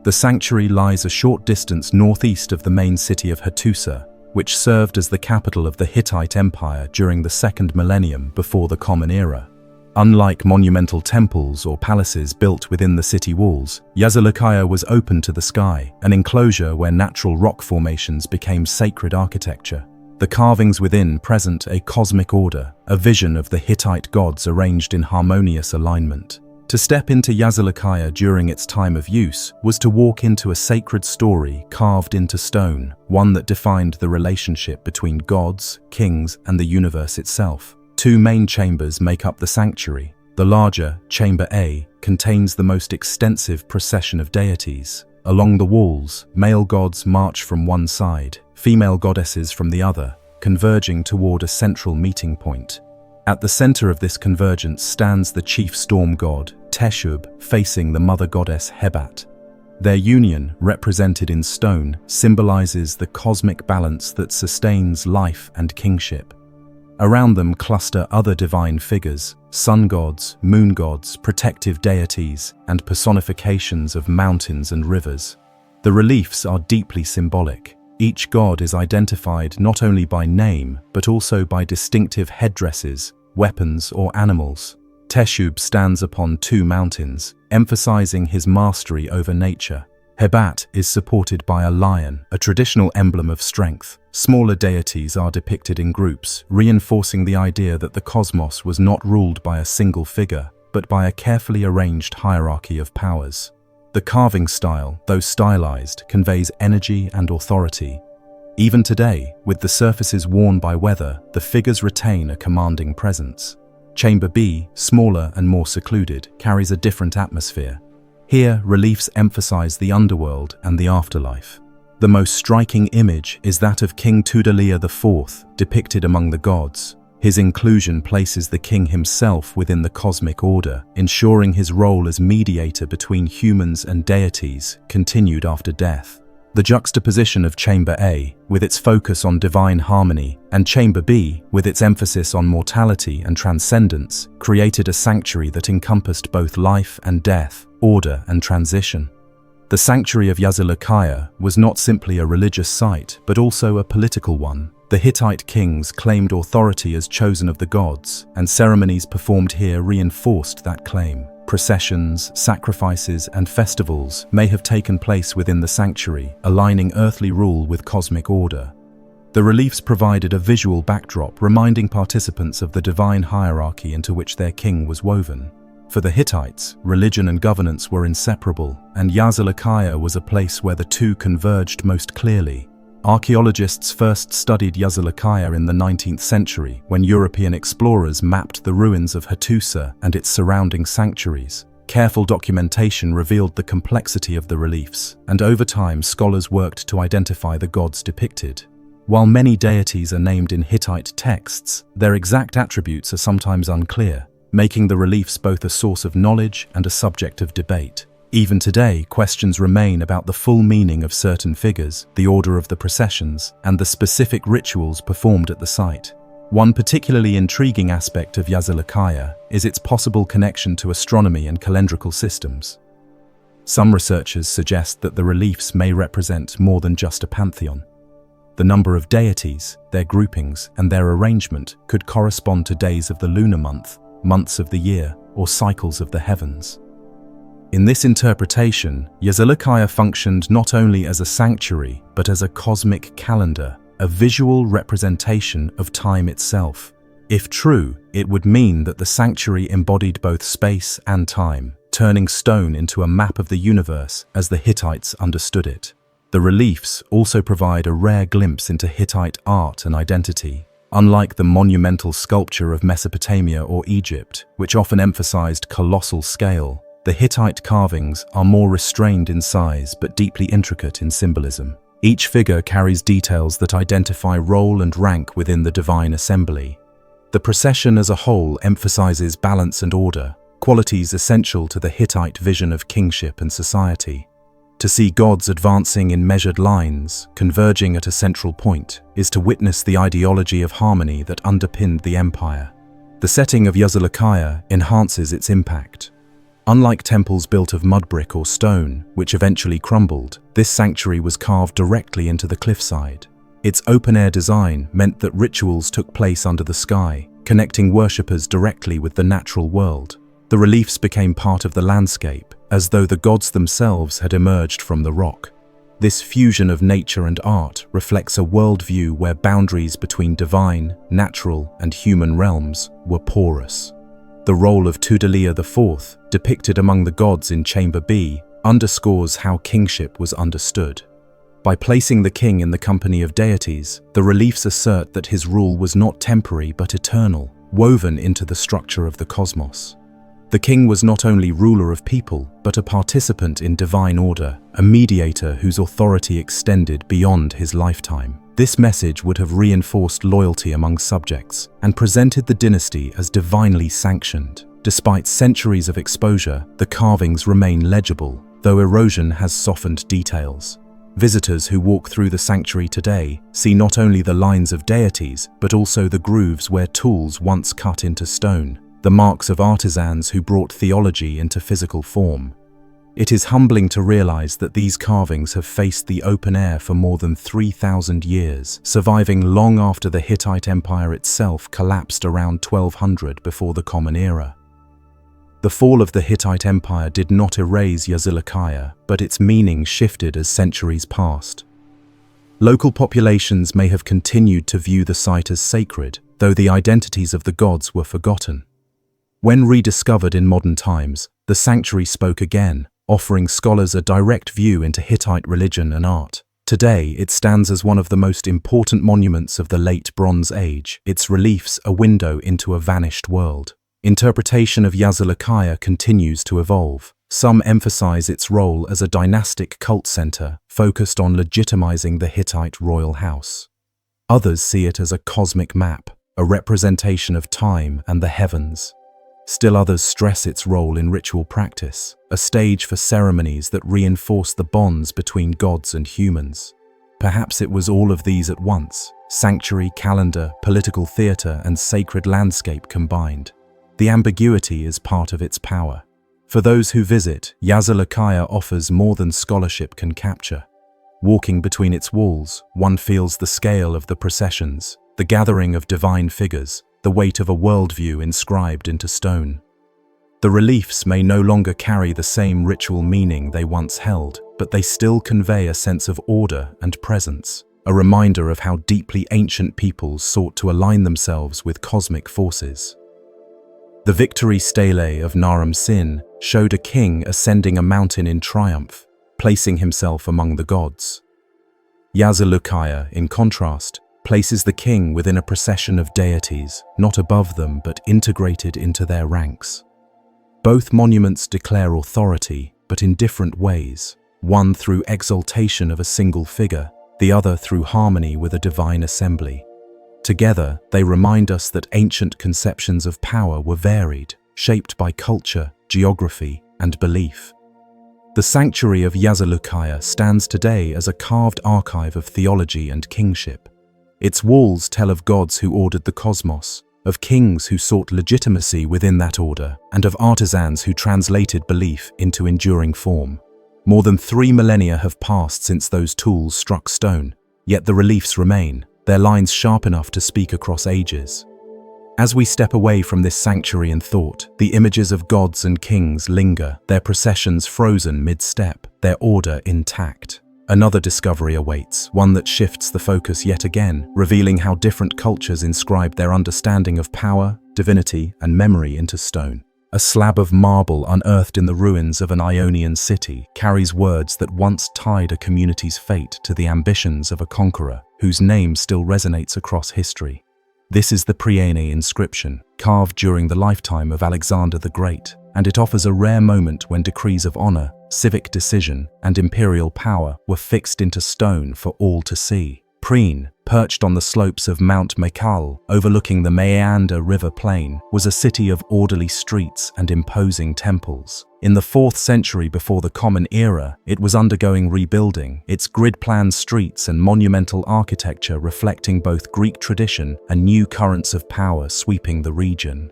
The sanctuary lies a short distance northeast of the main city of Hattusa, which served as the capital of the Hittite Empire during the 2nd millennium before the Common Era. Unlike monumental temples or palaces built within the city walls, Yazilakaya was open to the sky, an enclosure where natural rock formations became sacred architecture. The carvings within present a cosmic order, a vision of the Hittite gods arranged in harmonious alignment. To step into Yazilikaya during its time of use was to walk into a sacred story carved into stone, one that defined the relationship between gods, kings, and the universe itself. Two main chambers make up the sanctuary. The larger, Chamber A, contains the most extensive procession of deities. Along the walls, male gods march from one side, female goddesses from the other, converging toward a central meeting point. At the center of this convergence stands the chief storm god, Teshub, facing the mother goddess Hebat. Their union, represented in stone, symbolizes the cosmic balance that sustains life and kingship. Around them cluster other divine figures, sun gods, moon gods, protective deities, and personifications of mountains and rivers. The reliefs are deeply symbolic. Each god is identified not only by name, but also by distinctive headdresses, weapons, or animals. Teshub stands upon two mountains, emphasizing his mastery over nature. Hebat is supported by a lion, a traditional emblem of strength. Smaller deities are depicted in groups, reinforcing the idea that the cosmos was not ruled by a single figure, but by a carefully arranged hierarchy of powers. The carving style, though stylized, conveys energy and authority. Even today, with the surfaces worn by weather, the figures retain a commanding presence. Chamber B, smaller and more secluded, carries a different atmosphere. Here, reliefs emphasize the underworld and the afterlife. The most striking image is that of King Tudaliya IV, depicted among the gods. His inclusion places the king himself within the cosmic order, ensuring his role as mediator between humans and deities continued after death. The juxtaposition of Chamber A, with its focus on divine harmony, and Chamber B, with its emphasis on mortality and transcendence, created a sanctuary that encompassed both life and death, order and transition. The sanctuary of Yazilikaya was not simply a religious site, but also a political one. The Hittite kings claimed authority as chosen of the gods, and ceremonies performed here reinforced that claim. Processions, sacrifices, and festivals may have taken place within the sanctuary, aligning earthly rule with cosmic order. The reliefs provided a visual backdrop reminding participants of the divine hierarchy into which their king was woven. For the Hittites, religion and governance were inseparable, and Yazilikaya was a place where the two converged most clearly. Archaeologists first studied Yazilikaya in the 19th century when European explorers mapped the ruins of Hattusa and its surrounding sanctuaries. Careful documentation revealed the complexity of the reliefs, and over time scholars worked to identify the gods depicted. While many deities are named in Hittite texts, their exact attributes are sometimes unclear, making the reliefs both a source of knowledge and a subject of debate. Even today, questions remain about the full meaning of certain figures, the order of the processions, and the specific rituals performed at the site. One particularly intriguing aspect of Yazilikaya is its possible connection to astronomy and calendrical systems. Some researchers suggest that the reliefs may represent more than just a pantheon. The number of deities, their groupings, and their arrangement could correspond to days of the lunar month, months of the year, or cycles of the heavens. In this interpretation, Yazilikaya functioned not only as a sanctuary, but as a cosmic calendar, a visual representation of time itself. If true, it would mean that the sanctuary embodied both space and time, turning stone into a map of the universe as the Hittites understood it. The reliefs also provide a rare glimpse into Hittite art and identity. Unlike the monumental sculpture of Mesopotamia or Egypt, which often emphasized colossal scale, the Hittite carvings are more restrained in size but deeply intricate in symbolism. Each figure carries details that identify role and rank within the divine assembly. The procession as a whole emphasizes balance and order, qualities essential to the Hittite vision of kingship and society. To see gods advancing in measured lines, converging at a central point, is to witness the ideology of harmony that underpinned the empire. The setting of Yazilikaya enhances its impact. Unlike temples built of mud brick or stone, which eventually crumbled, this sanctuary was carved directly into the cliffside. Its open-air design meant that rituals took place under the sky, connecting worshippers directly with the natural world. The reliefs became part of the landscape, as though the gods themselves had emerged from the rock. This fusion of nature and art reflects a worldview where boundaries between divine, natural, and human realms were porous. The role of Tudaliya IV, depicted among the gods in Chamber B, underscores how kingship was understood. By placing the king in the company of deities, the reliefs assert that his rule was not temporary but eternal, woven into the structure of the cosmos. The king was not only ruler of people, but a participant in divine order, a mediator whose authority extended beyond his lifetime. This message would have reinforced loyalty among subjects and presented the dynasty as divinely sanctioned. Despite centuries of exposure, the carvings remain legible, though erosion has softened details. Visitors who walk through the sanctuary today see not only the lines of deities, but also the grooves where tools once cut into stone, the marks of artisans who brought theology into physical form. It is humbling to realize that these carvings have faced the open air for more than 3,000 years, surviving long after the Hittite Empire itself collapsed around 1200 before the Common Era. The fall of the Hittite Empire did not erase Yazilikaya, but its meaning shifted as centuries passed. Local populations may have continued to view the site as sacred, though the identities of the gods were forgotten. When rediscovered in modern times, the sanctuary spoke again, offering scholars a direct view into Hittite religion and art. Today, it stands as one of the most important monuments of the Late Bronze Age, its reliefs a window into a vanished world. Interpretation of Yazilikaya continues to evolve. Some emphasize its role as a dynastic cult center focused on legitimizing the Hittite royal house. Others see it as a cosmic map, a representation of time and the heavens. Still others stress its role in ritual practice, a stage for ceremonies that reinforce the bonds between gods and humans. Perhaps it was all of these at once: sanctuary, calendar, political theater, and sacred landscape combined. The ambiguity is part of its power. For those who visit, Yazilikaya offers more than scholarship can capture. Walking between its walls, one feels the scale of the processions, the gathering of divine figures, the weight of a worldview inscribed into stone. The reliefs may no longer carry the same ritual meaning they once held, but they still convey a sense of order and presence, a reminder of how deeply ancient peoples sought to align themselves with cosmic forces. The victory stele of Naram Sin showed a king ascending a mountain in triumph, placing himself among the gods. Yazilikaya, in contrast, places the king within a procession of deities, not above them but integrated into their ranks. Both monuments declare authority, but in different ways, one through exaltation of a single figure, the other through harmony with a divine assembly. Together, they remind us that ancient conceptions of power were varied, shaped by culture, geography, and belief. The sanctuary of Yazilikaya stands today as a carved archive of theology and kingship. Its walls tell of gods who ordered the cosmos, of kings who sought legitimacy within that order, and of artisans who translated belief into enduring form. More than 3 millennia have passed since those tools struck stone, yet the reliefs remain, their lines sharp enough to speak across ages. As we step away from this sanctuary in thought, the images of gods and kings linger, their processions frozen mid-step, their order intact. Another discovery awaits, one that shifts the focus yet again, revealing how different cultures inscribed their understanding of power, divinity, and memory into stone. A slab of marble unearthed in the ruins of an Ionian city carries words that once tied a community's fate to the ambitions of a conqueror, whose name still resonates across history. This is the Priene inscription, carved during the lifetime of Alexander the Great, and it offers a rare moment when decrees of honor, civic decision, and imperial power were fixed into stone for all to see. Priene, perched on the slopes of Mount Maikal, overlooking the Meander River plain, was a city of orderly streets and imposing temples. In the 4th century before the Common Era, it was undergoing rebuilding, its grid-planned streets and monumental architecture reflecting both Greek tradition and new currents of power sweeping the region.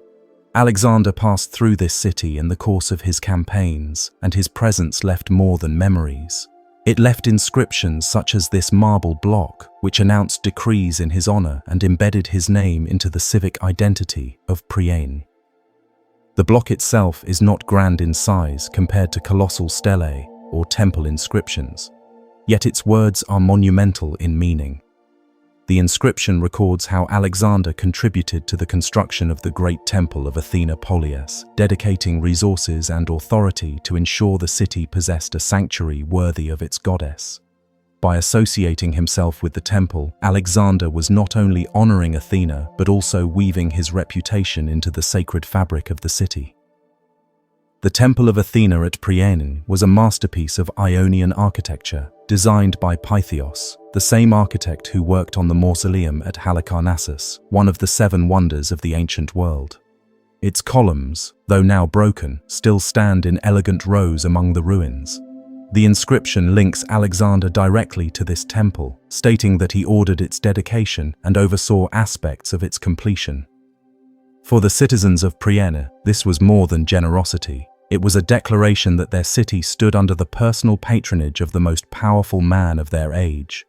Alexander passed through this city in the course of his campaigns, and his presence left more than memories. It left inscriptions such as this marble block, which announced decrees in his honor and embedded his name into the civic identity of Priene. The block itself is not grand in size compared to colossal stelae or temple inscriptions, yet its words are monumental in meaning. The inscription records how Alexander contributed to the construction of the great temple of Athena Polias, dedicating resources and authority to ensure the city possessed a sanctuary worthy of its goddess. By associating himself with the temple, Alexander was not only honoring Athena but also weaving his reputation into the sacred fabric of the city. The Temple of Athena at Priene was a masterpiece of Ionian architecture, designed by Pythios, the same architect who worked on the mausoleum at Halicarnassus, one of the 7 wonders of the ancient world. Its columns, though now broken, still stand in elegant rows among the ruins. The inscription links Alexander directly to this temple, stating that he ordered its dedication and oversaw aspects of its completion. For the citizens of Priene, this was more than generosity. It was a declaration that their city stood under the personal patronage of the most powerful man of their age.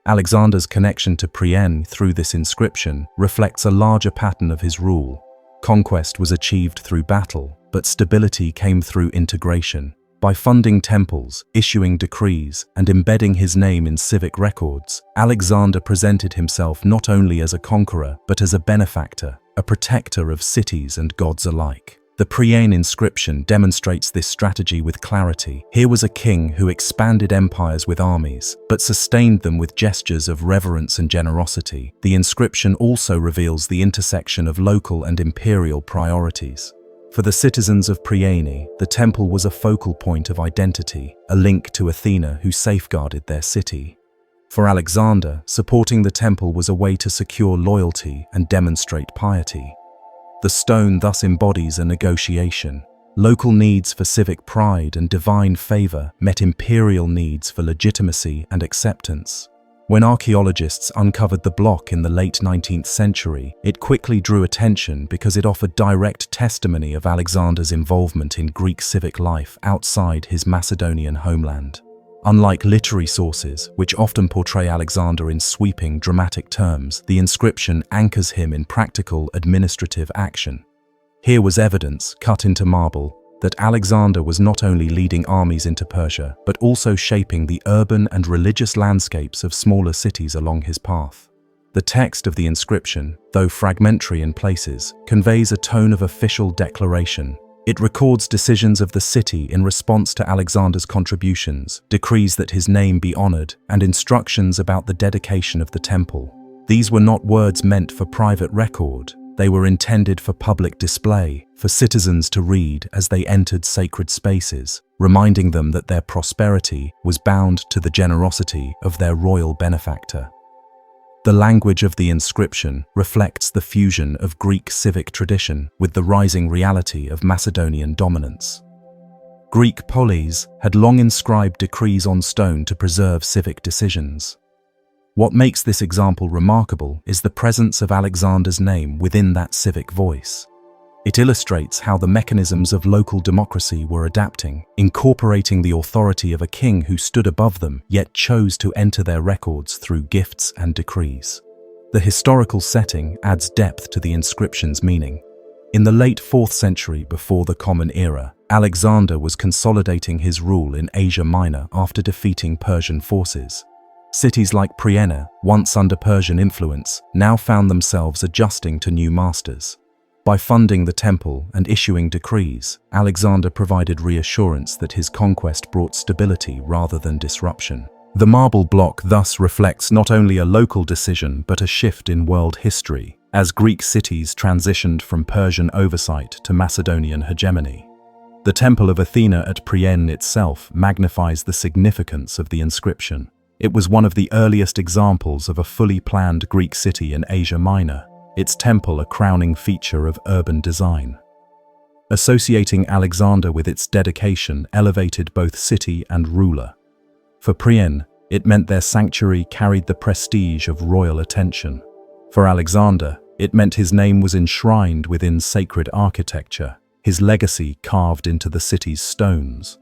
Alexander's connection to Priene through this inscription reflects a larger pattern of his rule. Conquest was achieved through battle, but stability came through integration. By funding temples, issuing decrees, and embedding his name in civic records, Alexander presented himself not only as a conqueror, but as a benefactor, a protector of cities and gods alike. The Priene inscription demonstrates this strategy with clarity. Here was a king who expanded empires with armies, but sustained them with gestures of reverence and generosity. The inscription also reveals the intersection of local and imperial priorities. For the citizens of Priene, the temple was a focal point of identity, a link to Athena who safeguarded their city. For Alexander, supporting the temple was a way to secure loyalty and demonstrate piety. The stone thus embodies a negotiation. Local needs for civic pride and divine favor met imperial needs for legitimacy and acceptance. When archaeologists uncovered the block in the late 19th century, it quickly drew attention because it offered direct testimony of Alexander's involvement in Greek civic life outside his Macedonian homeland. Unlike literary sources, which often portray Alexander in sweeping, dramatic terms, the inscription anchors him in practical, administrative action. Here was evidence, cut into marble, that Alexander was not only leading armies into Persia, but also shaping the urban and religious landscapes of smaller cities along his path. The text of the inscription, though fragmentary in places, conveys a tone of official declaration. It records decisions of the city in response to Alexander's contributions, decrees that his name be honored, and instructions about the dedication of the temple. These were not words meant for private record. They were intended for public display, for citizens to read as they entered sacred spaces, reminding them that their prosperity was bound to the generosity of their royal benefactor. The language of the inscription reflects the fusion of Greek civic tradition with the rising reality of Macedonian dominance. Greek polis had long inscribed decrees on stone to preserve civic decisions. What makes this example remarkable is the presence of Alexander's name within that civic voice. It illustrates how the mechanisms of local democracy were adapting, incorporating the authority of a king who stood above them yet chose to enter their records through gifts and decrees. The historical setting adds depth to the inscription's meaning. In the late 4th century before the Common Era, Alexander was consolidating his rule in Asia Minor after defeating Persian forces. Cities like Priene, once under Persian influence, now found themselves adjusting to new masters. By funding the temple and issuing decrees, Alexander provided reassurance that his conquest brought stability rather than disruption. The marble block thus reflects not only a local decision but a shift in world history, as Greek cities transitioned from Persian oversight to Macedonian hegemony. The Temple of Athena at Priene itself magnifies the significance of the inscription. It was one of the earliest examples of a fully planned Greek city in Asia Minor, its temple a crowning feature of urban design. Associating Alexander with its dedication elevated both city and ruler. For Priene, it meant their sanctuary carried the prestige of royal attention. For Alexander, it meant his name was enshrined within sacred architecture, his legacy carved into the city's stones.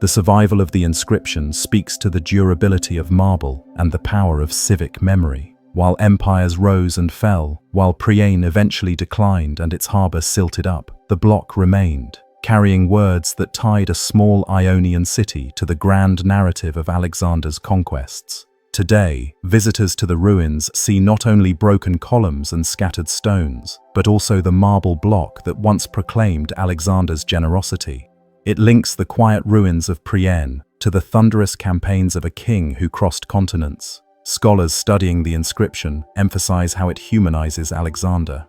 The survival of the inscription speaks to the durability of marble and the power of civic memory. While empires rose and fell, while Priene eventually declined and its harbor silted up, the block remained, carrying words that tied a small Ionian city to the grand narrative of Alexander's conquests. Today, visitors to the ruins see not only broken columns and scattered stones, but also the marble block that once proclaimed Alexander's generosity. It links the quiet ruins of Priene to the thunderous campaigns of a king who crossed continents. Scholars studying the inscription emphasize how it humanizes Alexander.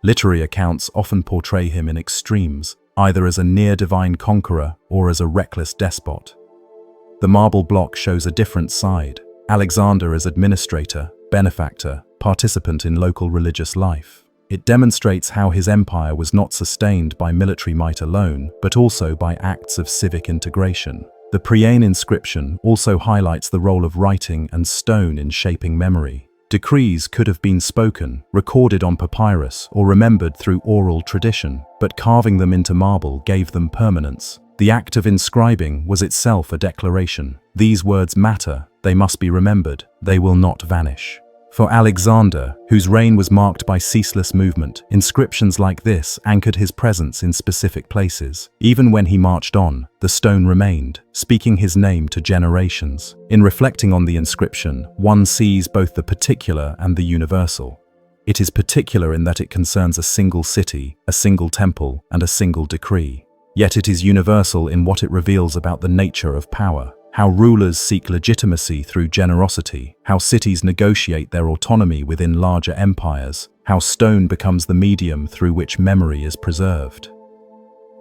Literary accounts often portray him in extremes, either as a near-divine conqueror or as a reckless despot. The marble block shows a different side. Alexander as administrator, benefactor, participant in local religious life. It demonstrates how his empire was not sustained by military might alone, but also by acts of civic integration. The Priene inscription also highlights the role of writing and stone in shaping memory. Decrees could have been spoken, recorded on papyrus, or remembered through oral tradition, but carving them into marble gave them permanence. The act of inscribing was itself a declaration. These words matter, they must be remembered, they will not vanish. For Alexander, whose reign was marked by ceaseless movement, inscriptions like this anchored his presence in specific places. Even when he marched on, the stone remained, speaking his name to generations. In reflecting on the inscription, one sees both the particular and the universal. It is particular in that it concerns a single city, a single temple, and a single decree. Yet it is universal in what it reveals about the nature of power. How rulers seek legitimacy through generosity, how cities negotiate their autonomy within larger empires, how stone becomes the medium through which memory is preserved.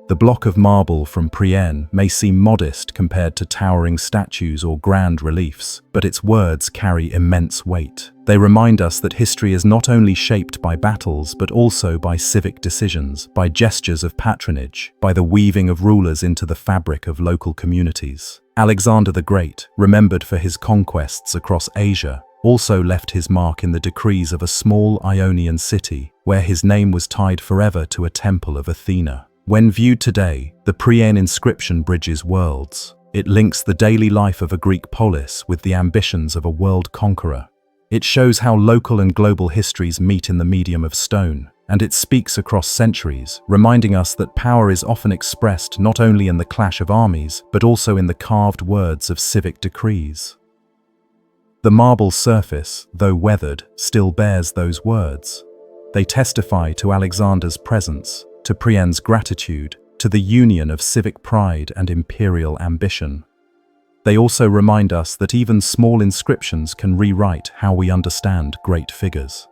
The block of marble from Priene may seem modest compared to towering statues or grand reliefs, but its words carry immense weight. They remind us that history is not only shaped by battles, but also by civic decisions, by gestures of patronage, by the weaving of rulers into the fabric of local communities. Alexander the Great, remembered for his conquests across Asia, also left his mark in the decrees of a small Ionian city, where his name was tied forever to a temple of Athena. When viewed today, the Priene inscription bridges worlds. It links the daily life of a Greek polis with the ambitions of a world conqueror. It shows how local and global histories meet in the medium of stone, and it speaks across centuries, reminding us that power is often expressed not only in the clash of armies, but also in the carved words of civic decrees. The marble surface, though weathered, still bears those words. They testify to Alexander's presence, to Priene's gratitude, to the union of civic pride and imperial ambition. They also remind us that even small inscriptions can rewrite how we understand great figures.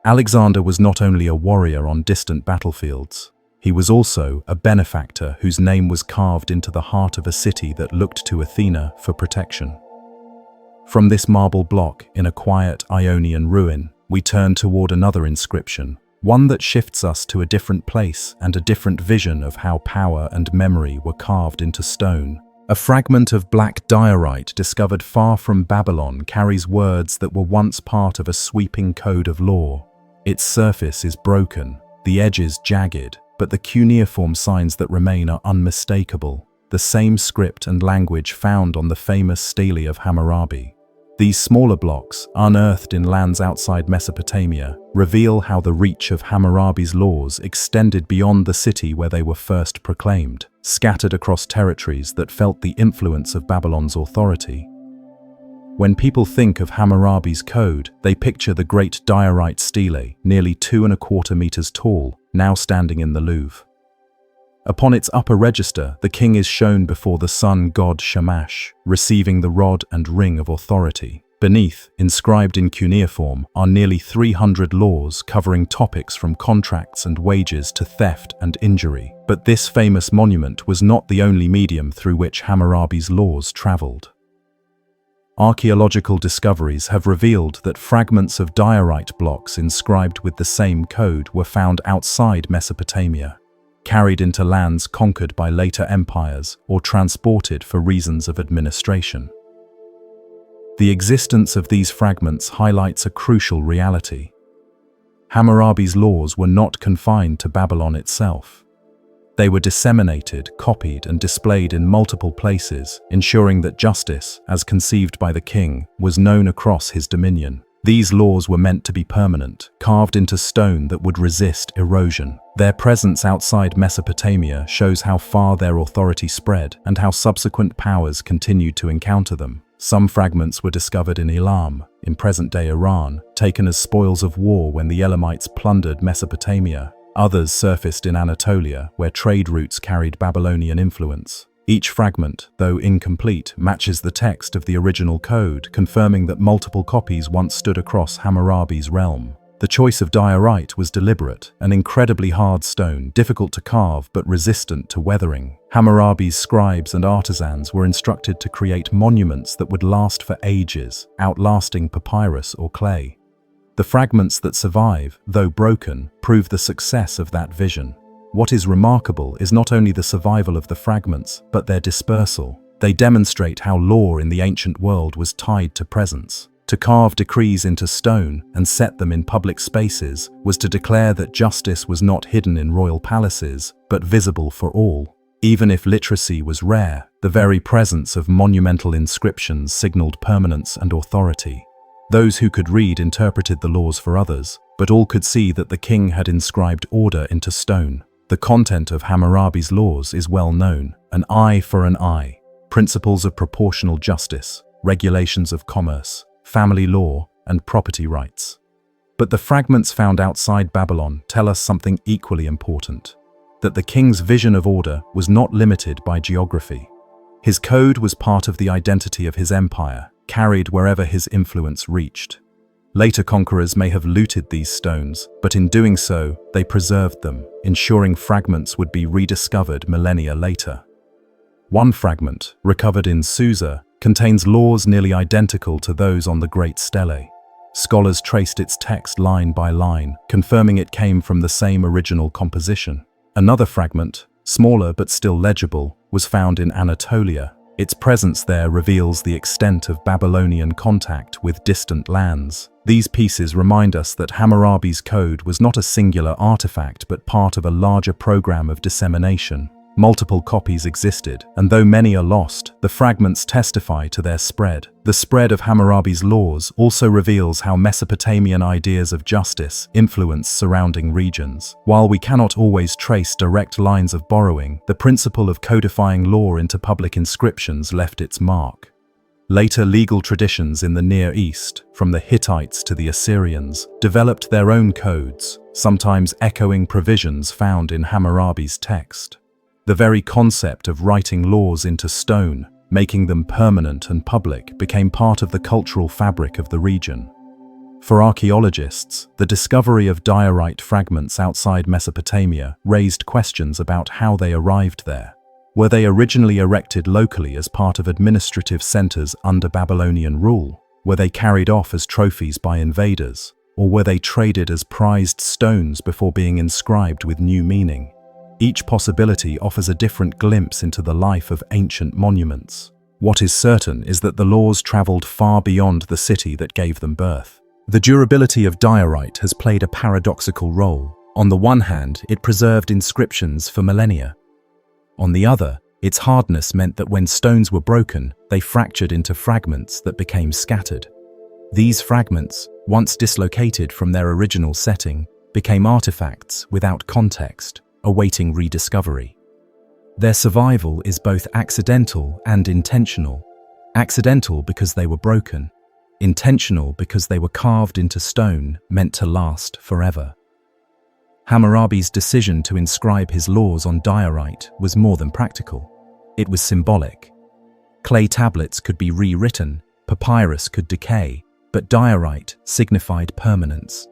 Alexander was not only a warrior on distant battlefields, he was also a benefactor whose name was carved into the heart of a city that looked to Athena for protection. From this marble block in a quiet Ionian ruin, we turn toward another inscription, one that shifts us to a different place and a different vision of how power and memory were carved into stone. A fragment of black diorite discovered far from Babylon carries words that were once part of a sweeping code of law. Its surface is broken, the edges jagged, but the cuneiform signs that remain are unmistakable, the same script and language found on the famous stele of Hammurabi. These smaller blocks, unearthed in lands outside Mesopotamia, reveal how the reach of Hammurabi's laws extended beyond the city where they were first proclaimed, scattered across territories that felt the influence of Babylon's authority. When people think of Hammurabi's code, they picture the great diorite stele, nearly 2¼ meters tall, now standing in the Louvre. Upon its upper register, the king is shown before the sun god Shamash, receiving the rod and ring of authority. Beneath, inscribed in cuneiform, are nearly 300 laws covering topics from contracts and wages to theft and injury. But this famous monument was not the only medium through which Hammurabi's laws traveled. Archaeological discoveries have revealed that fragments of diorite blocks inscribed with the same code were found outside Mesopotamia, carried into lands conquered by later empires or transported for reasons of administration. The existence of these fragments highlights a crucial reality. Hammurabi's laws were not confined to Babylon itself. They were disseminated, copied, and displayed in multiple places, ensuring that justice, as conceived by the king, was known across his dominion. These laws were meant to be permanent, carved into stone that would resist erosion. Their presence outside Mesopotamia shows how far their authority spread and how subsequent powers continued to encounter them. Some fragments were discovered in Elam, in present-day Iran, taken as spoils of war when the Elamites plundered Mesopotamia. Others surfaced in Anatolia, where trade routes carried Babylonian influence. Each fragment, though incomplete, matches the text of the original code, confirming that multiple copies once stood across Hammurabi's realm. The choice of diorite was deliberate, an incredibly hard stone, difficult to carve but resistant to weathering. Hammurabi's scribes and artisans were instructed to create monuments that would last for ages, outlasting papyrus or clay. The fragments that survive, though broken, prove the success of that vision. What is remarkable is not only the survival of the fragments, but their dispersal. They demonstrate how law in the ancient world was tied to presence. To carve decrees into stone and set them in public spaces was to declare that justice was not hidden in royal palaces, but visible for all. Even if literacy was rare, the very presence of monumental inscriptions signaled permanence and authority. Those who could read interpreted the laws for others, but all could see that the king had inscribed order into stone. The content of Hammurabi's laws is well known: an eye for an eye, principles of proportional justice, regulations of commerce, family law, and property rights. But the fragments found outside Babylon tell us something equally important: that the king's vision of order was not limited by geography. His code was part of the identity of his empire, carried wherever his influence reached. Later conquerors may have looted these stones, but in doing so, they preserved them, ensuring fragments would be rediscovered millennia later. One fragment, recovered in Susa, contains laws nearly identical to those on the Great Stele. Scholars traced its text line by line, confirming it came from the same original composition. Another fragment, smaller but still legible, was found in Anatolia. Its presence there reveals the extent of Babylonian contact with distant lands. These pieces remind us that Hammurabi's code was not a singular artifact but part of a larger program of dissemination. Multiple copies existed, and though many are lost, the fragments testify to their spread. The spread of Hammurabi's laws also reveals how Mesopotamian ideas of justice influence surrounding regions. While we cannot always trace direct lines of borrowing, the principle of codifying law into public inscriptions left its mark. Later legal traditions in the Near East, from the Hittites to the Assyrians, developed their own codes, sometimes echoing provisions found in Hammurabi's text. The very concept of writing laws into stone, making them permanent and public, became part of the cultural fabric of the region. For archaeologists, the discovery of diorite fragments outside Mesopotamia raised questions about how they arrived there. Were they originally erected locally as part of administrative centers under Babylonian rule? Were they carried off as trophies by invaders? Or were they traded as prized stones before being inscribed with new meaning? Each possibility offers a different glimpse into the life of ancient monuments. What is certain is that the laws traveled far beyond the city that gave them birth. The durability of diorite has played a paradoxical role. On the one hand, it preserved inscriptions for millennia. On the other, its hardness meant that when stones were broken, they fractured into fragments that became scattered. These fragments, once dislocated from their original setting, became artifacts without context, awaiting rediscovery. Their survival is both accidental and intentional. Accidental because they were broken, intentional because they were carved into stone meant to last forever. Hammurabi's decision to inscribe his laws on diorite was more than practical. It was symbolic. Clay tablets could be rewritten, papyrus could decay, but diorite signified permanence.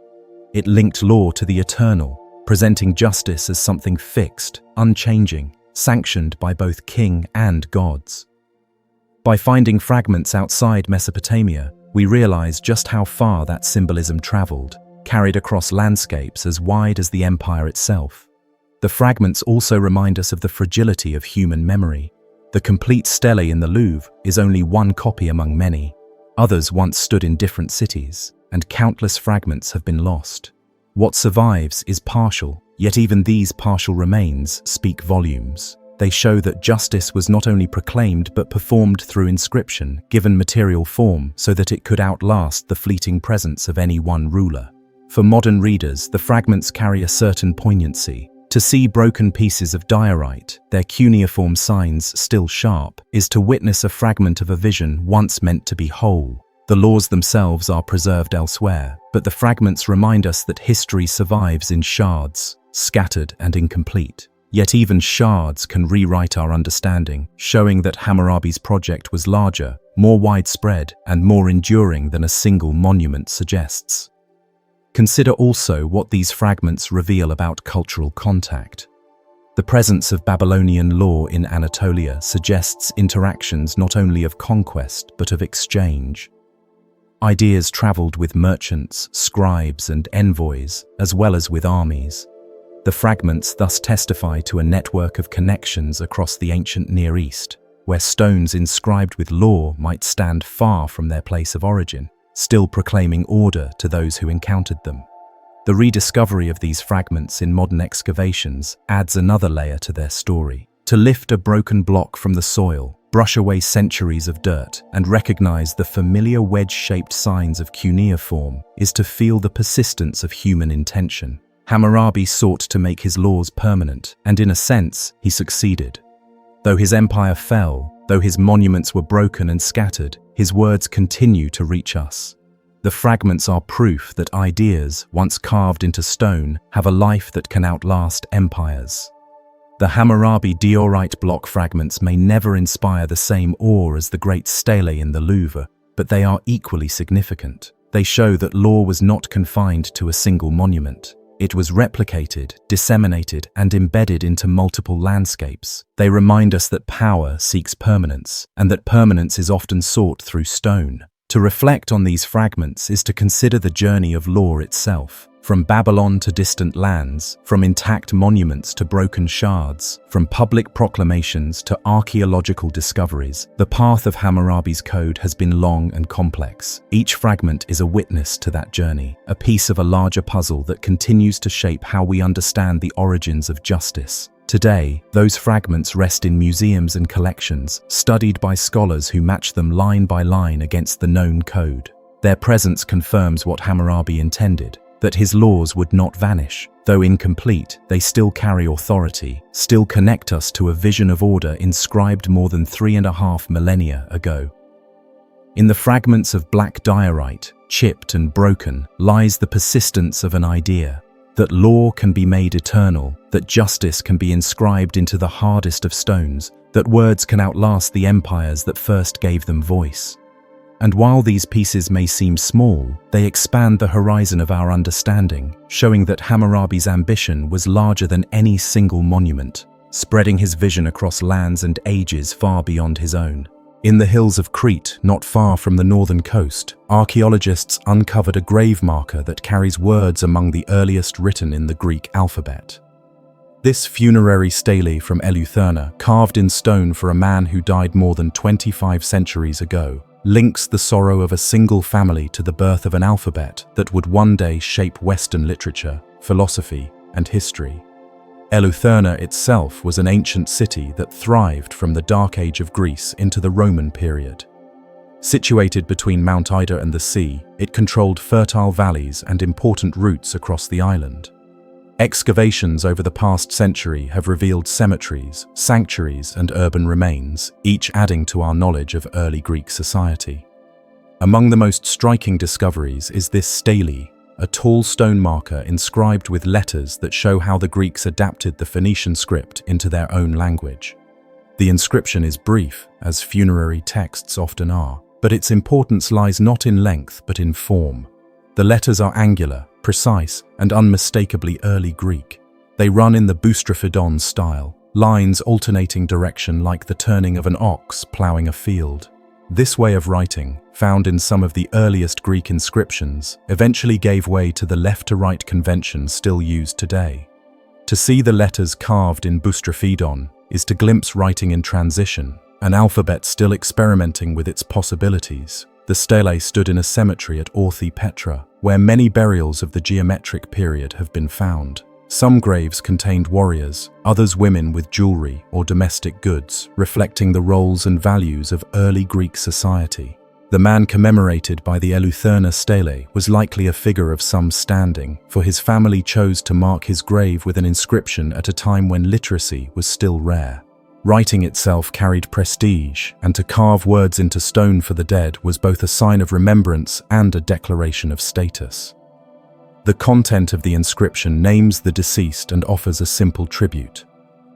It linked law to the eternal, presenting justice as something fixed, unchanging, sanctioned by both king and gods. By finding fragments outside Mesopotamia, we realize just how far that symbolism traveled, carried across landscapes as wide as the empire itself. The fragments also remind us of the fragility of human memory. The complete stele in the Louvre is only one copy among many. Others once stood in different cities, and countless fragments have been lost. What survives is partial, yet even these partial remains speak volumes. They show that justice was not only proclaimed but performed through inscription, given material form so that it could outlast the fleeting presence of any one ruler. For modern readers, the fragments carry a certain poignancy, To see broken pieces of diorite, their cuneiform signs still sharp, is to witness a fragment of a vision once meant to be whole. The laws themselves are preserved elsewhere, but the fragments remind us that history survives in shards, scattered and incomplete. Yet even shards can rewrite our understanding, showing that Hammurabi's project was larger, more widespread, and more enduring than a single monument suggests. Consider also what these fragments reveal about cultural contact. The presence of Babylonian law in Anatolia suggests interactions not only of conquest but of exchange. Ideas traveled with merchants, scribes, and envoys, as well as with armies. The fragments thus testify to a network of connections across the ancient Near East, where stones inscribed with law might stand far from their place of origin, still proclaiming order to those who encountered them. The rediscovery of these fragments in modern excavations adds another layer to their story. To lift a broken block from the soil, brush away centuries of dirt, and recognize the familiar wedge-shaped signs of cuneiform is to feel the persistence of human intention. Hammurabi sought to make his laws permanent, and in a sense, he succeeded. Though his empire fell, though his monuments were broken and scattered, his words continue to reach us. The fragments are proof that ideas, once carved into stone, have a life that can outlast empires. The Hammurabi diorite block fragments may never inspire the same awe as the great stele in the Louvre, but they are equally significant. They show that law was not confined to a single monument. It was replicated, disseminated, and embedded into multiple landscapes. They remind us that power seeks permanence, and that permanence is often sought through stone. To reflect on these fragments is to consider the journey of law itself. From Babylon to distant lands, from intact monuments to broken shards, from public proclamations to archaeological discoveries, the path of Hammurabi's code has been long and complex. Each fragment is a witness to that journey, a piece of a larger puzzle that continues to shape how we understand the origins of justice. Today, those fragments rest in museums and collections, studied by scholars who match them line by line against the known code. Their presence confirms what Hammurabi intended, that his laws would not vanish. Though incomplete, they still carry authority, still connect us to a vision of order inscribed more than 3.5 millennia ago. In the fragments of black diorite, chipped and broken, lies the persistence of an idea. That law can be made eternal, that justice can be inscribed into the hardest of stones, that words can outlast the empires that first gave them voice. And while these pieces may seem small, they expand the horizon of our understanding, showing that Hammurabi's ambition was larger than any single monument, spreading his vision across lands and ages far beyond his own. In the hills of Crete, not far from the northern coast, archaeologists uncovered a grave marker that carries words among the earliest written in the Greek alphabet. This funerary stele from Eleutherna, carved in stone for a man who died more than 25 centuries ago, links the sorrow of a single family to the birth of an alphabet that would one day shape Western literature, philosophy, and history. Eleutherna itself was an ancient city that thrived from the Dark Age of Greece into the Roman period. Situated between Mount Ida and the sea, it controlled fertile valleys and important routes across the island. Excavations over the past century have revealed cemeteries, sanctuaries, and urban remains, each adding to our knowledge of early Greek society. Among the most striking discoveries is this stele, a tall stone marker inscribed with letters that show how the Greeks adapted the Phoenician script into their own language. The inscription is brief, as funerary texts often are, but its importance lies not in length but in form. The letters are angular, precise, and unmistakably early Greek. They run in the boustrophodon style, lines alternating direction like the turning of an ox ploughing a field. This way of writing, found in some of the earliest Greek inscriptions, eventually gave way to the left-to-right convention still used today. To see the letters carved in boustrophodon is to glimpse writing in transition, an alphabet still experimenting with its possibilities. The stele stood in a cemetery at Orthe Petra, where many burials of the geometric period have been found. Some graves contained warriors, others women with jewelry or domestic goods, reflecting the roles and values of early Greek society. The man commemorated by the Eleutherna stele was likely a figure of some standing, for his family chose to mark his grave with an inscription at a time when literacy was still rare. Writing itself carried prestige, and to carve words into stone for the dead was both a sign of remembrance and a declaration of status. The content of the inscription names the deceased and offers a simple tribute.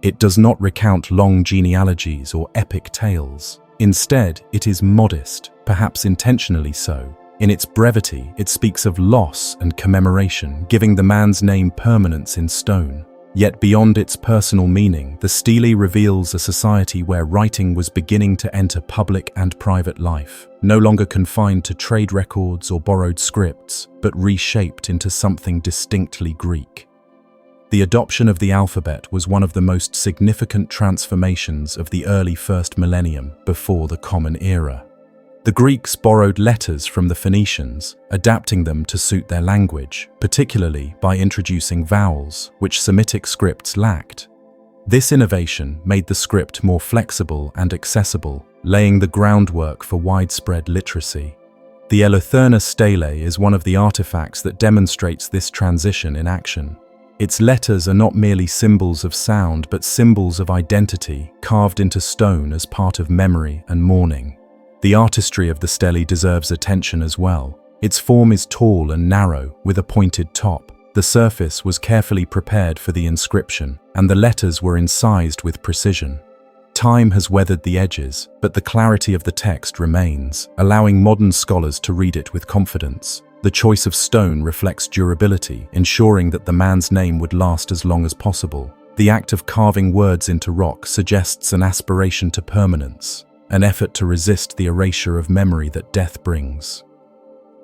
It does not recount long genealogies or epic tales. Instead, it is modest, perhaps intentionally so. In its brevity, it speaks of loss and commemoration, giving the man's name permanence in stone. Yet beyond its personal meaning, the stele reveals a society where writing was beginning to enter public and private life, no longer confined to trade records or borrowed scripts, but reshaped into something distinctly Greek. The adoption of the alphabet was one of the most significant transformations of the early first millennium before the Common Era. The Greeks borrowed letters from the Phoenicians, adapting them to suit their language, particularly by introducing vowels, which Semitic scripts lacked. This innovation made the script more flexible and accessible, laying the groundwork for widespread literacy. The Eleutherna stele is one of the artifacts that demonstrates this transition in action. Its letters are not merely symbols of sound, but symbols of identity, carved into stone as part of memory and mourning. The artistry of the stele deserves attention as well. Its form is tall and narrow, with a pointed top. The surface was carefully prepared for the inscription, and the letters were incised with precision. Time has weathered the edges, but the clarity of the text remains, allowing modern scholars to read it with confidence. The choice of stone reflects durability, ensuring that the man's name would last as long as possible. The act of carving words into rock suggests an aspiration to permanence, an effort to resist the erasure of memory that death brings.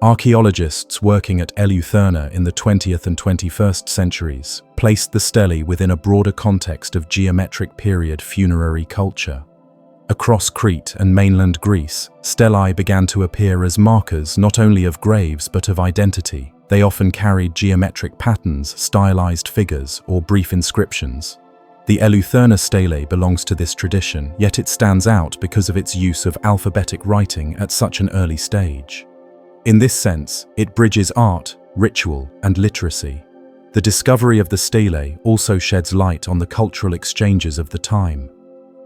Archaeologists working at Eleutherna in the 20th and 21st centuries placed the stele within a broader context of geometric period funerary culture. Across Crete and mainland Greece, stelae began to appear as markers not only of graves but of identity. They often carried geometric patterns, stylized figures, or brief inscriptions. The Eleutherna stele belongs to this tradition, yet it stands out because of its use of alphabetic writing at such an early stage. In this sense, it bridges art, ritual, and literacy. The discovery of the stele also sheds light on the cultural exchanges of the time.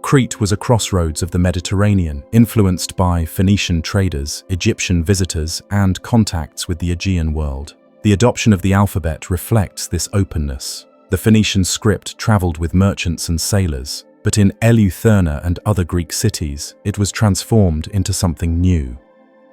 Crete was a crossroads of the Mediterranean, influenced by Phoenician traders, Egyptian visitors, and contacts with the Aegean world. The adoption of the alphabet reflects this openness. The Phoenician script traveled with merchants and sailors, but in Eleutherna and other Greek cities, it was transformed into something new.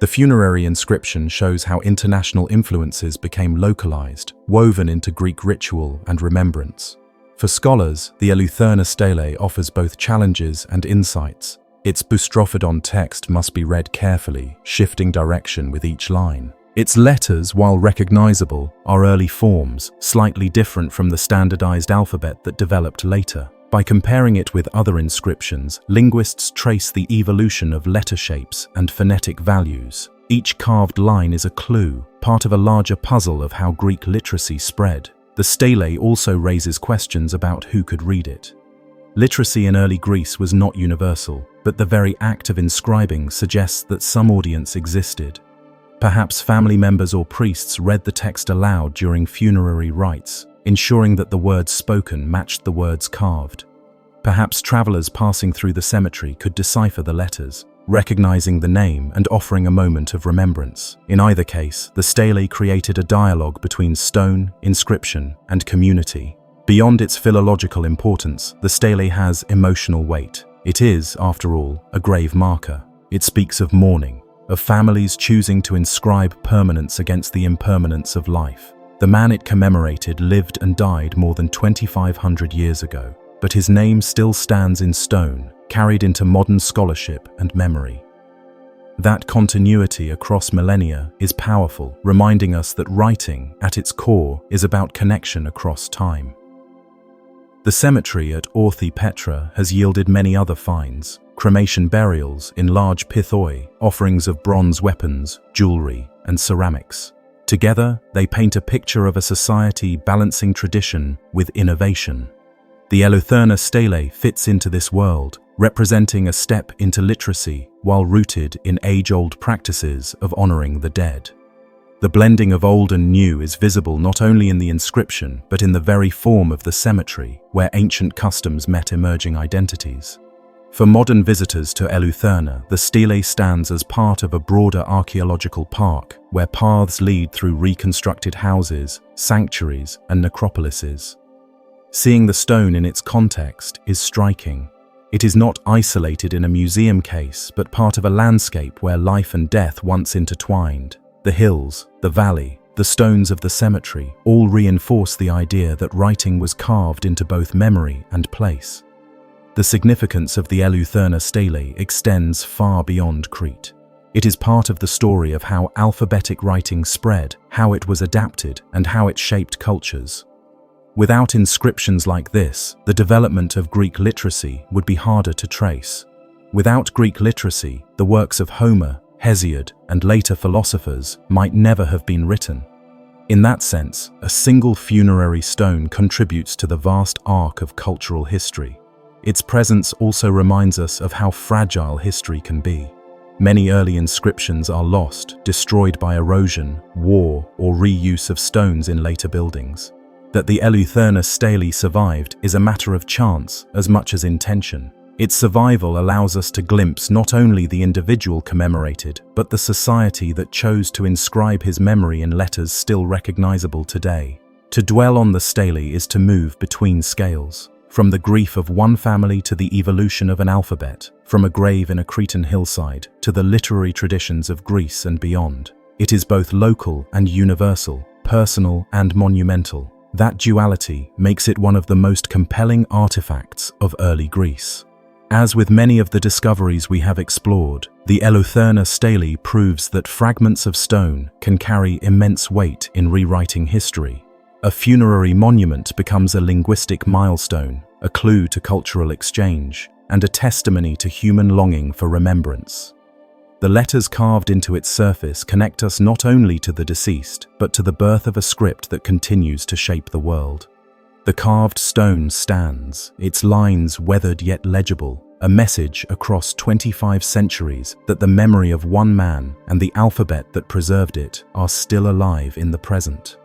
The funerary inscription shows how international influences became localized, woven into Greek ritual and remembrance. For scholars, the Eleutherna stele offers both challenges and insights. Its boustrophodon text must be read carefully, shifting direction with each line. Its letters, while recognizable, are early forms, slightly different from the standardized alphabet that developed later. By comparing it with other inscriptions, linguists trace the evolution of letter shapes and phonetic values. Each carved line is a clue, part of a larger puzzle of how Greek literacy spread. The stele also raises questions about who could read it. Literacy in early Greece was not universal, but the very act of inscribing suggests that some audience existed. Perhaps family members or priests read the text aloud during funerary rites, ensuring that the words spoken matched the words carved. Perhaps travelers passing through the cemetery could decipher the letters, recognizing the name and offering a moment of remembrance. In either case, the stele created a dialogue between stone, inscription, and community. Beyond its philological importance, the stele has emotional weight. It is, after all, a grave marker. It speaks of mourning, of families choosing to inscribe permanence against the impermanence of life. The man it commemorated lived and died more than 2,500 years ago, but his name still stands in stone, carried into modern scholarship and memory. That continuity across millennia is powerful, reminding us that writing, at its core, is about connection across time. The cemetery at Orthi Petra has yielded many other finds: cremation burials in large pithoi, offerings of bronze weapons, jewelry, and ceramics. Together, they paint a picture of a society balancing tradition with innovation. The Eleutherna stele fits into this world, representing a step into literacy while rooted in age-old practices of honoring the dead. The blending of old and new is visible not only in the inscription but in the very form of the cemetery, where ancient customs met emerging identities. For modern visitors to Eleutherna, the stele stands as part of a broader archaeological park where paths lead through reconstructed houses, sanctuaries, and necropolises. Seeing the stone in its context is striking. It is not isolated in a museum case, but part of a landscape where life and death once intertwined. The hills, the valley, the stones of the cemetery all reinforce the idea that writing was carved into both memory and place. The significance of the Eleutherna stele extends far beyond Crete. It is part of the story of how alphabetic writing spread, how it was adapted, and how it shaped cultures. Without inscriptions like this, the development of Greek literacy would be harder to trace. Without Greek literacy, the works of Homer, Hesiod, and later philosophers might never have been written. In that sense, a single funerary stone contributes to the vast arc of cultural history. Its presence also reminds us of how fragile history can be. Many early inscriptions are lost, destroyed by erosion, war, or reuse of stones in later buildings. That the Eleutherna stele survived is a matter of chance as much as intention. Its survival allows us to glimpse not only the individual commemorated, but the society that chose to inscribe his memory in letters still recognizable today. To dwell on the stele is to move between scales, from the grief of one family to the evolution of an alphabet, from a grave in a Cretan hillside to the literary traditions of Greece and beyond. It is both local and universal, personal and monumental. That duality makes it one of the most compelling artifacts of early Greece. As with many of the discoveries we have explored, the Eleutherna stele proves that fragments of stone can carry immense weight in rewriting history. A funerary monument becomes a linguistic milestone, a clue to cultural exchange, and a testimony to human longing for remembrance. The letters carved into its surface connect us not only to the deceased, but to the birth of a script that continues to shape the world. The carved stone stands, its lines weathered yet legible, a message across 25 centuries that the memory of one man and the alphabet that preserved it are still alive in the present.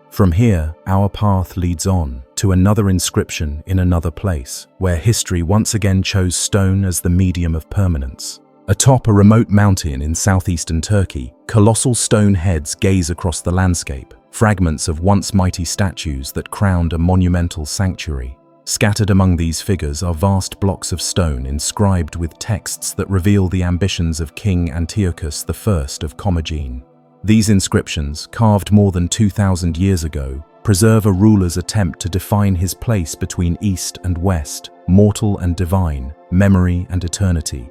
From here, our path leads on to another inscription in another place, where history once again chose stone as the medium of permanence. Atop a remote mountain in southeastern Turkey, colossal stone heads gaze across the landscape, fragments of once mighty statues that crowned a monumental sanctuary. Scattered among these figures are vast blocks of stone inscribed with texts that reveal the ambitions of King Antiochus I of Commagene. These inscriptions, carved more than 2,000 years ago, preserve a ruler's attempt to define his place between East and West, mortal and divine, memory and eternity.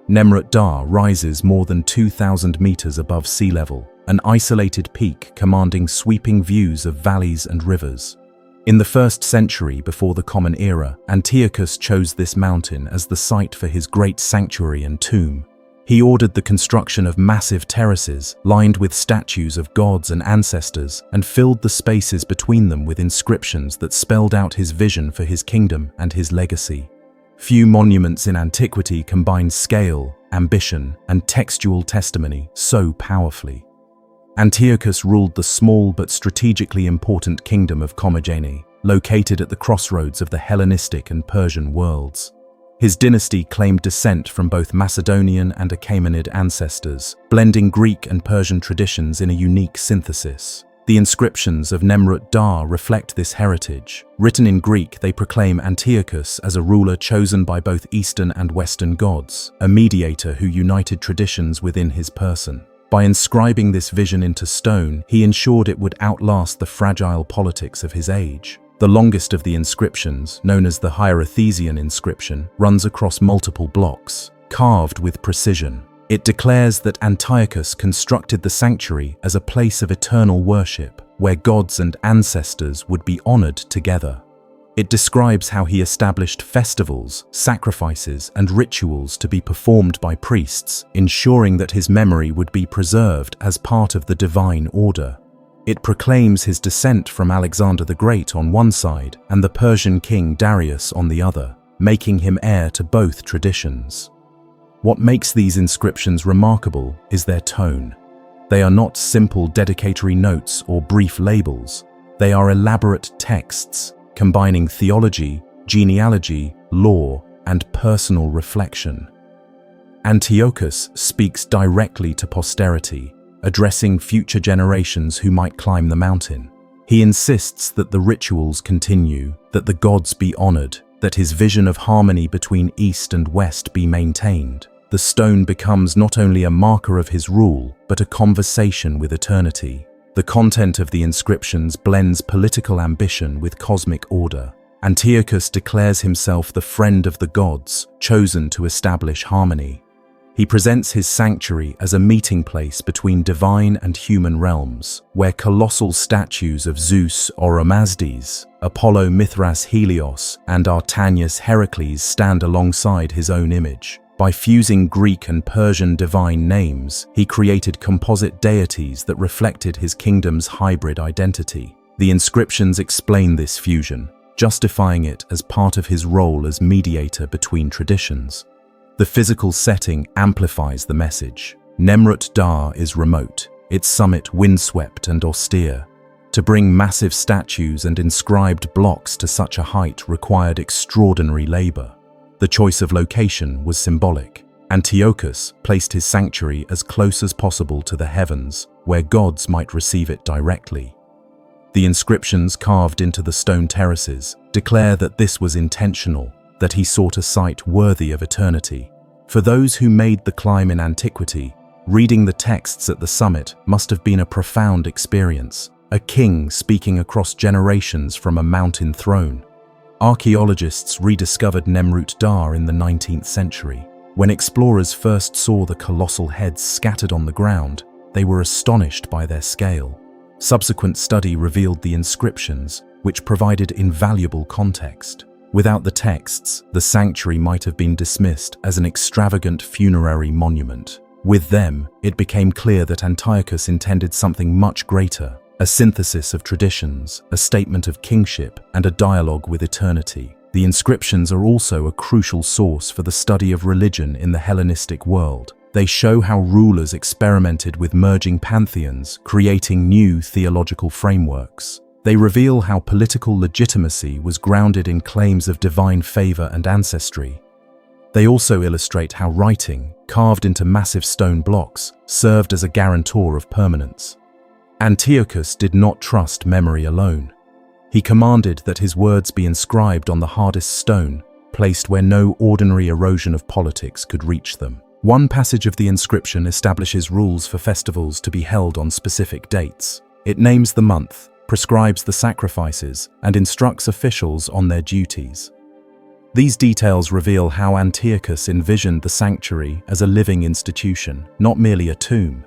Nemrut Dağ rises more than 2,000 meters above sea level, an isolated peak commanding sweeping views of valleys and rivers. In the 1st century before the Common Era, Antiochus chose this mountain as the site for his great sanctuary and tomb. He ordered the construction of massive terraces lined with statues of gods and ancestors and filled the spaces between them with inscriptions that spelled out his vision for his kingdom and his legacy. Few monuments in antiquity combine scale, ambition, and textual testimony so powerfully. Antiochus ruled the small but strategically important kingdom of Commagene, located at the crossroads of the Hellenistic and Persian worlds. His dynasty claimed descent from both Macedonian and Achaemenid ancestors, blending Greek and Persian traditions in a unique synthesis. The inscriptions of Nemrut Dağ reflect this heritage. Written in Greek, they proclaim Antiochus as a ruler chosen by both Eastern and Western gods, a mediator who united traditions within his person. By inscribing this vision into stone, he ensured it would outlast the fragile politics of his age. The longest of the inscriptions, known as the Hierothesian inscription, runs across multiple blocks, carved with precision. It declares that Antiochus constructed the sanctuary as a place of eternal worship, where gods and ancestors would be honored together. It describes how he established festivals, sacrifices, and rituals to be performed by priests, ensuring that his memory would be preserved as part of the divine order. It proclaims his descent from Alexander the Great on one side and the Persian king Darius on the other. making him heir to both traditions. What makes these inscriptions remarkable is their tone. They are not simple dedicatory notes or brief labels. They are elaborate texts, combining theology, genealogy, law, and personal reflection. Antiochus speaks directly to posterity, addressing future generations who might climb the mountain. He insists that the rituals continue, that the gods be honored, that his vision of harmony between East and West be maintained. The stone becomes not only a marker of his rule, but a conversation with eternity. The content of the inscriptions blends political ambition with cosmic order. Antiochus declares himself the friend of the gods, chosen to establish harmony. He presents his sanctuary as a meeting place between divine and human realms, where colossal statues of Zeus Oromazdes, Apollo Mithras Helios, and Artanius Heracles stand alongside his own image. By fusing Greek and Persian divine names, he created composite deities that reflected his kingdom's hybrid identity. The inscriptions explain this fusion, justifying it as part of his role as mediator between traditions. The physical setting amplifies the message. Nemrut Dar is remote, its summit windswept and austere. To bring massive statues and inscribed blocks to such a height required extraordinary labor. The choice of location was symbolic. Antiochus placed his sanctuary as close as possible to the heavens, where gods might receive it directly. The inscriptions carved into the stone terraces declare that this was intentional, that he sought a site worthy of eternity. For those who made the climb in antiquity, reading the texts at the summit must have been a profound experience, a king speaking across generations from a mountain throne. Archaeologists rediscovered Nemrut Dar in the 19th century. When explorers first saw the colossal heads scattered on the ground, they were astonished by their scale. Subsequent study revealed the inscriptions, which provided invaluable context. Without the texts, the sanctuary might have been dismissed as an extravagant funerary monument. With them, it became clear that Antiochus intended something much greater, a synthesis of traditions, a statement of kingship, and a dialogue with eternity. The inscriptions are also a crucial source for the study of religion in the Hellenistic world. They show how rulers experimented with merging pantheons, creating new theological frameworks. They reveal how political legitimacy was grounded in claims of divine favor and ancestry. They also illustrate how writing, carved into massive stone blocks, served as a guarantor of permanence. Antiochus did not trust memory alone. He commanded that his words be inscribed on the hardest stone, placed where no ordinary erosion of politics could reach them. One passage of the inscription establishes rules for festivals to be held on specific dates. It names the month, prescribes the sacrifices, and instructs officials on their duties. These details reveal how Antiochus envisioned the sanctuary as a living institution, not merely a tomb.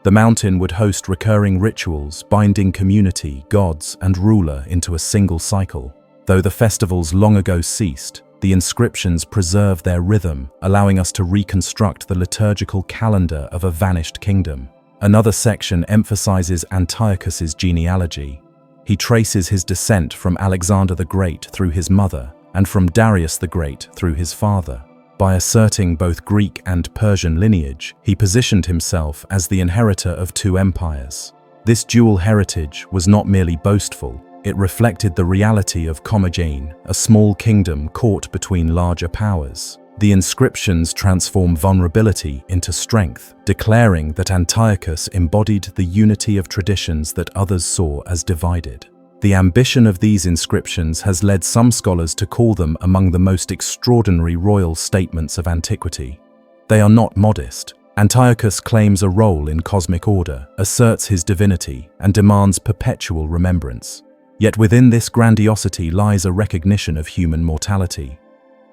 The mountain would host recurring rituals, binding community, gods, and ruler into a single cycle. Though the festivals long ago ceased, the inscriptions preserve their rhythm, allowing us to reconstruct the liturgical calendar of a vanished kingdom. Another section emphasizes Antiochus's genealogy. He traces his descent from Alexander the Great through his mother and from Darius the Great through his father. By asserting both Greek and Persian lineage, he positioned himself as the inheritor of two empires. This dual heritage was not merely boastful, it reflected the reality of Commagene, a small kingdom caught between larger powers. The inscriptions transform vulnerability into strength, declaring that Antiochus embodied the unity of traditions that others saw as divided. The ambition of these inscriptions has led some scholars to call them among the most extraordinary royal statements of antiquity. They are not modest. Antiochus claims a role in cosmic order, asserts his divinity, and demands perpetual remembrance. Yet within this grandiosity lies a recognition of human mortality.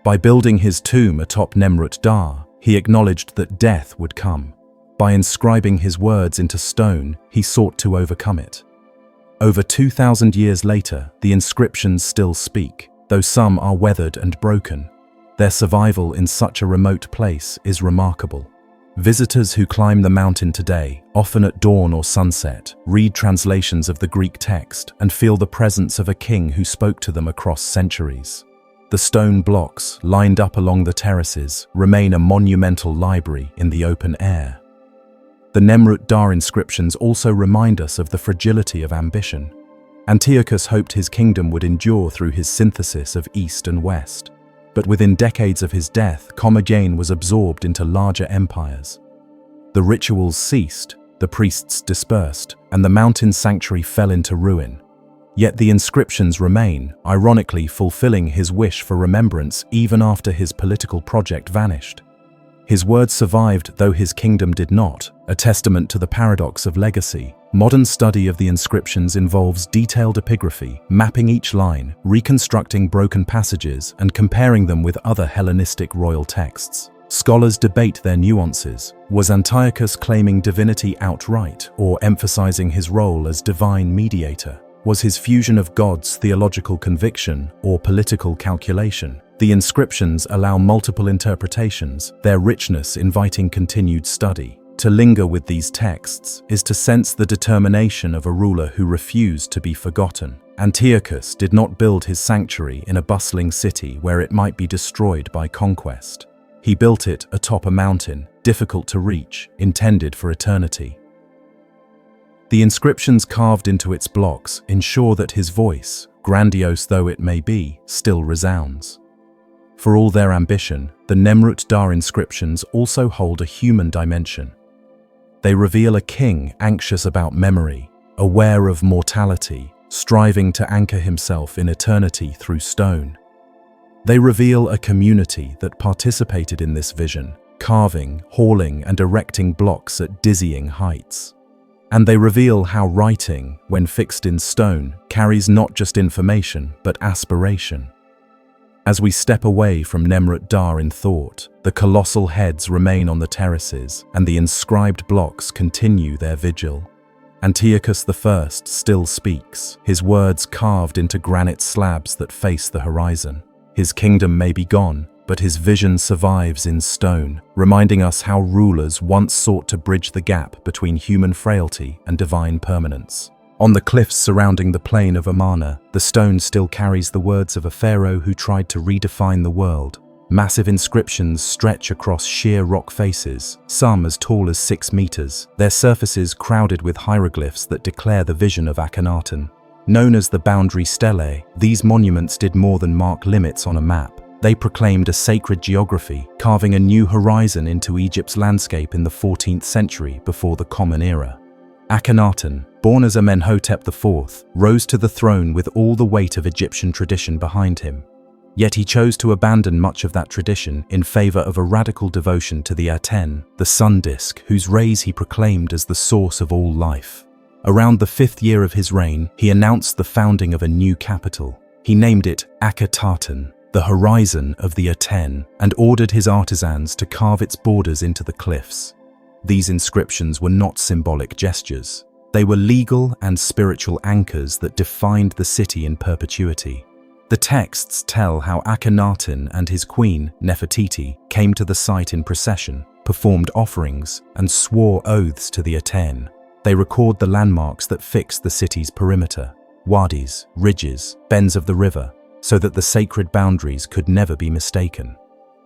By building his tomb atop Nemrut Dar, he acknowledged that death would come. By inscribing his words into stone, he sought to overcome it. Over 2,000 years later, the inscriptions still speak, though some are weathered and broken. Their survival in such a remote place is remarkable. Visitors who climb the mountain today, often at dawn or sunset, read translations of the Greek text and feel the presence of a king who spoke to them across centuries. The stone blocks, lined up along the terraces, remain a monumental library in the open air. The Nemrut Dar inscriptions also remind us of the fragility of ambition. Antiochus hoped his kingdom would endure through his synthesis of East and West. But within decades of his death, Commagene was absorbed into larger empires. The rituals ceased, the priests dispersed, and the mountain sanctuary fell into ruin. Yet the inscriptions remain, ironically fulfilling his wish for remembrance even after his political project vanished. His words survived though his kingdom did not, a testament to the paradox of legacy. Modern study of the inscriptions involves detailed epigraphy, mapping each line, reconstructing broken passages, and comparing them with other Hellenistic royal texts. Scholars debate their nuances. Was Antiochus claiming divinity outright, or emphasizing his role as divine mediator? Was his fusion of gods theological conviction or political calculation? The inscriptions allow multiple interpretations, their richness inviting continued study. To linger with these texts is to sense the determination of a ruler who refused to be forgotten. Antiochus did not build his sanctuary in a bustling city where it might be destroyed by conquest. He built it atop a mountain, difficult to reach, intended for eternity. The inscriptions carved into its blocks ensure that his voice, grandiose though it may be, still resounds. For all their ambition, the Nemrut Dar inscriptions also hold a human dimension. They reveal a king anxious about memory, aware of mortality, striving to anchor himself in eternity through stone. They reveal a community that participated in this vision, carving, hauling, and erecting blocks at dizzying heights. And they reveal how writing, when fixed in stone, carries not just information, but aspiration. As we step away from Nemrut Dar in thought, the colossal heads remain on the terraces, and the inscribed blocks continue their vigil. Antiochus I still speaks, his words carved into granite slabs that face the horizon. His kingdom may be gone, but his vision survives in stone, reminding us how rulers once sought to bridge the gap between human frailty and divine permanence. On the cliffs surrounding the plain of Amarna, the stone still carries the words of a pharaoh who tried to redefine the world. Massive inscriptions stretch across sheer rock faces, some as tall as 6 meters, their surfaces crowded with hieroglyphs that declare the vision of Akhenaten. Known as the boundary stelae, these monuments did more than mark limits on a map. They proclaimed a sacred geography, carving a new horizon into Egypt's landscape in the 14th century before the Common Era. Akhenaten, born as Amenhotep IV, rose to the throne with all the weight of Egyptian tradition behind him. Yet he chose to abandon much of that tradition in favor of a radical devotion to the Aten, the sun disk, whose rays he proclaimed as the source of all life. Around the 5th year of his reign, he announced the founding of a new capital. He named it Akhetaten, the horizon of the Aten, and ordered his artisans to carve its borders into the cliffs. These inscriptions were not symbolic gestures. They were legal and spiritual anchors that defined the city in perpetuity. The texts tell how Akhenaten and his queen, Nefertiti, came to the site in procession, performed offerings, and swore oaths to the Aten. They record the landmarks that fixed the city's perimeter, wadis, ridges, bends of the river, so that the sacred boundaries could never be mistaken.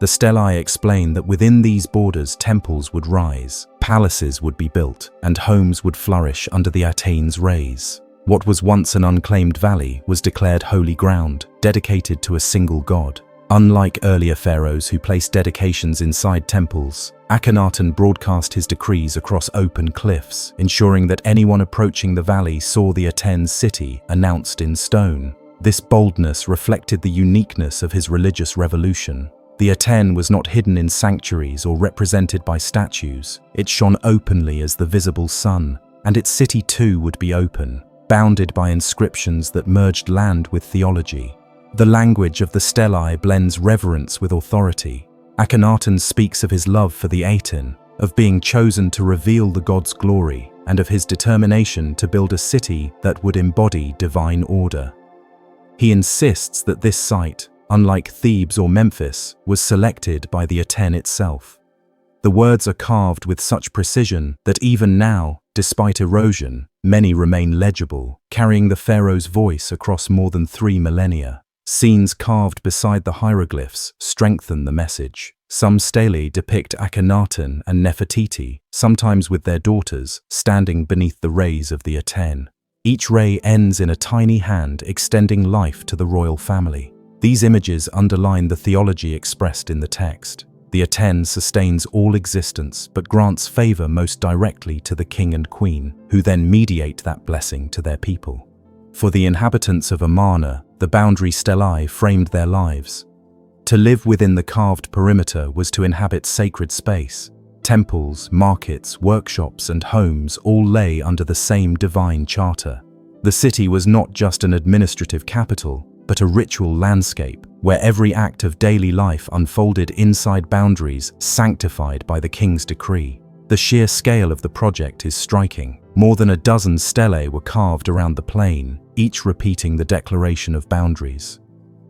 The stelae explain that within these borders temples would rise, palaces would be built, and homes would flourish under the Aten's rays. What was once an unclaimed valley was declared holy ground, dedicated to a single god. Unlike earlier pharaohs who placed dedications inside temples, Akhenaten broadcast his decrees across open cliffs, ensuring that anyone approaching the valley saw the Aten's city announced in stone. This boldness reflected the uniqueness of his religious revolution. The Aten was not hidden in sanctuaries or represented by statues. It shone openly as the visible sun, and its city too would be open, bounded by inscriptions that merged land with theology. The language of the stelae blends reverence with authority. Akhenaten speaks of his love for the Aten, of being chosen to reveal the god's glory, and of his determination to build a city that would embody divine order. He insists that this site, unlike Thebes or Memphis, was selected by the Aten itself. The words are carved with such precision that even now, despite erosion, many remain legible, carrying the pharaoh's voice across more than 3 millennia. Scenes carved beside the hieroglyphs strengthen the message. Some stelae depict Akhenaten and Nefertiti, sometimes with their daughters, standing beneath the rays of the Aten. Each ray ends in a tiny hand extending life to the royal family. These images underline the theology expressed in the text. The Aten sustains all existence but grants favor most directly to the king and queen, who then mediate that blessing to their people. For the inhabitants of Amarna, the boundary stellae framed their lives. To live within the carved perimeter was to inhabit sacred space. Temples, markets, workshops, and homes all lay under the same divine charter. The city was not just an administrative capital, but a ritual landscape where every act of daily life unfolded inside boundaries sanctified by the king's decree. The sheer scale of the project is striking. More than a dozen stelae were carved around the plain, each repeating the declaration of boundaries.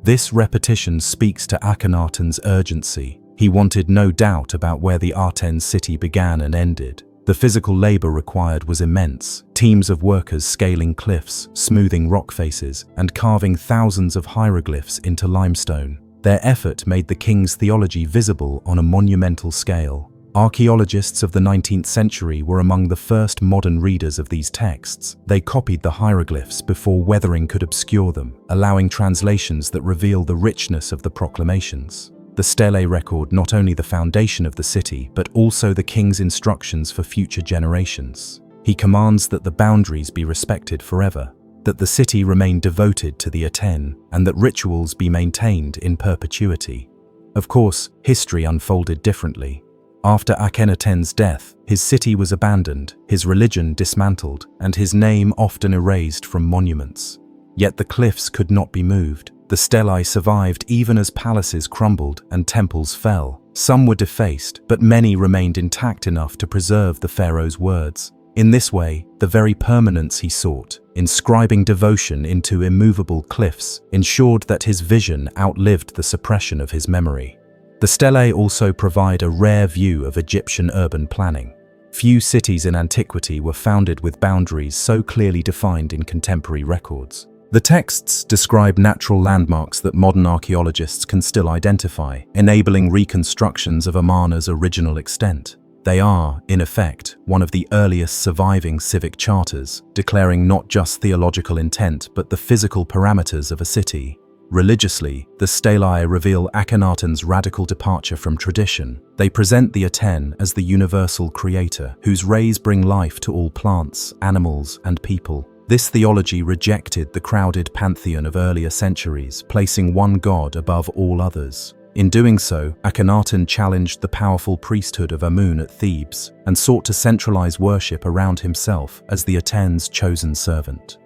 This repetition speaks to Akhenaten's urgency. He wanted no doubt about where the Aten city began and ended. The physical labor required was immense. Teams of workers scaling cliffs, smoothing rock faces, and carving thousands of hieroglyphs into limestone. Their effort made the king's theology visible on a monumental scale. Archaeologists of the 19th century were among the first modern readers of these texts. They copied the hieroglyphs before weathering could obscure them, allowing translations that reveal the richness of the proclamations. The stelae record not only the foundation of the city, but also the king's instructions for future generations. He commands that the boundaries be respected forever, that the city remain devoted to the Aten, and that rituals be maintained in perpetuity. Of course, history unfolded differently. After Akhenaten's death, his city was abandoned, his religion dismantled, and his name often erased from monuments. Yet the cliffs could not be moved. The stelae survived even as palaces crumbled and temples fell. Some were defaced, but many remained intact enough to preserve the pharaoh's words. In this way, the very permanence he sought, inscribing devotion into immovable cliffs, ensured that his vision outlived the suppression of his memory. The stelae also provide a rare view of Egyptian urban planning. Few cities in antiquity were founded with boundaries so clearly defined in contemporary records. The texts describe natural landmarks that modern archaeologists can still identify, enabling reconstructions of Amarna's original extent. They are, in effect, one of the earliest surviving civic charters, declaring not just theological intent but the physical parameters of a city. Religiously, the stelae reveal Akhenaten's radical departure from tradition. They present the Aten as the universal creator, whose rays bring life to all plants, animals, and people. This theology rejected the crowded pantheon of earlier centuries, placing one god above all others. In doing so, Akhenaten challenged the powerful priesthood of Amun at Thebes and sought to centralize worship around himself as the Aten's chosen servant.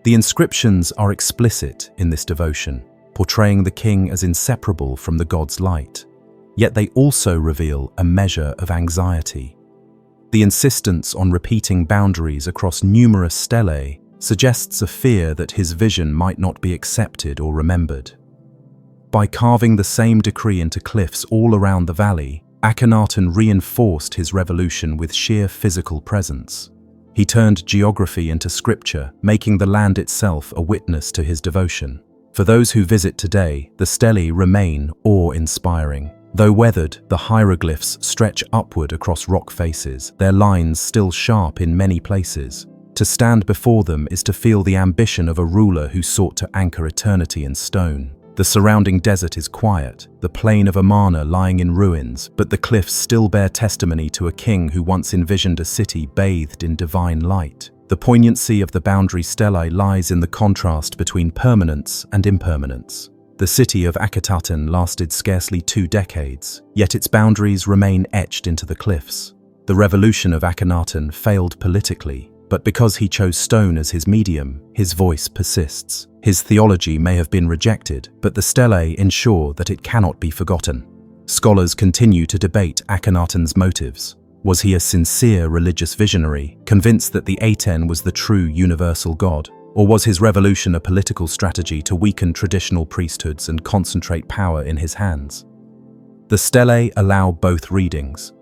The inscriptions are explicit in this devotion, portraying the king as inseparable from the god's light. Yet they also reveal a measure of anxiety. The insistence on repeating boundaries across numerous stelae suggests a fear that his vision might not be accepted or remembered. By carving the same decree into cliffs all around the valley, Akhenaten reinforced his revolution with sheer physical presence. He turned geography into scripture, making the land itself a witness to his devotion. For those who visit today, the stelae remain awe-inspiring. Though weathered, the hieroglyphs stretch upward across rock faces, their lines still sharp in many places. To stand before them is to feel the ambition of a ruler who sought to anchor eternity in stone. The surrounding desert is quiet, the plain of Amarna lying in ruins, but the cliffs still bear testimony to a king who once envisioned a city bathed in divine light. The poignancy of the boundary stelae lies in the contrast between permanence and impermanence. The city of Akhetaten lasted scarcely 2 decades, yet its boundaries remain etched into the cliffs. The revolution of Akhenaten failed politically, but because he chose stone as his medium, his voice persists. His theology may have been rejected, but the stelae ensure that it cannot be forgotten. Scholars continue to debate Akhenaten's motives. Was he a sincere religious visionary, convinced that the Aten was the true universal god? Or was his revolution a political strategy to weaken traditional priesthoods and concentrate power in his hands? The stelae allow both readings.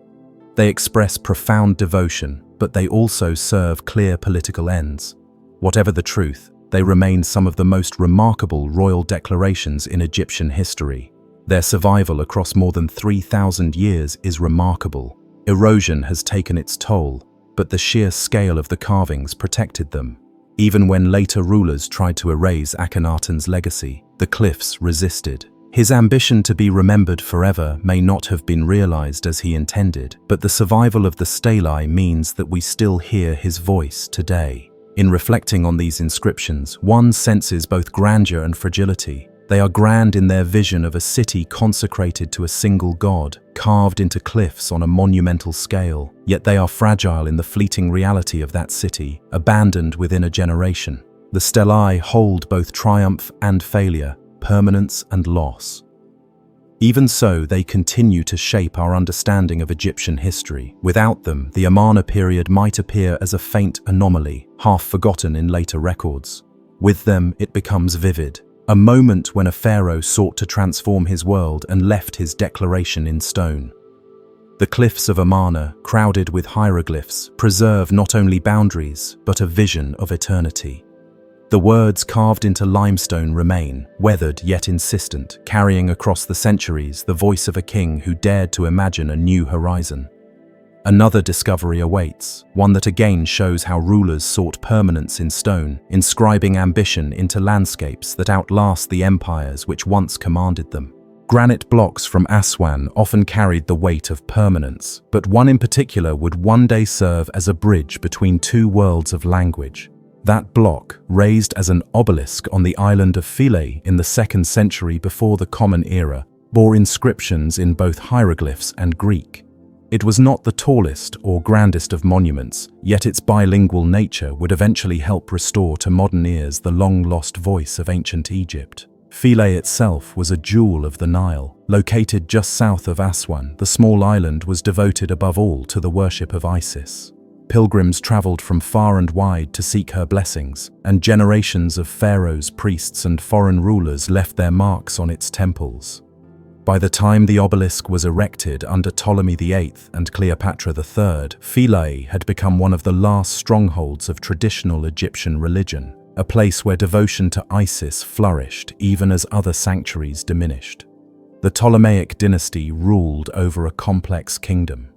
They express profound devotion, but they also serve clear political ends. Whatever the truth, they remain some of the most remarkable royal declarations in Egyptian history. Their survival across more than 3,000 years is remarkable. Erosion has taken its toll, but the sheer scale of the carvings protected them. Even when later rulers tried to erase Akhenaten's legacy, the cliffs resisted. His ambition to be remembered forever may not have been realized as he intended, but the survival of the stelae means that we still hear his voice today. In reflecting on these inscriptions, one senses both grandeur and fragility. They are grand in their vision of a city consecrated to a single god, carved into cliffs on a monumental scale, yet they are fragile in the fleeting reality of that city, abandoned within a generation. The stelae hold both triumph and failure, permanence and loss. Even so, they continue to shape our understanding of Egyptian history. Without them, the Amarna period might appear as a faint anomaly, half forgotten in later records. With them, it becomes vivid. A moment when a pharaoh sought to transform his world and left his declaration in stone. The cliffs of Amarna, crowded with hieroglyphs, preserve not only boundaries, but a vision of eternity. The words carved into limestone remain, weathered yet insistent, carrying across the centuries the voice of a king who dared to imagine a new horizon. Another discovery awaits, one that again shows how rulers sought permanence in stone, inscribing ambition into landscapes that outlast the empires which once commanded them. Granite blocks from Aswan often carried the weight of permanence, but one in particular would one day serve as a bridge between two worlds of language. That block, raised as an obelisk on the island of Philae in the 2nd century before the Common Era, bore inscriptions in both hieroglyphs and Greek. It was not the tallest or grandest of monuments, yet its bilingual nature would eventually help restore to modern ears the long-lost voice of ancient Egypt. Philae itself was a jewel of the Nile. Located just south of Aswan, the small island was devoted above all to the worship of Isis. Pilgrims traveled from far and wide to seek her blessings, and generations of pharaohs, priests, and foreign rulers left their marks on its temples. By the time the obelisk was erected under Ptolemy VIII and Cleopatra III, Philae had become one of the last strongholds of traditional Egyptian religion, a place where devotion to Isis flourished even as other sanctuaries diminished. The Ptolemaic dynasty ruled over a complex kingdom.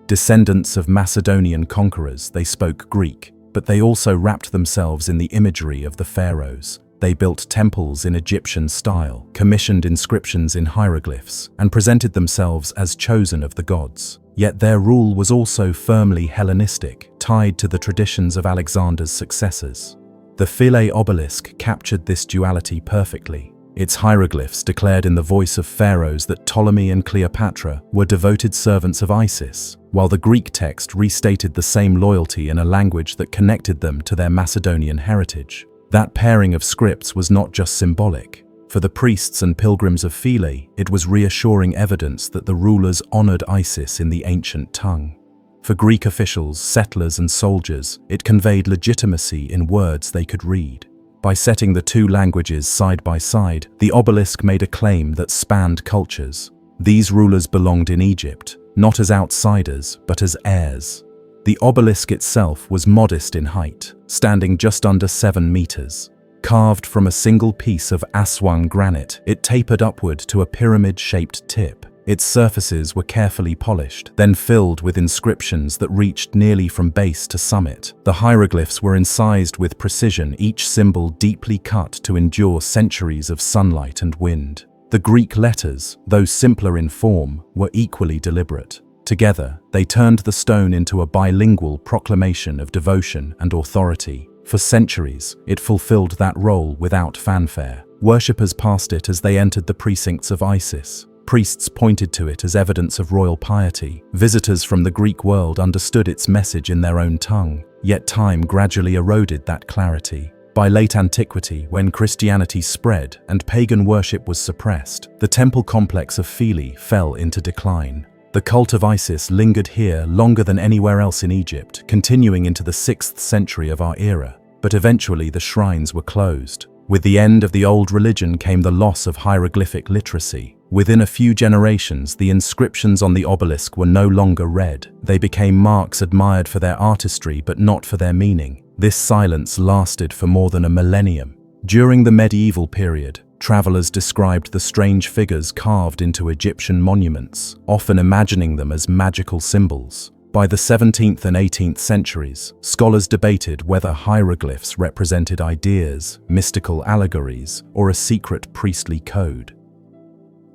Descendants of Macedonian conquerors, they spoke Greek, but they also wrapped themselves in the imagery of the pharaohs. They built temples in Egyptian style, commissioned inscriptions in hieroglyphs, and presented themselves as chosen of the gods. Yet their rule was also firmly Hellenistic, tied to the traditions of Alexander's successors. The Philae obelisk captured this duality perfectly. Its hieroglyphs declared in the voice of pharaohs that Ptolemy and Cleopatra were devoted servants of Isis, while the Greek text restated the same loyalty in a language that connected them to their Macedonian heritage. That pairing of scripts was not just symbolic. For the priests and pilgrims of Philae, it was reassuring evidence that the rulers honored Isis in the ancient tongue. For Greek officials, settlers, and soldiers, it conveyed legitimacy in words they could read. By setting the two languages side by side, the obelisk made a claim that spanned cultures. These rulers belonged in Egypt, not as outsiders, but as heirs. The obelisk itself was modest in height, standing just under 7 meters. Carved from a single piece of Aswan granite, it tapered upward to a pyramid-shaped tip. Its surfaces were carefully polished, then filled with inscriptions that reached nearly from base to summit. The hieroglyphs were incised with precision, each symbol deeply cut to endure centuries of sunlight and wind. The Greek letters, though simpler in form, were equally deliberate. Together, they turned the stone into a bilingual proclamation of devotion and authority. For centuries, it fulfilled that role without fanfare. Worshippers passed it as they entered the precincts of Isis. Priests pointed to it as evidence of royal piety. Visitors from the Greek world understood its message in their own tongue, yet time gradually eroded that clarity. By late antiquity, when Christianity spread and pagan worship was suppressed, the temple complex of Philae fell into decline. The cult of Isis lingered here longer than anywhere else in Egypt, continuing into the 6th century of our era, but eventually the shrines were closed. With the end of the old religion came the loss of hieroglyphic literacy. Within a few generations, the inscriptions on the obelisk were no longer read. They became marks admired for their artistry but not for their meaning. This silence lasted for more than a millennium. During the medieval period, travelers described the strange figures carved into Egyptian monuments, often imagining them as magical symbols. By the 17th and 18th centuries, scholars debated whether hieroglyphs represented ideas, mystical allegories, or a secret priestly code.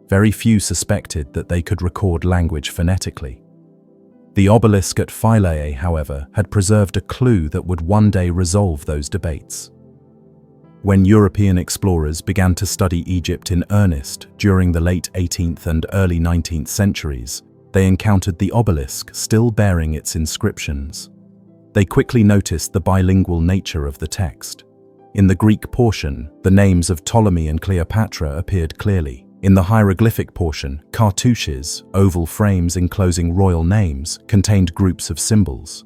Very few suspected that they could record language phonetically. The obelisk at Philae, however, had preserved a clue that would one day resolve those debates. When European explorers began to study Egypt in earnest during the late 18th and early 19th centuries, they encountered the obelisk still bearing its inscriptions. They quickly noticed the bilingual nature of the text. In the Greek portion, the names of Ptolemy and Cleopatra appeared clearly. In the hieroglyphic portion, cartouches, oval frames enclosing royal names, contained groups of symbols.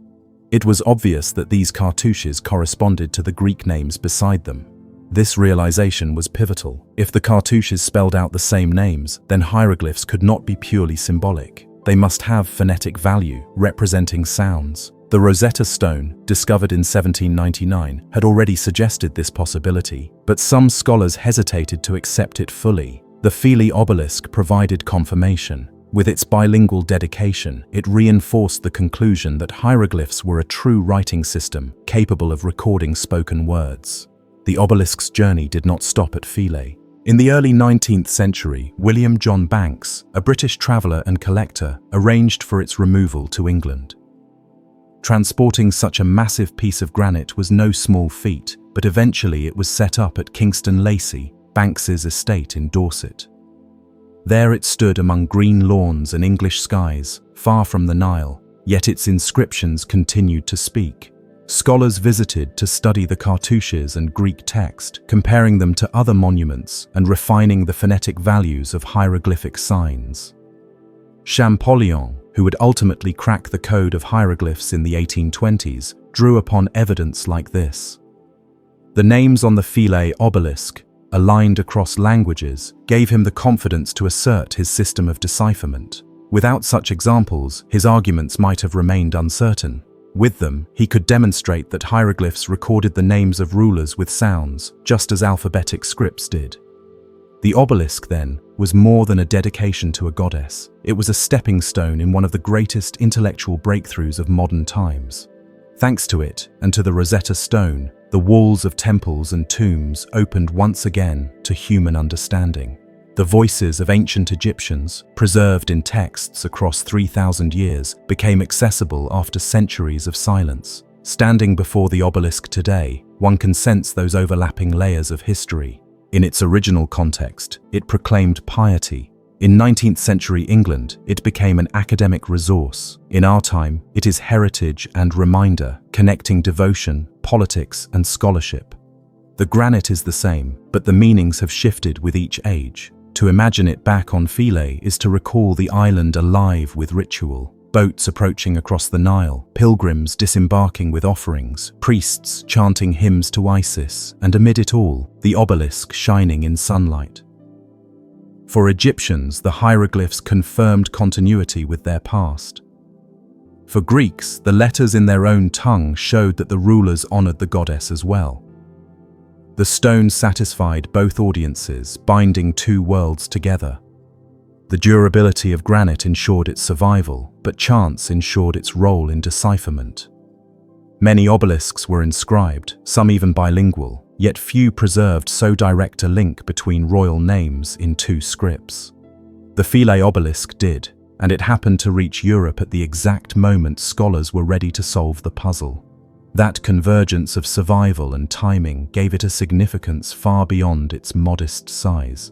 It was obvious that these cartouches corresponded to the Greek names beside them. This realization was pivotal. If the cartouches spelled out the same names, then hieroglyphs could not be purely symbolic. They must have phonetic value, representing sounds. The Rosetta Stone, discovered in 1799, had already suggested this possibility, but some scholars hesitated to accept it fully. The Philae obelisk provided confirmation. With its bilingual dedication, it reinforced the conclusion that hieroglyphs were a true writing system capable of recording spoken words. The obelisk's journey did not stop at Philae. In the early 19th century, William John Banks, a British traveller and collector, arranged for its removal to England. Transporting such a massive piece of granite was no small feat, but eventually it was set up at Kingston Lacy, Banks's estate in Dorset. There it stood among green lawns and English skies, far from the Nile, yet its inscriptions continued to speak. Scholars visited to study the cartouches and Greek text, comparing them to other monuments and refining the phonetic values of hieroglyphic signs. Champollion, who would ultimately crack the code of hieroglyphs in the 1820s, drew upon evidence like this. The names on the Philae obelisk, aligned across languages, gave him the confidence to assert his system of decipherment. Without such examples, his arguments might have remained uncertain. With them, he could demonstrate that hieroglyphs recorded the names of rulers with sounds, just as alphabetic scripts did. The obelisk, then, was more than a dedication to a goddess. It was a stepping stone in one of the greatest intellectual breakthroughs of modern times. Thanks to it, and to the Rosetta Stone, the walls of temples and tombs opened once again to human understanding. The voices of ancient Egyptians, preserved in texts across 3,000 years, became accessible after centuries of silence. Standing before the obelisk today, one can sense those overlapping layers of history. In its original context, it proclaimed piety. In 19th century England, it became an academic resource. In our time, it is heritage and reminder, connecting devotion, politics, and scholarship. The granite is the same, but the meanings have shifted with each age. To imagine it back on Philae is to recall the island alive with ritual. Boats approaching across the Nile, pilgrims disembarking with offerings, priests chanting hymns to Isis, and amid it all, the obelisk shining in sunlight. For Egyptians, the hieroglyphs confirmed continuity with their past. For Greeks, the letters in their own tongue showed that the rulers honored the goddess as well. The stone satisfied both audiences, binding two worlds together. The durability of granite ensured its survival, but chance ensured its role in decipherment. Many obelisks were inscribed, some even bilingual, yet few preserved so direct a link between royal names in two scripts. The Philae obelisk did, and it happened to reach Europe at the exact moment scholars were ready to solve the puzzle. That convergence of survival and timing gave it a significance far beyond its modest size.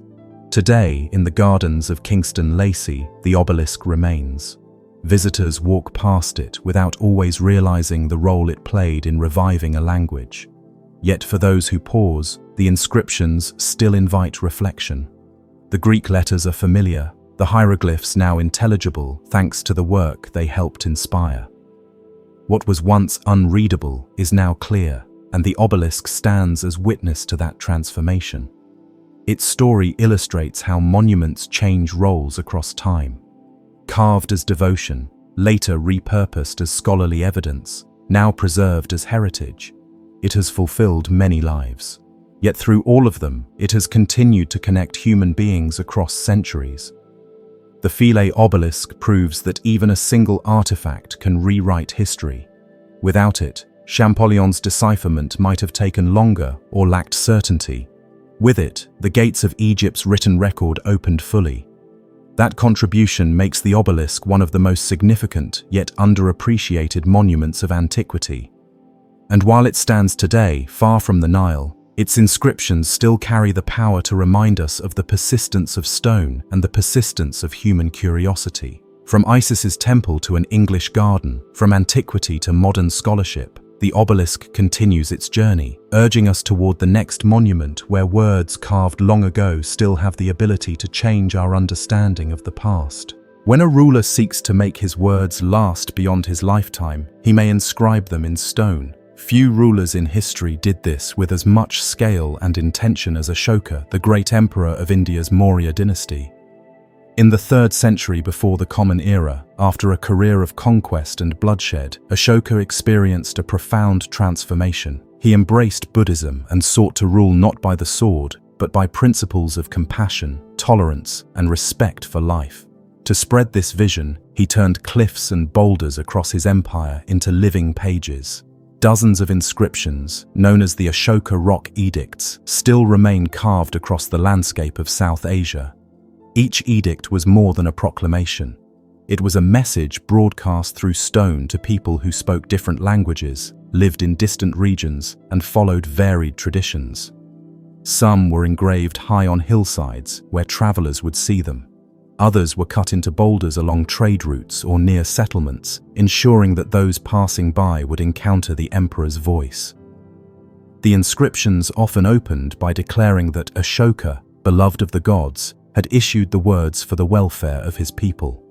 Today, in the gardens of Kingston Lacy, the obelisk remains. Visitors walk past it without always realizing the role it played in reviving a language. Yet for those who pause, the inscriptions still invite reflection. The Greek letters are familiar, the hieroglyphs now intelligible thanks to the work they helped inspire. What was once unreadable is now clear, and the obelisk stands as witness to that transformation. Its story illustrates how monuments change roles across time. Carved as devotion, later repurposed as scholarly evidence, now preserved as heritage. it has fulfilled many lives. Yet through all of them, it has continued to connect human beings across centuries. The Philae obelisk proves that even a single artifact can rewrite history. Without it, Champollion's decipherment might have taken longer or lacked certainty. With it, the gates of Egypt's written record opened fully. That contribution makes the obelisk one of the most significant yet underappreciated monuments of antiquity. And while it stands today far from the Nile, its inscriptions still carry the power to remind us of the persistence of stone and the persistence of human curiosity. From Isis's temple to an English garden, from antiquity to modern scholarship, the obelisk continues its journey, urging us toward the next monument where words carved long ago still have the ability to change our understanding of the past. When a ruler seeks to make his words last beyond his lifetime, he may inscribe them in stone. Few rulers in history did this with as much scale and intention as Ashoka, the great emperor of India's Maurya dynasty. In the 3rd century before the Common Era, after a career of conquest and bloodshed, Ashoka experienced a profound transformation. He embraced Buddhism and sought to rule not by the sword, but by principles of compassion, tolerance, and respect for life. To spread this vision, he turned cliffs and boulders across his empire into living pages. Dozens of inscriptions, known as the Ashoka Rock Edicts, still remain carved across the landscape of South Asia. Each edict was more than a proclamation. It was a message broadcast through stone to people who spoke different languages, lived in distant regions, and followed varied traditions. Some were engraved high on hillsides where travelers would see them. Others were cut into boulders along trade routes or near settlements, ensuring that those passing by would encounter the emperor's voice. The inscriptions often opened by declaring that Ashoka, beloved of the gods, had issued the words for the welfare of his people.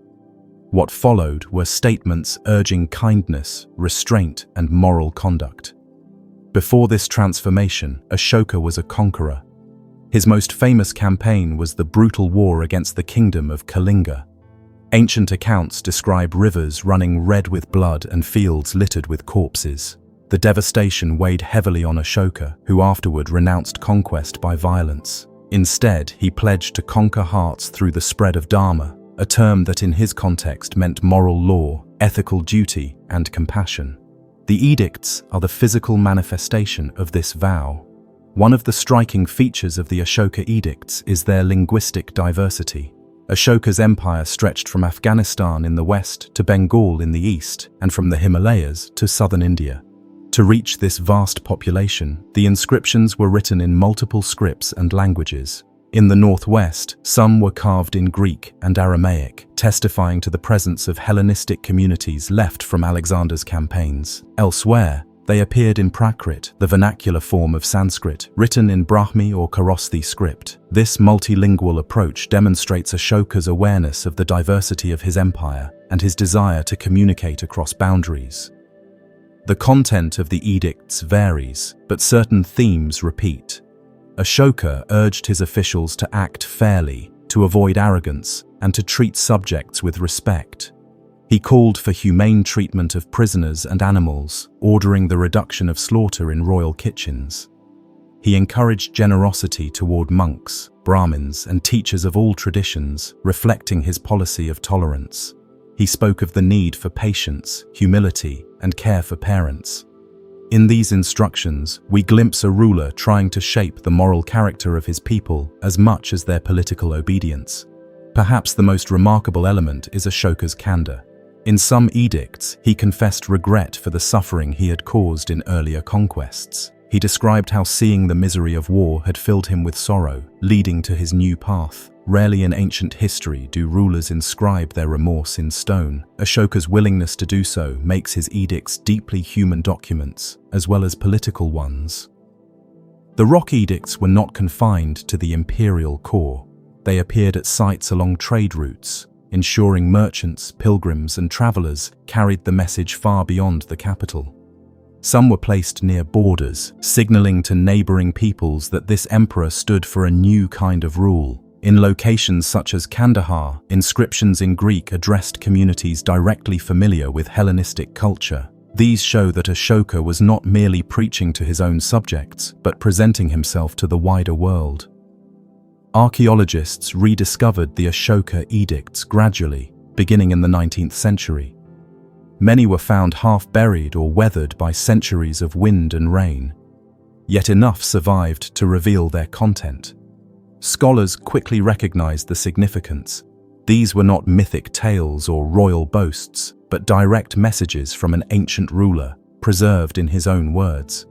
What followed were statements urging kindness, restraint, and moral conduct. Before this transformation, Ashoka was a conqueror. His most famous campaign was the brutal war against the kingdom of Kalinga. Ancient accounts describe rivers running red with blood and fields littered with corpses. The devastation weighed heavily on Ashoka, who afterward renounced conquest by violence. Instead, he pledged to conquer hearts through the spread of Dharma, a term that in his context meant moral law, ethical duty, and compassion. The edicts are the physical manifestation of this vow. One of the striking features of the Ashoka edicts is their linguistic diversity. Ashoka's empire stretched from Afghanistan in the west to Bengal in the east, and from the Himalayas to southern India. To reach this vast population, the inscriptions were written in multiple scripts and languages. In the northwest, some were carved in Greek and Aramaic, testifying to the presence of Hellenistic communities left from Alexander's campaigns. Elsewhere, they appeared in Prakrit, the vernacular form of Sanskrit, written in Brahmi or Kharosthi script. This multilingual approach demonstrates Ashoka's awareness of the diversity of his empire and his desire to communicate across boundaries. The content of the edicts varies, but certain themes repeat. Ashoka urged his officials to act fairly, to avoid arrogance, and to treat subjects with respect. He called for humane treatment of prisoners and animals, ordering the reduction of slaughter in royal kitchens. He encouraged generosity toward monks, Brahmins, and teachers of all traditions, reflecting his policy of tolerance. He spoke of the need for patience, humility, and care for parents. In these instructions, we glimpse a ruler trying to shape the moral character of his people as much as their political obedience. Perhaps the most remarkable element is Ashoka's candor. In some edicts, he confessed regret for the suffering he had caused in earlier conquests. He described how seeing the misery of war had filled him with sorrow, leading to his new path. Rarely in ancient history do rulers inscribe their remorse in stone. Ashoka's willingness to do so makes his edicts deeply human documents, as well as political ones. The rock edicts were not confined to the imperial core. They appeared at sites along trade routes, ensuring merchants, pilgrims, and travelers carried the message far beyond the capital. Some were placed near borders, signaling to neighboring peoples that this emperor stood for a new kind of rule. In locations such as Kandahar, inscriptions in Greek addressed communities directly familiar with Hellenistic culture. These show that Ashoka was not merely preaching to his own subjects, but presenting himself to the wider world. Archaeologists rediscovered the Ashoka edicts gradually, beginning in the 19th century. Many were found half-buried or weathered by centuries of wind and rain. Yet enough survived to reveal their content. Scholars quickly recognized the significance. These were not mythic tales or royal boasts, but direct messages from an ancient ruler, preserved in his own words.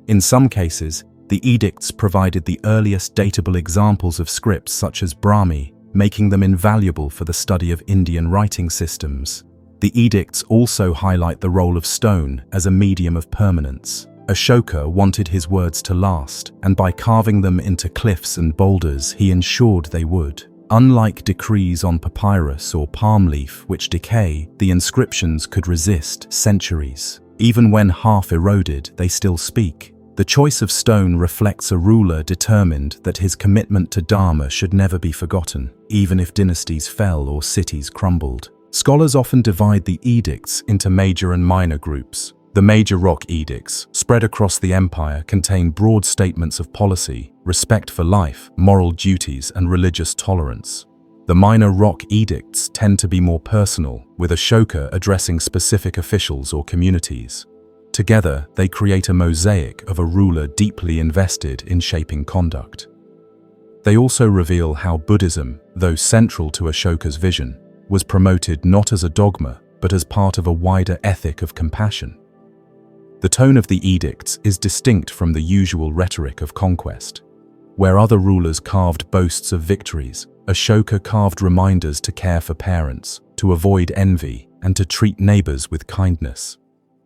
In some cases, the edicts provided the earliest datable examples of scripts such as Brahmi, making them invaluable for the study of Indian writing systems. The edicts also highlight the role of stone as a medium of permanence. Ashoka wanted his words to last, and by carving them into cliffs and boulders, he ensured they would. Unlike decrees on papyrus or palm leaf which decay, the inscriptions could resist centuries. Even when half eroded, they still speak. The choice of stone reflects a ruler determined that his commitment to Dharma should never be forgotten, even if dynasties fell or cities crumbled. Scholars often divide the edicts into major and minor groups. The major rock edicts, spread across the empire, contain broad statements of policy, respect for life, moral duties, and religious tolerance. The minor rock edicts tend to be more personal, with Ashoka addressing specific officials or communities. Together, they create a mosaic of a ruler deeply invested in shaping conduct. They also reveal how Buddhism, though central to Ashoka's vision, was promoted not as a dogma, but as part of a wider ethic of compassion. The tone of the edicts is distinct from the usual rhetoric of conquest. Where other rulers carved boasts of victories, Ashoka carved reminders to care for parents, to avoid envy, and to treat neighbors with kindness.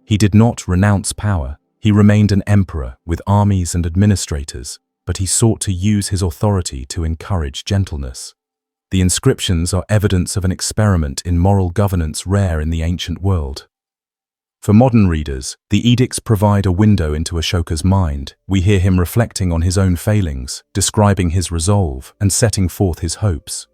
He did not renounce power. He remained an emperor with armies and administrators, but he sought to use his authority to encourage gentleness. The inscriptions are evidence of an experiment in moral governance rare in the ancient world. For modern readers, the edicts provide a window into Ashoka's mind. We hear him reflecting on his own failings, describing his resolve, and setting forth his hopes.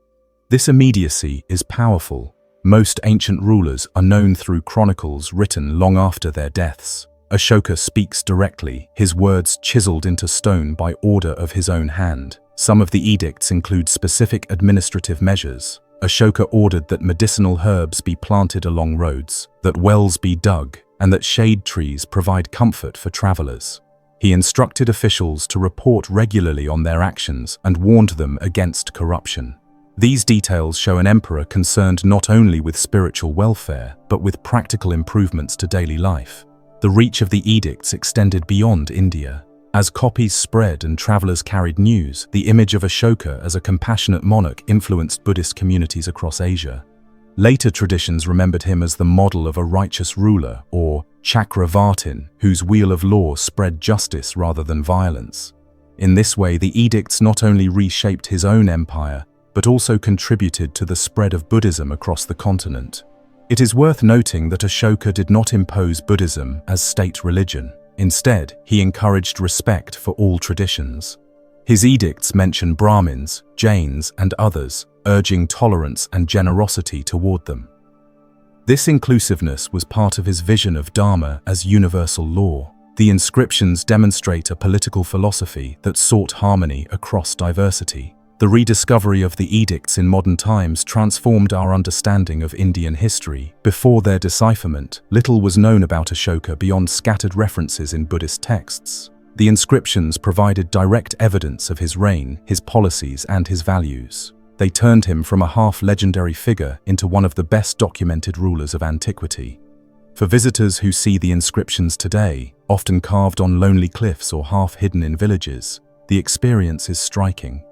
This immediacy is powerful. Most ancient rulers are known through chronicles written long after their deaths. Ashoka speaks directly, his words chiseled into stone by order of his own hand. Some of the edicts include specific administrative measures. Ashoka ordered that medicinal herbs be planted along roads, that wells be dug, and that shade trees provide comfort for travelers. He instructed officials to report regularly on their actions and warned them against corruption. These details show an emperor concerned not only with spiritual welfare, but with practical improvements to daily life. The reach of the edicts extended beyond India. As copies spread and travelers carried news, the image of Ashoka as a compassionate monarch influenced Buddhist communities across Asia. Later traditions remembered him as the model of a righteous ruler, or Chakravartin, whose wheel of law spread justice rather than violence. In this way, the edicts not only reshaped his own empire, but also contributed to the spread of Buddhism across the continent. It is worth noting that Ashoka did not impose Buddhism as state religion. Instead, he encouraged respect for all traditions. His edicts mention Brahmins, Jains, and others, urging tolerance and generosity toward them. This inclusiveness was part of his vision of Dharma as universal law. The inscriptions demonstrate a political philosophy that sought harmony across diversity. The rediscovery of the edicts in modern times transformed our understanding of Indian history. Before their decipherment, little was known about Ashoka beyond scattered references in Buddhist texts. The inscriptions provided direct evidence of his reign, his policies, and his values. They turned him from a half-legendary figure into one of the best documented rulers of antiquity. For visitors who see the inscriptions today, often carved on lonely cliffs or half-hidden in villages, the experience is striking.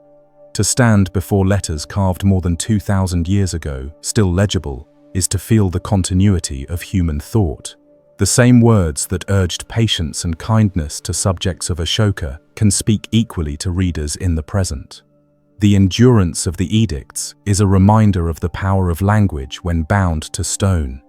To stand before letters carved more than 2,000 years ago, still legible, is to feel the continuity of human thought. The same words that urged patience and kindness to subjects of Ashoka can speak equally to readers in the present. The endurance of the edicts is a reminder of the power of language when bound to stone.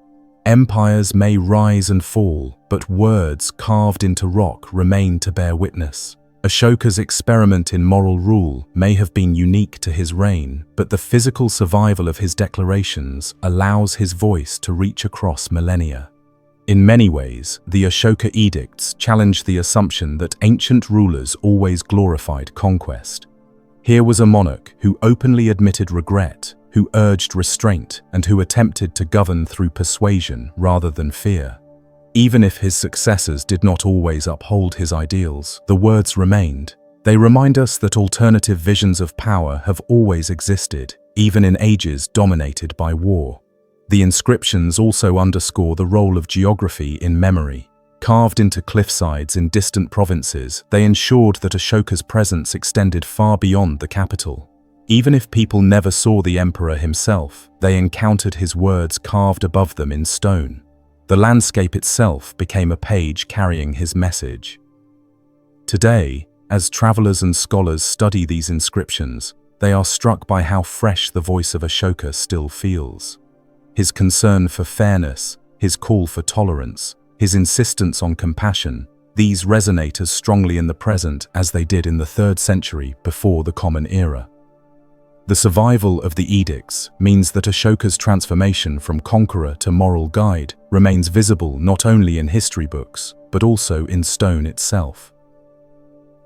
Empires may rise and fall, but words carved into rock remain to bear witness. Ashoka's experiment in moral rule may have been unique to his reign, but the physical survival of his declarations allows his voice to reach across millennia. In many ways, the Ashoka edicts challenged the assumption that ancient rulers always glorified conquest. Here was a monarch who openly admitted regret, who urged restraint, and who attempted to govern through persuasion rather than fear. Even if his successors did not always uphold his ideals, the words remained. They remind us that alternative visions of power have always existed, even in ages dominated by war. The inscriptions also underscore the role of geography in memory. Carved into cliffsides in distant provinces, they ensured that Ashoka's presence extended far beyond the capital. Even if people never saw the emperor himself, they encountered his words carved above them in stone. The landscape itself became a page carrying his message. Today, as travelers and scholars study these inscriptions, they are struck by how fresh the voice of Ashoka still feels. His concern for fairness, his call for tolerance, his insistence on compassion, these resonate as strongly in the present as they did in the 3rd century before the Common Era. The survival of the edicts means that Ashoka's transformation from conqueror to moral guide remains visible not only in history books, but also in stone itself.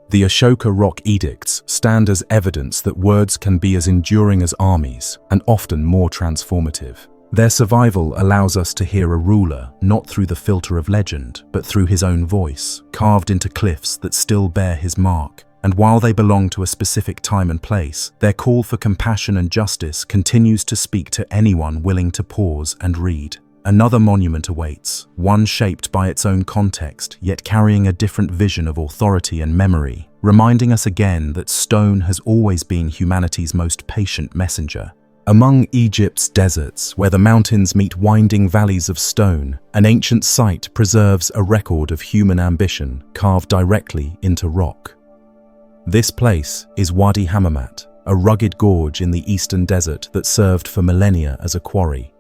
The Ashoka rock edicts stand as evidence that words can be as enduring as armies, and often more transformative. Their survival allows us to hear a ruler not through the filter of legend, but through his own voice, carved into cliffs that still bear his mark. And while they belong to a specific time and place, their call for compassion and justice continues to speak to anyone willing to pause and read. Another monument awaits, one shaped by its own context, yet carrying a different vision of authority and memory, reminding us again that stone has always been humanity's most patient messenger. Among Egypt's deserts, where the mountains meet winding valleys of stone, an ancient site preserves a record of human ambition carved directly into rock. This place is Wadi Hammamat, a rugged gorge in the eastern desert that served for millennia as a quarry.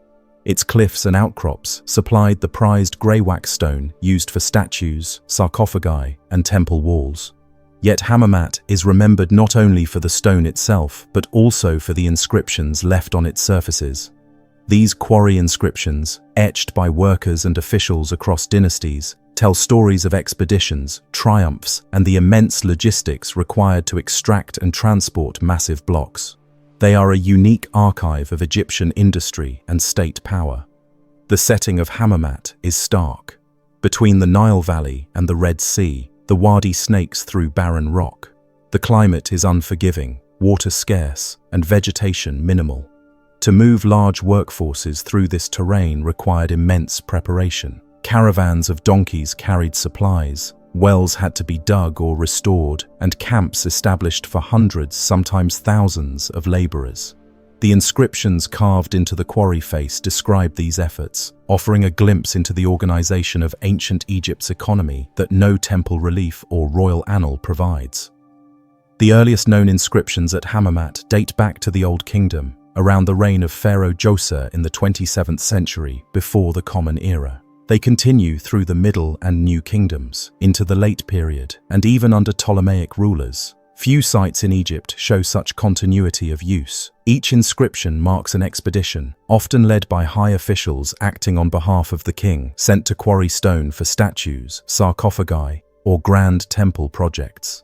Its cliffs and outcrops supplied the prized grey-wax stone used for statues, sarcophagi, and temple walls. Yet Hammamat is remembered not only for the stone itself, but also for the inscriptions left on its surfaces. These quarry inscriptions, etched by workers and officials across dynasties, tell stories of expeditions, triumphs, and the immense logistics required to extract and transport massive blocks. They are a unique archive of Egyptian industry and state power. The setting of Hammamat is stark. Between the Nile Valley and the Red Sea, the wadi snakes through barren rock. The climate is unforgiving, water scarce, and vegetation minimal. To move large workforces through this terrain required immense preparation. Caravans of donkeys carried supplies, wells had to be dug or restored, and camps established for hundreds, sometimes thousands, of laborers. The inscriptions carved into the quarry face describe these efforts, offering a glimpse into the organization of ancient Egypt's economy that no temple relief or royal annal provides. The earliest known inscriptions at Hammamat date back to the Old Kingdom, around the reign of Pharaoh Djoser in the 27th century before the Common Era. They continue through the Middle and New Kingdoms, into the late period, and even under Ptolemaic rulers. Few sites in Egypt show such continuity of use. Each inscription marks an expedition, often led by high officials acting on behalf of the king, sent to quarry stone for statues, sarcophagi, or grand temple projects.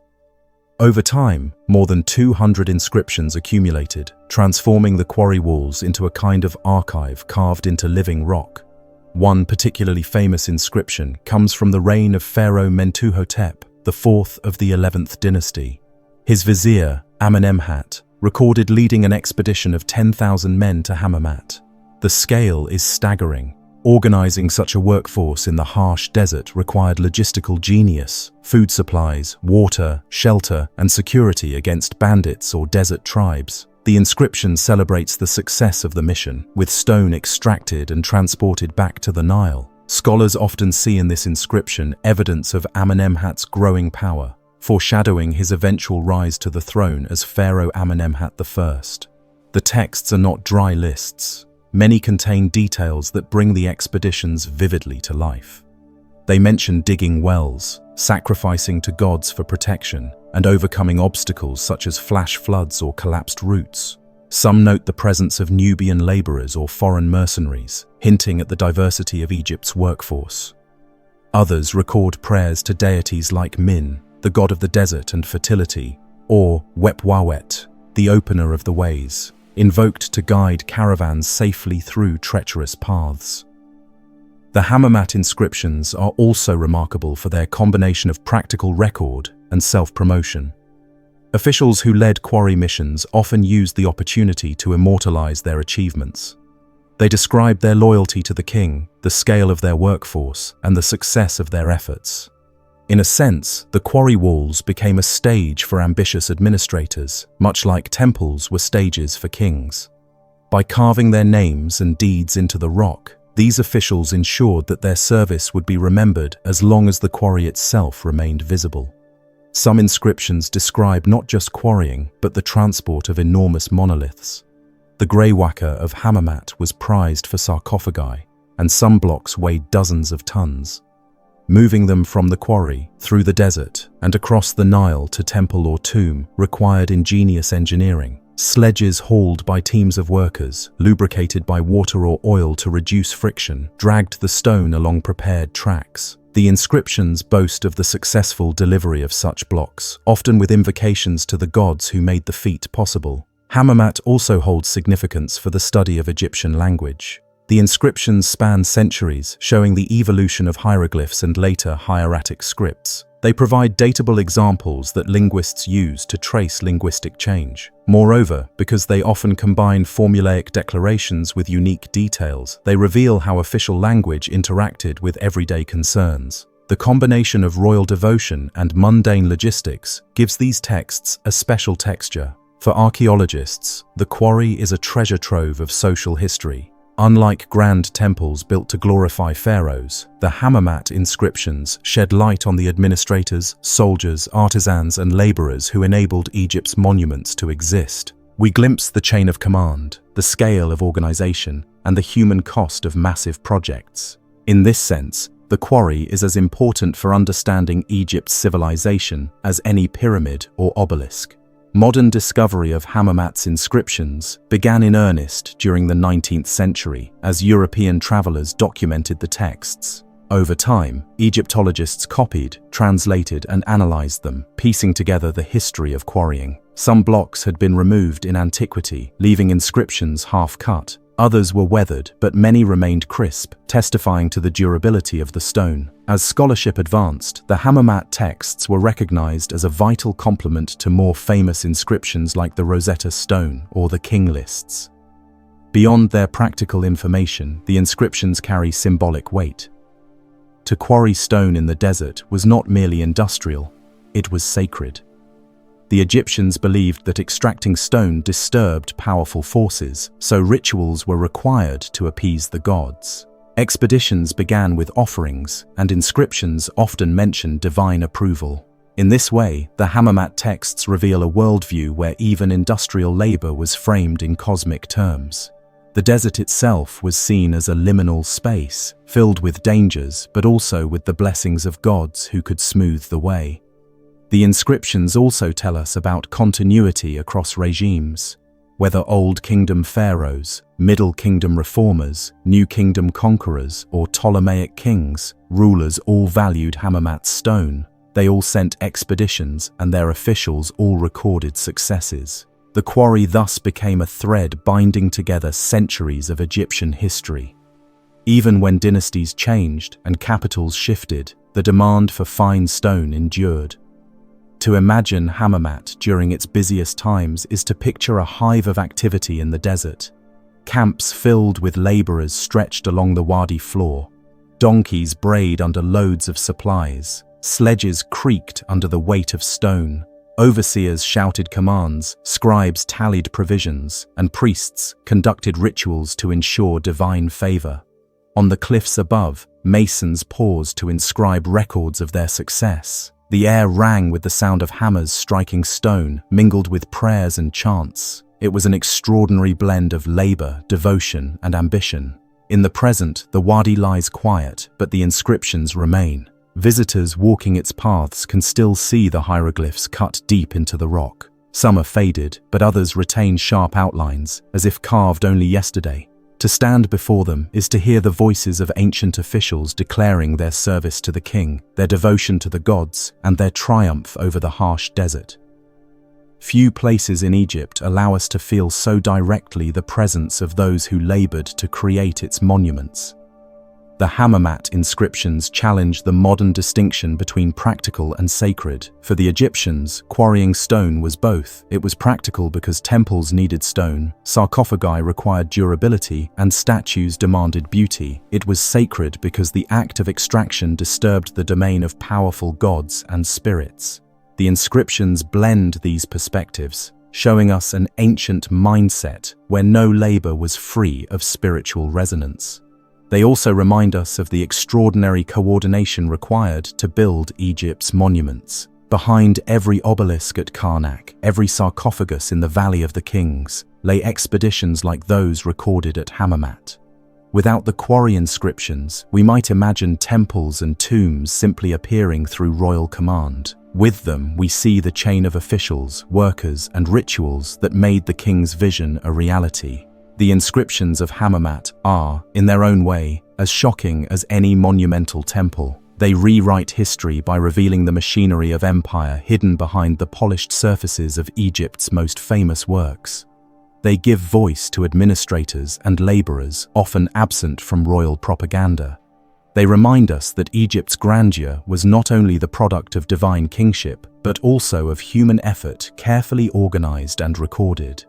Over time, more than 200 inscriptions accumulated, transforming the quarry walls into a kind of archive carved into living rock. One particularly famous inscription comes from the reign of Pharaoh Mentuhotep, the fourth of the 11th dynasty. His vizier, Amenemhat, recorded leading an expedition of 10,000 men to Hammamat. The scale is staggering. Organizing such a workforce in the harsh desert required logistical genius, food supplies, water, shelter, and security against bandits or desert tribes. The inscription celebrates the success of the mission, with stone extracted and transported back to the Nile. Scholars often see in this inscription evidence of Amenemhat's growing power, foreshadowing his eventual rise to the throne as Pharaoh Amenemhat I. The texts are not dry lists. Many contain details that bring the expeditions vividly to life. They mention digging wells, sacrificing to gods for protection, and overcoming obstacles such as flash floods or collapsed routes. Some note the presence of Nubian laborers or foreign mercenaries, hinting at the diversity of Egypt's workforce. Others record prayers to deities like Min, the god of the desert and fertility, or Wepwawet, the opener of the ways, invoked to guide caravans safely through treacherous paths. The Hammamat inscriptions are also remarkable for their combination of practical record and self-promotion. Officials who led quarry missions often used the opportunity to immortalize their achievements. They described their loyalty to the king, the scale of their workforce, and the success of their efforts. In a sense, the quarry walls became a stage for ambitious administrators, much like temples were stages for kings. By carving their names and deeds into the rock, these officials ensured that their service would be remembered as long as the quarry itself remained visible. Some inscriptions describe not just quarrying, but the transport of enormous monoliths. The greywacke of Hammamat was prized for sarcophagi, and some blocks weighed dozens of tons. Moving them from the quarry, through the desert, and across the Nile to temple or tomb required ingenious engineering. Sledges hauled by teams of workers, lubricated by water or oil to reduce friction, dragged the stone along prepared tracks. The inscriptions boast of the successful delivery of such blocks, often with invocations to the gods who made the feat possible. Hammamat also holds significance for the study of Egyptian language. The inscriptions span centuries, showing the evolution of hieroglyphs and later hieratic scripts. They provide datable examples that linguists use to trace linguistic change. Moreover, because they often combine formulaic declarations with unique details, they reveal how official language interacted with everyday concerns. The combination of royal devotion and mundane logistics gives these texts a special texture. For archaeologists, the quarry is a treasure trove of social history. Unlike grand temples built to glorify pharaohs, the Hammamat inscriptions shed light on the administrators, soldiers, artisans, and laborers who enabled Egypt's monuments to exist. We glimpse the chain of command, the scale of organization, and the human cost of massive projects. In this sense, the quarry is as important for understanding Egypt's civilization as any pyramid or obelisk. Modern discovery of Hammamat's inscriptions began in earnest during the 19th century as European travelers documented the texts. Over time, Egyptologists copied, translated, and analyzed them, piecing together the history of quarrying. Some blocks had been removed in antiquity, leaving inscriptions half-cut. Others were weathered, but many remained crisp, testifying to the durability of the stone. As scholarship advanced, the Hammamat texts were recognized as a vital complement to more famous inscriptions like the Rosetta Stone or the King Lists. Beyond their practical information, the inscriptions carry symbolic weight. To quarry stone in the desert was not merely industrial, it was sacred. The Egyptians believed that extracting stone disturbed powerful forces, so rituals were required to appease the gods. Expeditions began with offerings, and inscriptions often mentioned divine approval. In this way, the Hammamat texts reveal a worldview where even industrial labor was framed in cosmic terms. The desert itself was seen as a liminal space, filled with dangers but also with the blessings of gods who could smooth the way. The inscriptions also tell us about continuity across regimes. Whether Old Kingdom pharaohs, Middle Kingdom reformers, New Kingdom conquerors, or Ptolemaic kings, rulers all valued Hammamat's stone. They all sent expeditions, and their officials all recorded successes. The quarry thus became a thread binding together centuries of Egyptian history. Even when dynasties changed and capitals shifted, the demand for fine stone endured. To imagine Hammamat during its busiest times is to picture a hive of activity in the desert. Camps filled with laborers stretched along the wadi floor. Donkeys brayed under loads of supplies. Sledges creaked under the weight of stone. Overseers shouted commands, scribes tallied provisions, and priests conducted rituals to ensure divine favor. On the cliffs above, masons paused to inscribe records of their success. The air rang with the sound of hammers striking stone, mingled with prayers and chants. It was an extraordinary blend of labor, devotion, and ambition. In the present, the wadi lies quiet, but the inscriptions remain. Visitors walking its paths can still see the hieroglyphs cut deep into the rock. Some are faded, but others retain sharp outlines, as if carved only yesterday. To stand before them is to hear the voices of ancient officials declaring their service to the king, their devotion to the gods, and their triumph over the harsh desert. Few places in Egypt allow us to feel so directly the presence of those who labored to create its monuments. The Hammamat inscriptions challenge the modern distinction between practical and sacred. For the Egyptians, quarrying stone was both. It was practical because temples needed stone, sarcophagi required durability, and statues demanded beauty. It was sacred because the act of extraction disturbed the domain of powerful gods and spirits. The inscriptions blend these perspectives, showing us an ancient mindset where no labor was free of spiritual resonance. They also remind us of the extraordinary coordination required to build Egypt's monuments. Behind every obelisk at Karnak, every sarcophagus in the Valley of the Kings, lay expeditions like those recorded at Hammamat. Without the quarry inscriptions, we might imagine temples and tombs simply appearing through royal command. With them, we see the chain of officials, workers, and rituals that made the king's vision a reality. The inscriptions of Hammamat are, in their own way, as shocking as any monumental temple. They rewrite history by revealing the machinery of empire hidden behind the polished surfaces of Egypt's most famous works. They give voice to administrators and laborers, often absent from royal propaganda. They remind us that Egypt's grandeur was not only the product of divine kingship, but also of human effort carefully organized and recorded.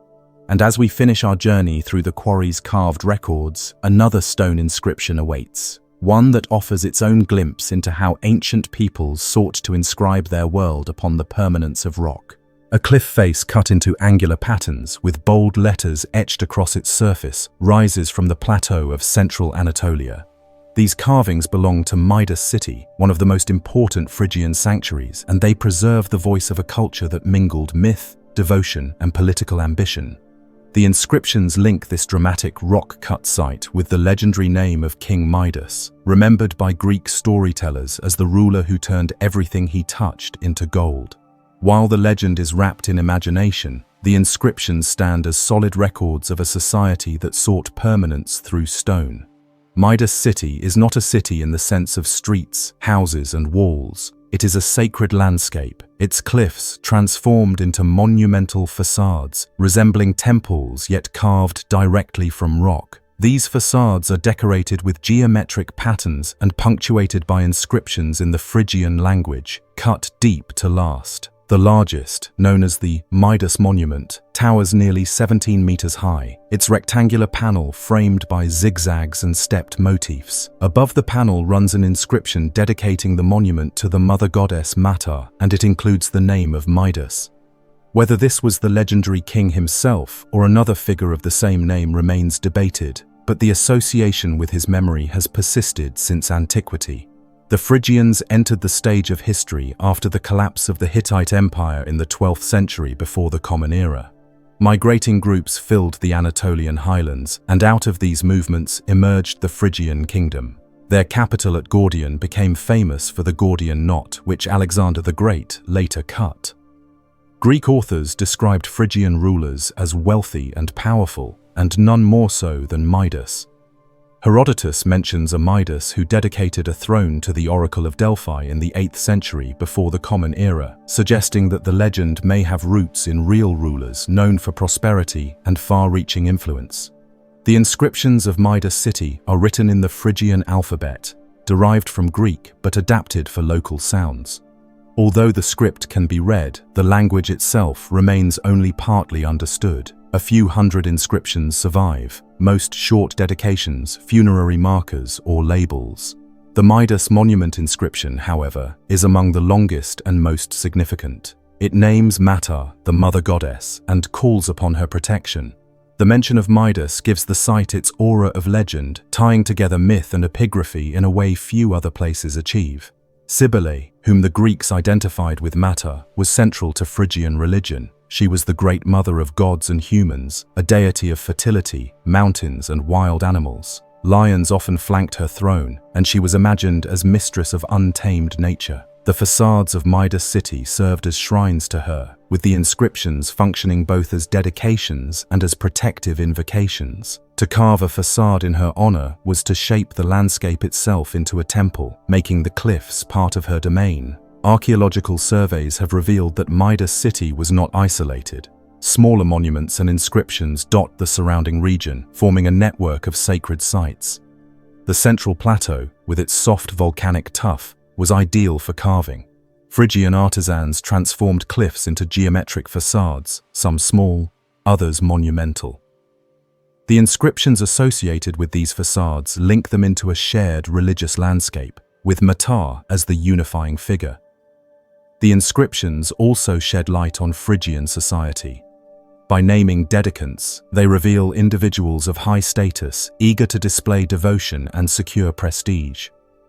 And as we finish our journey through the quarry's carved records, another stone inscription awaits, one that offers its own glimpse into how ancient peoples sought to inscribe their world upon the permanence of rock. A cliff face cut into angular patterns with bold letters etched across its surface rises from the plateau of central Anatolia. These carvings belong to Midas city, one of the most important Phrygian sanctuaries, and they preserve the voice of a culture that mingled myth, devotion, and political ambition. The inscriptions link this dramatic rock-cut site with the legendary name of King Midas, remembered by Greek storytellers as the ruler who turned everything he touched into gold. While the legend is wrapped in imagination, the inscriptions stand as solid records of a society that sought permanence through stone. Midas city is not a city in the sense of streets, houses, and walls. It is a sacred landscape, its cliffs transformed into monumental facades, resembling temples yet carved directly from rock. These facades are decorated with geometric patterns and punctuated by inscriptions in the Phrygian language, cut deep to last. The largest, known as the Midas Monument, towers nearly 17 meters high, its rectangular panel framed by zigzags and stepped motifs. Above the panel runs an inscription dedicating the monument to the mother goddess Mata, and it includes the name of Midas. Whether this was the legendary king himself or another figure of the same name remains debated, but the association with his memory has persisted since antiquity. The Phrygians entered the stage of history after the collapse of the Hittite Empire in the 12th century before the Common Era. Migrating groups filled the Anatolian highlands, and out of these movements emerged the Phrygian kingdom. Their capital at Gordion became famous for the Gordian knot, which Alexander the Great later cut. Greek authors described Phrygian rulers as wealthy and powerful, and none more so than Midas. Herodotus mentions a Midas who dedicated a throne to the Oracle of Delphi in the 8th century before the Common Era, suggesting that the legend may have roots in real rulers known for prosperity and far-reaching influence. The inscriptions of Midas city are written in the Phrygian alphabet, derived from Greek but adapted for local sounds. Although the script can be read, the language itself remains only partly understood. A few hundred inscriptions survive, most short dedications, funerary markers, or labels. The Midas monument inscription, however, is among the longest and most significant. It names Mata, the mother goddess, and calls upon her protection. The mention of Midas gives the site its aura of legend, tying together myth and epigraphy in a way few other places achieve. Cybele, whom the Greeks identified with Mata, was central to Phrygian religion. She was the great mother of gods and humans, a deity of fertility, mountains, and wild animals. Lions often flanked her throne, and she was imagined as mistress of untamed nature. The facades of Midas city served as shrines to her, with the inscriptions functioning both as dedications and as protective invocations. To carve a facade in her honor was to shape the landscape itself into a temple, making the cliffs part of her domain. Archaeological surveys have revealed that Midas city was not isolated. Smaller monuments and inscriptions dot the surrounding region, forming a network of sacred sites. The central plateau, with its soft volcanic tuff, was ideal for carving. Phrygian artisans transformed cliffs into geometric facades, some small, others monumental. The inscriptions associated with these facades link them into a shared religious landscape, with Mtar as the unifying figure. The inscriptions also shed light on Phrygian society. By naming dedicants, they reveal individuals of high status, eager to display devotion and secure prestige.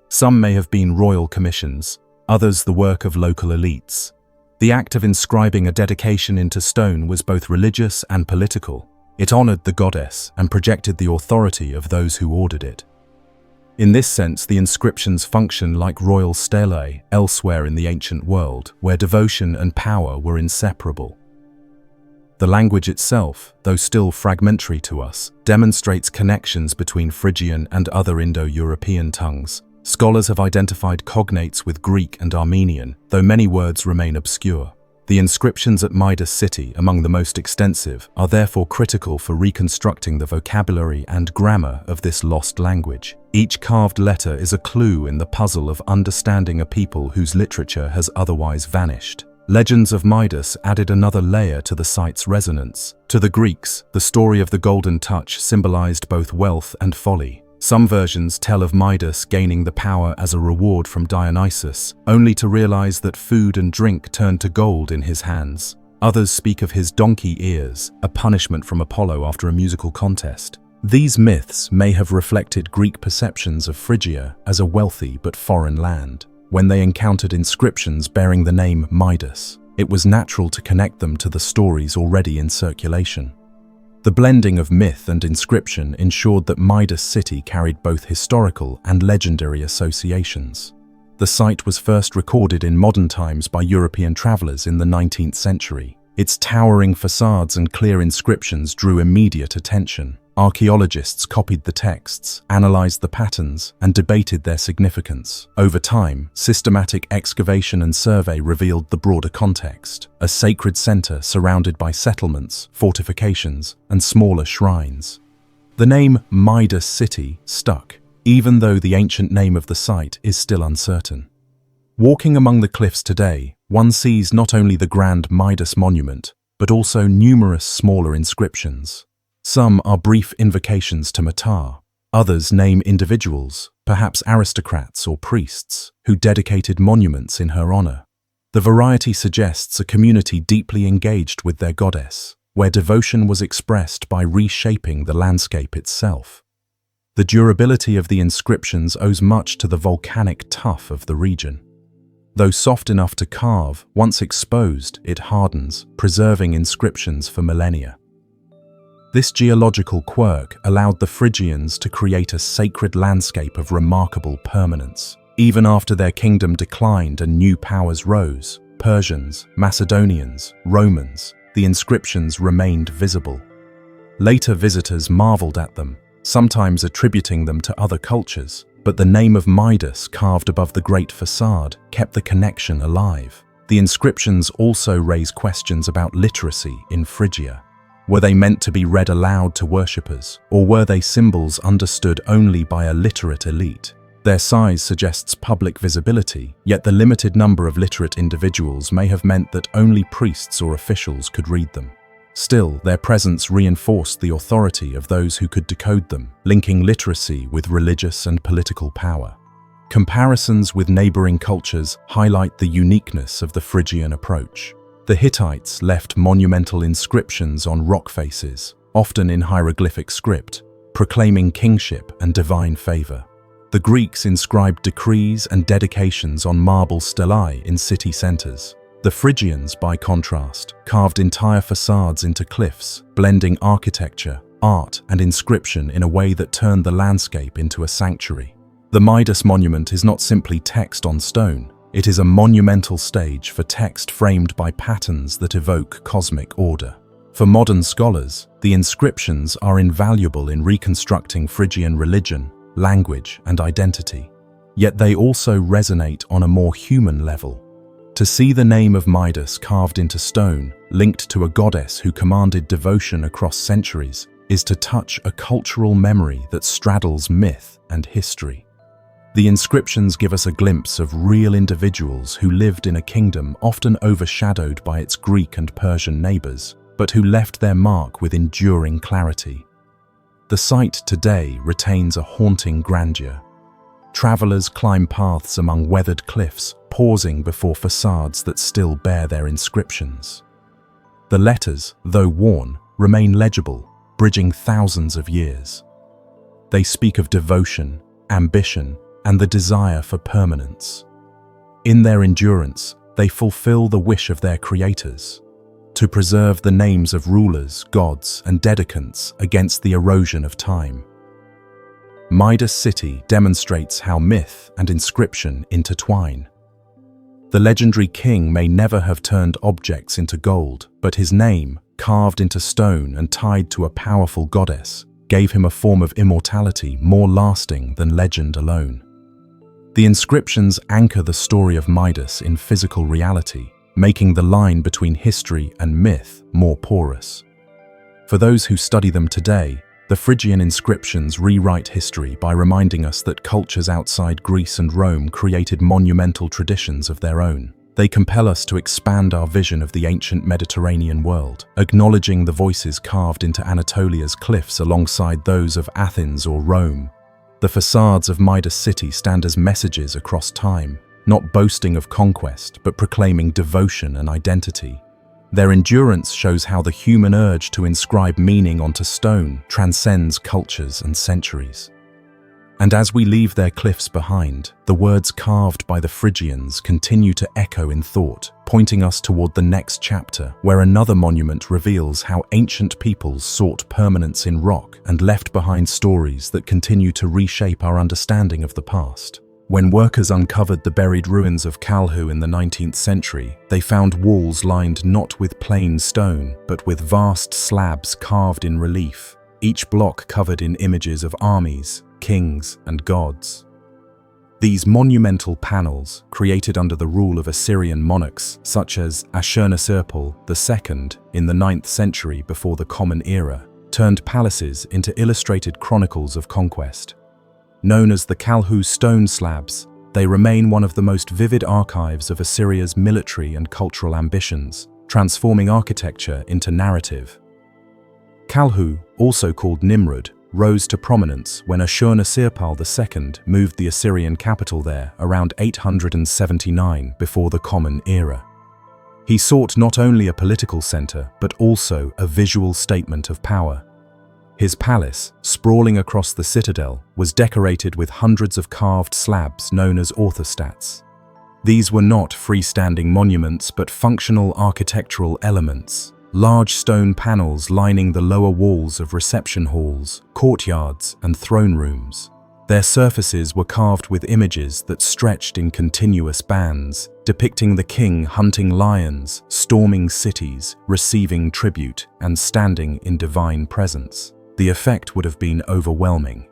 Some may have been royal commissions, others the work of local elites. The act of inscribing a dedication into stone was both religious and political. It honored the goddess and projected the authority of those who ordered it. In this sense, the inscriptions function like royal stelae elsewhere in the ancient world, where devotion and power were inseparable. The language itself, though still fragmentary to us, demonstrates connections between Phrygian and other Indo-European tongues. Scholars have identified cognates with Greek and Armenian, though many words remain obscure. The inscriptions at Midas city, among the most extensive, are therefore critical for reconstructing the vocabulary and grammar of this lost language. Each carved letter is a clue in the puzzle of understanding a people whose literature has otherwise vanished. Legends of Midas added another layer to the site's resonance. To the Greeks, the story of the Golden Touch symbolized both wealth and folly. Some versions tell of Midas gaining the power as a reward from Dionysus, only to realize that food and drink turned to gold in his hands. Others speak of his donkey ears, a punishment from Apollo after a musical contest. These myths may have reflected Greek perceptions of Phrygia as a wealthy but foreign land. When they encountered inscriptions bearing the name Midas, it was natural to connect them to the stories already in circulation. The blending of myth and inscription ensured that Midas city carried both historical and legendary associations. The site was first recorded in modern times by European travelers in the 19th century. Its towering facades and clear inscriptions drew immediate attention. Archaeologists copied the texts, analyzed the patterns, and debated their significance. Over time, systematic excavation and survey revealed the broader context: a sacred center surrounded by settlements, fortifications, and smaller shrines. The name Midas city stuck, even though the ancient name of the site is still uncertain. Walking among the cliffs today, one sees not only the grand Midas monument, but also numerous smaller inscriptions. Some are brief invocations to Mtar. Others name individuals, perhaps aristocrats or priests, who dedicated monuments in her honor. The variety suggests a community deeply engaged with their goddess, where devotion was expressed by reshaping the landscape itself. The durability of the inscriptions owes much to the volcanic tuff of the region. Though soft enough to carve, once exposed, it hardens, preserving inscriptions for millennia. This geological quirk allowed the Phrygians to create a sacred landscape of remarkable permanence. Even after their kingdom declined and new powers rose, Persians, Macedonians, Romans, the inscriptions remained visible. Later visitors marveled at them, sometimes attributing them to other cultures, but the name of Midas carved above the great facade kept the connection alive. The inscriptions also raise questions about literacy in Phrygia. Were they meant to be read aloud to worshippers, or were they symbols understood only by a literate elite? Their size suggests public visibility, yet the limited number of literate individuals may have meant that only priests or officials could read them. Still, their presence reinforced the authority of those who could decode them, linking literacy with religious and political power. Comparisons with neighboring cultures highlight the uniqueness of the Phrygian approach. The Hittites left monumental inscriptions on rock faces, often in hieroglyphic script, proclaiming kingship and divine favor. The Greeks inscribed decrees and dedications on marble stelae in city centers. The Phrygians, by contrast, carved entire facades into cliffs, blending architecture, art, and inscription in a way that turned the landscape into a sanctuary. The Midas monument is not simply text on stone. It is a monumental stage for text framed by patterns that evoke cosmic order. For modern scholars, the inscriptions are invaluable in reconstructing Phrygian religion, language, and identity. Yet they also resonate on a more human level. To see the name of Midas carved into stone, linked to a goddess who commanded devotion across centuries, is to touch a cultural memory that straddles myth and history. The inscriptions give us a glimpse of real individuals who lived in a kingdom often overshadowed by its Greek and Persian neighbors, but who left their mark with enduring clarity. The site today retains a haunting grandeur. Travelers climb paths among weathered cliffs, pausing before facades that still bear their inscriptions. The letters, though worn, remain legible, bridging thousands of years. They speak of devotion, ambition, and the desire for permanence. In their endurance, they fulfill the wish of their creators, to preserve the names of rulers, gods, and dedicants against the erosion of time. Midas City demonstrates how myth and inscription intertwine. The legendary king may never have turned objects into gold, but his name, carved into stone and tied to a powerful goddess, gave him a form of immortality more lasting than legend alone. The inscriptions anchor the story of Midas in physical reality, making the line between history and myth more porous. For those who study them today, the Phrygian inscriptions rewrite history by reminding us that cultures outside Greece and Rome created monumental traditions of their own. They compel us to expand our vision of the ancient Mediterranean world, acknowledging the voices carved into Anatolia's cliffs alongside those of Athens or Rome. The facades of Midas City stand as messages across time, not boasting of conquest, but proclaiming devotion and identity. Their endurance shows how the human urge to inscribe meaning onto stone transcends cultures and centuries. And as we leave their cliffs behind, the words carved by the Phrygians continue to echo in thought, pointing us toward the next chapter, where another monument reveals how ancient peoples sought permanence in rock and left behind stories that continue to reshape our understanding of the past. When workers uncovered the buried ruins of Calhu in the 19th century, they found walls lined not with plain stone, but with vast slabs carved in relief, each block covered in images of armies, kings, and gods. These monumental panels, created under the rule of Assyrian monarchs such as Ashurnasirpal II in the 9th century before the Common Era, turned palaces into illustrated chronicles of conquest. Known as the Calhu stone slabs, they remain one of the most vivid archives of Assyria's military and cultural ambitions, transforming architecture into narrative. Calhu, also called Nimrud, rose to prominence when Ashurnasirpal II moved the Assyrian capital there around 879 before the Common Era. He sought not only a political center, but also a visual statement of power. His palace, sprawling across the citadel, was decorated with hundreds of carved slabs known as orthostats. These were not freestanding monuments but functional architectural elements, large stone panels lining the lower walls of reception halls, courtyards, and throne rooms. Their surfaces were carved with images that stretched in continuous bands, depicting the king hunting lions, storming cities, receiving tribute, and standing in divine presence. The effect would have been overwhelming.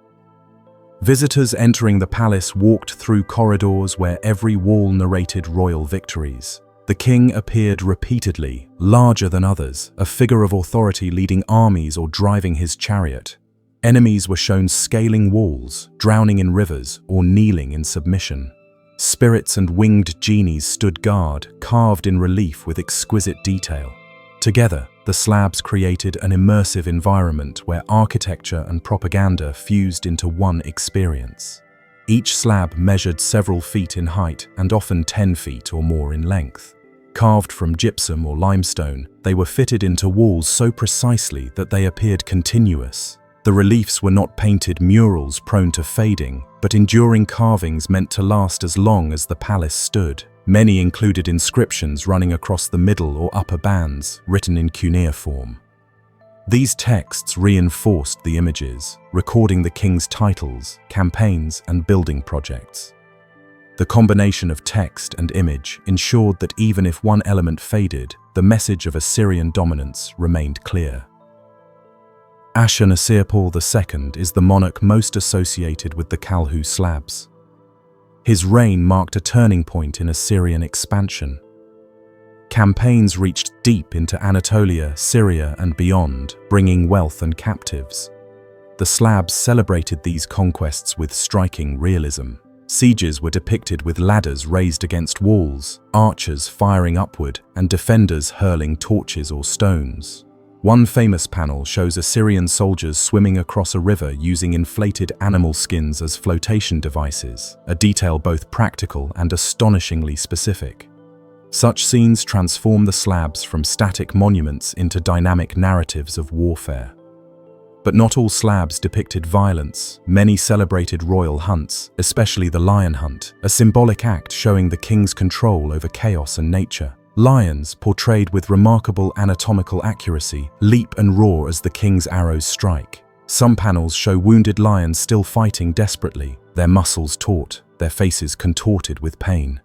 Visitors entering the palace walked through corridors where every wall narrated royal victories. The king appeared repeatedly, larger than others, a figure of authority leading armies or driving his chariot. Enemies were shown scaling walls, drowning in rivers, or kneeling in submission. Spirits and winged genies stood guard, carved in relief with exquisite detail. Together, the slabs created an immersive environment where architecture and propaganda fused into one experience. Each slab measured several feet in height and often 10 feet or more in length. Carved from gypsum or limestone, they were fitted into walls so precisely that they appeared continuous. The reliefs were not painted murals prone to fading, but enduring carvings meant to last as long as the palace stood. Many included inscriptions running across the middle or upper bands, written in cuneiform. These texts reinforced the images, recording the king's titles, campaigns, and building projects. The combination of text and image ensured that even if one element faded, the message of Assyrian dominance remained clear. Ashurnasirpal II is the monarch most associated with the Kalhu slabs. His reign marked a turning point in Assyrian expansion. Campaigns reached deep into Anatolia, Syria, and beyond, bringing wealth and captives. The slabs celebrated these conquests with striking realism. Sieges were depicted with ladders raised against walls, archers firing upward, and defenders hurling torches or stones. One famous panel shows Assyrian soldiers swimming across a river using inflated animal skins as flotation devices, a detail both practical and astonishingly specific. Such scenes transform the slabs from static monuments into dynamic narratives of warfare. But not all slabs depicted violence. Many celebrated royal hunts, especially the lion hunt, a symbolic act showing the king's control over chaos and nature. Lions, portrayed with remarkable anatomical accuracy, leap and roar as the king's arrows strike. Some panels show wounded lions still fighting desperately, their muscles taut, their faces contorted with pain.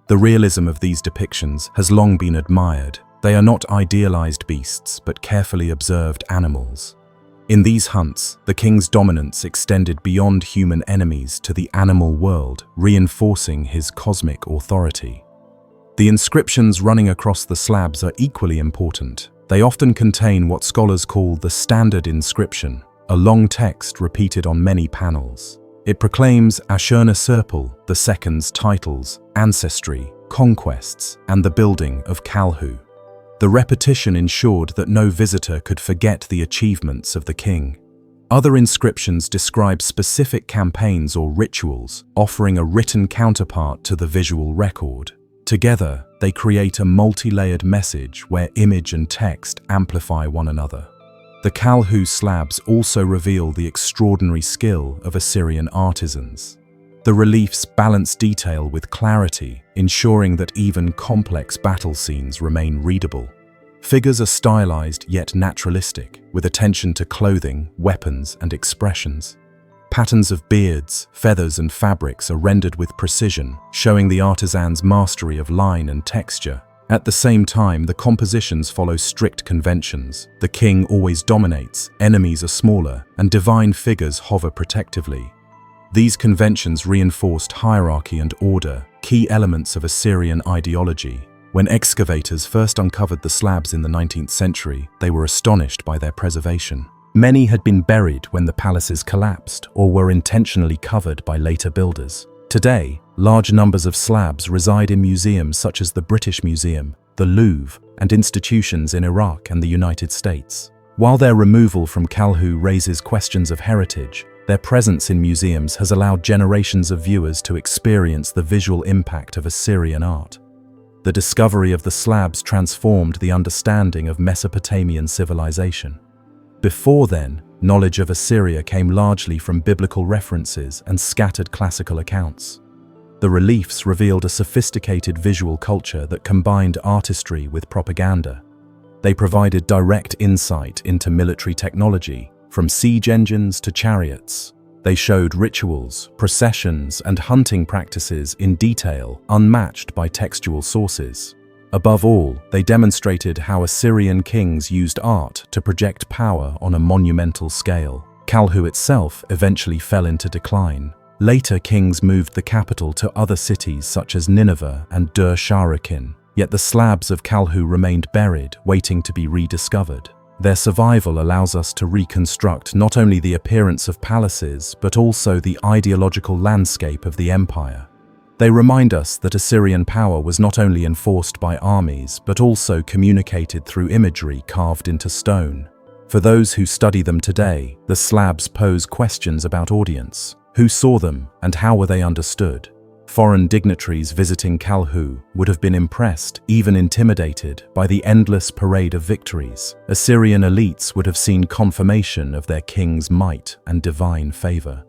The realism of these depictions has long been admired. They are not idealized beasts, but carefully observed animals. In these hunts, the king's dominance extended beyond human enemies to the animal world, reinforcing his cosmic authority. The inscriptions running across the slabs are equally important. They often contain what scholars call the standard inscription, a long text repeated on many panels. It proclaims Ashurnasirpal II's titles, ancestry, conquests, and the building of Kalhu. The repetition ensured that no visitor could forget the achievements of the king. Other inscriptions describe specific campaigns or rituals, offering a written counterpart to the visual record. Together, they create a multi-layered message where image and text amplify one another. The Kalhu slabs also reveal the extraordinary skill of Assyrian artisans. The reliefs balance detail with clarity, ensuring that even complex battle scenes remain readable. Figures are stylized yet naturalistic, with attention to clothing, weapons, and expressions. Patterns of beards, feathers, and fabrics are rendered with precision, showing the artisan's mastery of line and texture. At the same time, the compositions follow strict conventions. The king always dominates, enemies are smaller, and divine figures hover protectively. These conventions reinforced hierarchy and order, key elements of Assyrian ideology. When excavators first uncovered the slabs in the 19th century, they were astonished by their preservation. Many had been buried when the palaces collapsed or were intentionally covered by later builders. Today, large numbers of slabs reside in museums such as the British Museum, the Louvre, and institutions in Iraq and the United States. While their removal from Kalhu raises questions of heritage, their presence in museums has allowed generations of viewers to experience the visual impact of Assyrian art. The discovery of the slabs transformed the understanding of Mesopotamian civilization. Before then, knowledge of Assyria came largely from biblical references and scattered classical accounts. The reliefs revealed a sophisticated visual culture that combined artistry with propaganda. They provided direct insight into military technology, from siege engines to chariots. They showed rituals, processions, and hunting practices in detail, unmatched by textual sources. Above all, they demonstrated how Assyrian kings used art to project power on a monumental scale. Kalhu itself eventually fell into decline. Later kings moved the capital to other cities such as Nineveh and Dur-Sharrukin, yet the slabs of Kalhu remained buried, waiting to be rediscovered. Their survival allows us to reconstruct not only the appearance of palaces, but also the ideological landscape of the empire. They remind us that Assyrian power was not only enforced by armies, but also communicated through imagery carved into stone. For those who study them today, the slabs pose questions about audience. Who saw them, and how were they understood? Foreign dignitaries visiting Kalhu would have been impressed, even intimidated, by the endless parade of victories. Assyrian elites would have seen confirmation of their king's might and divine favor.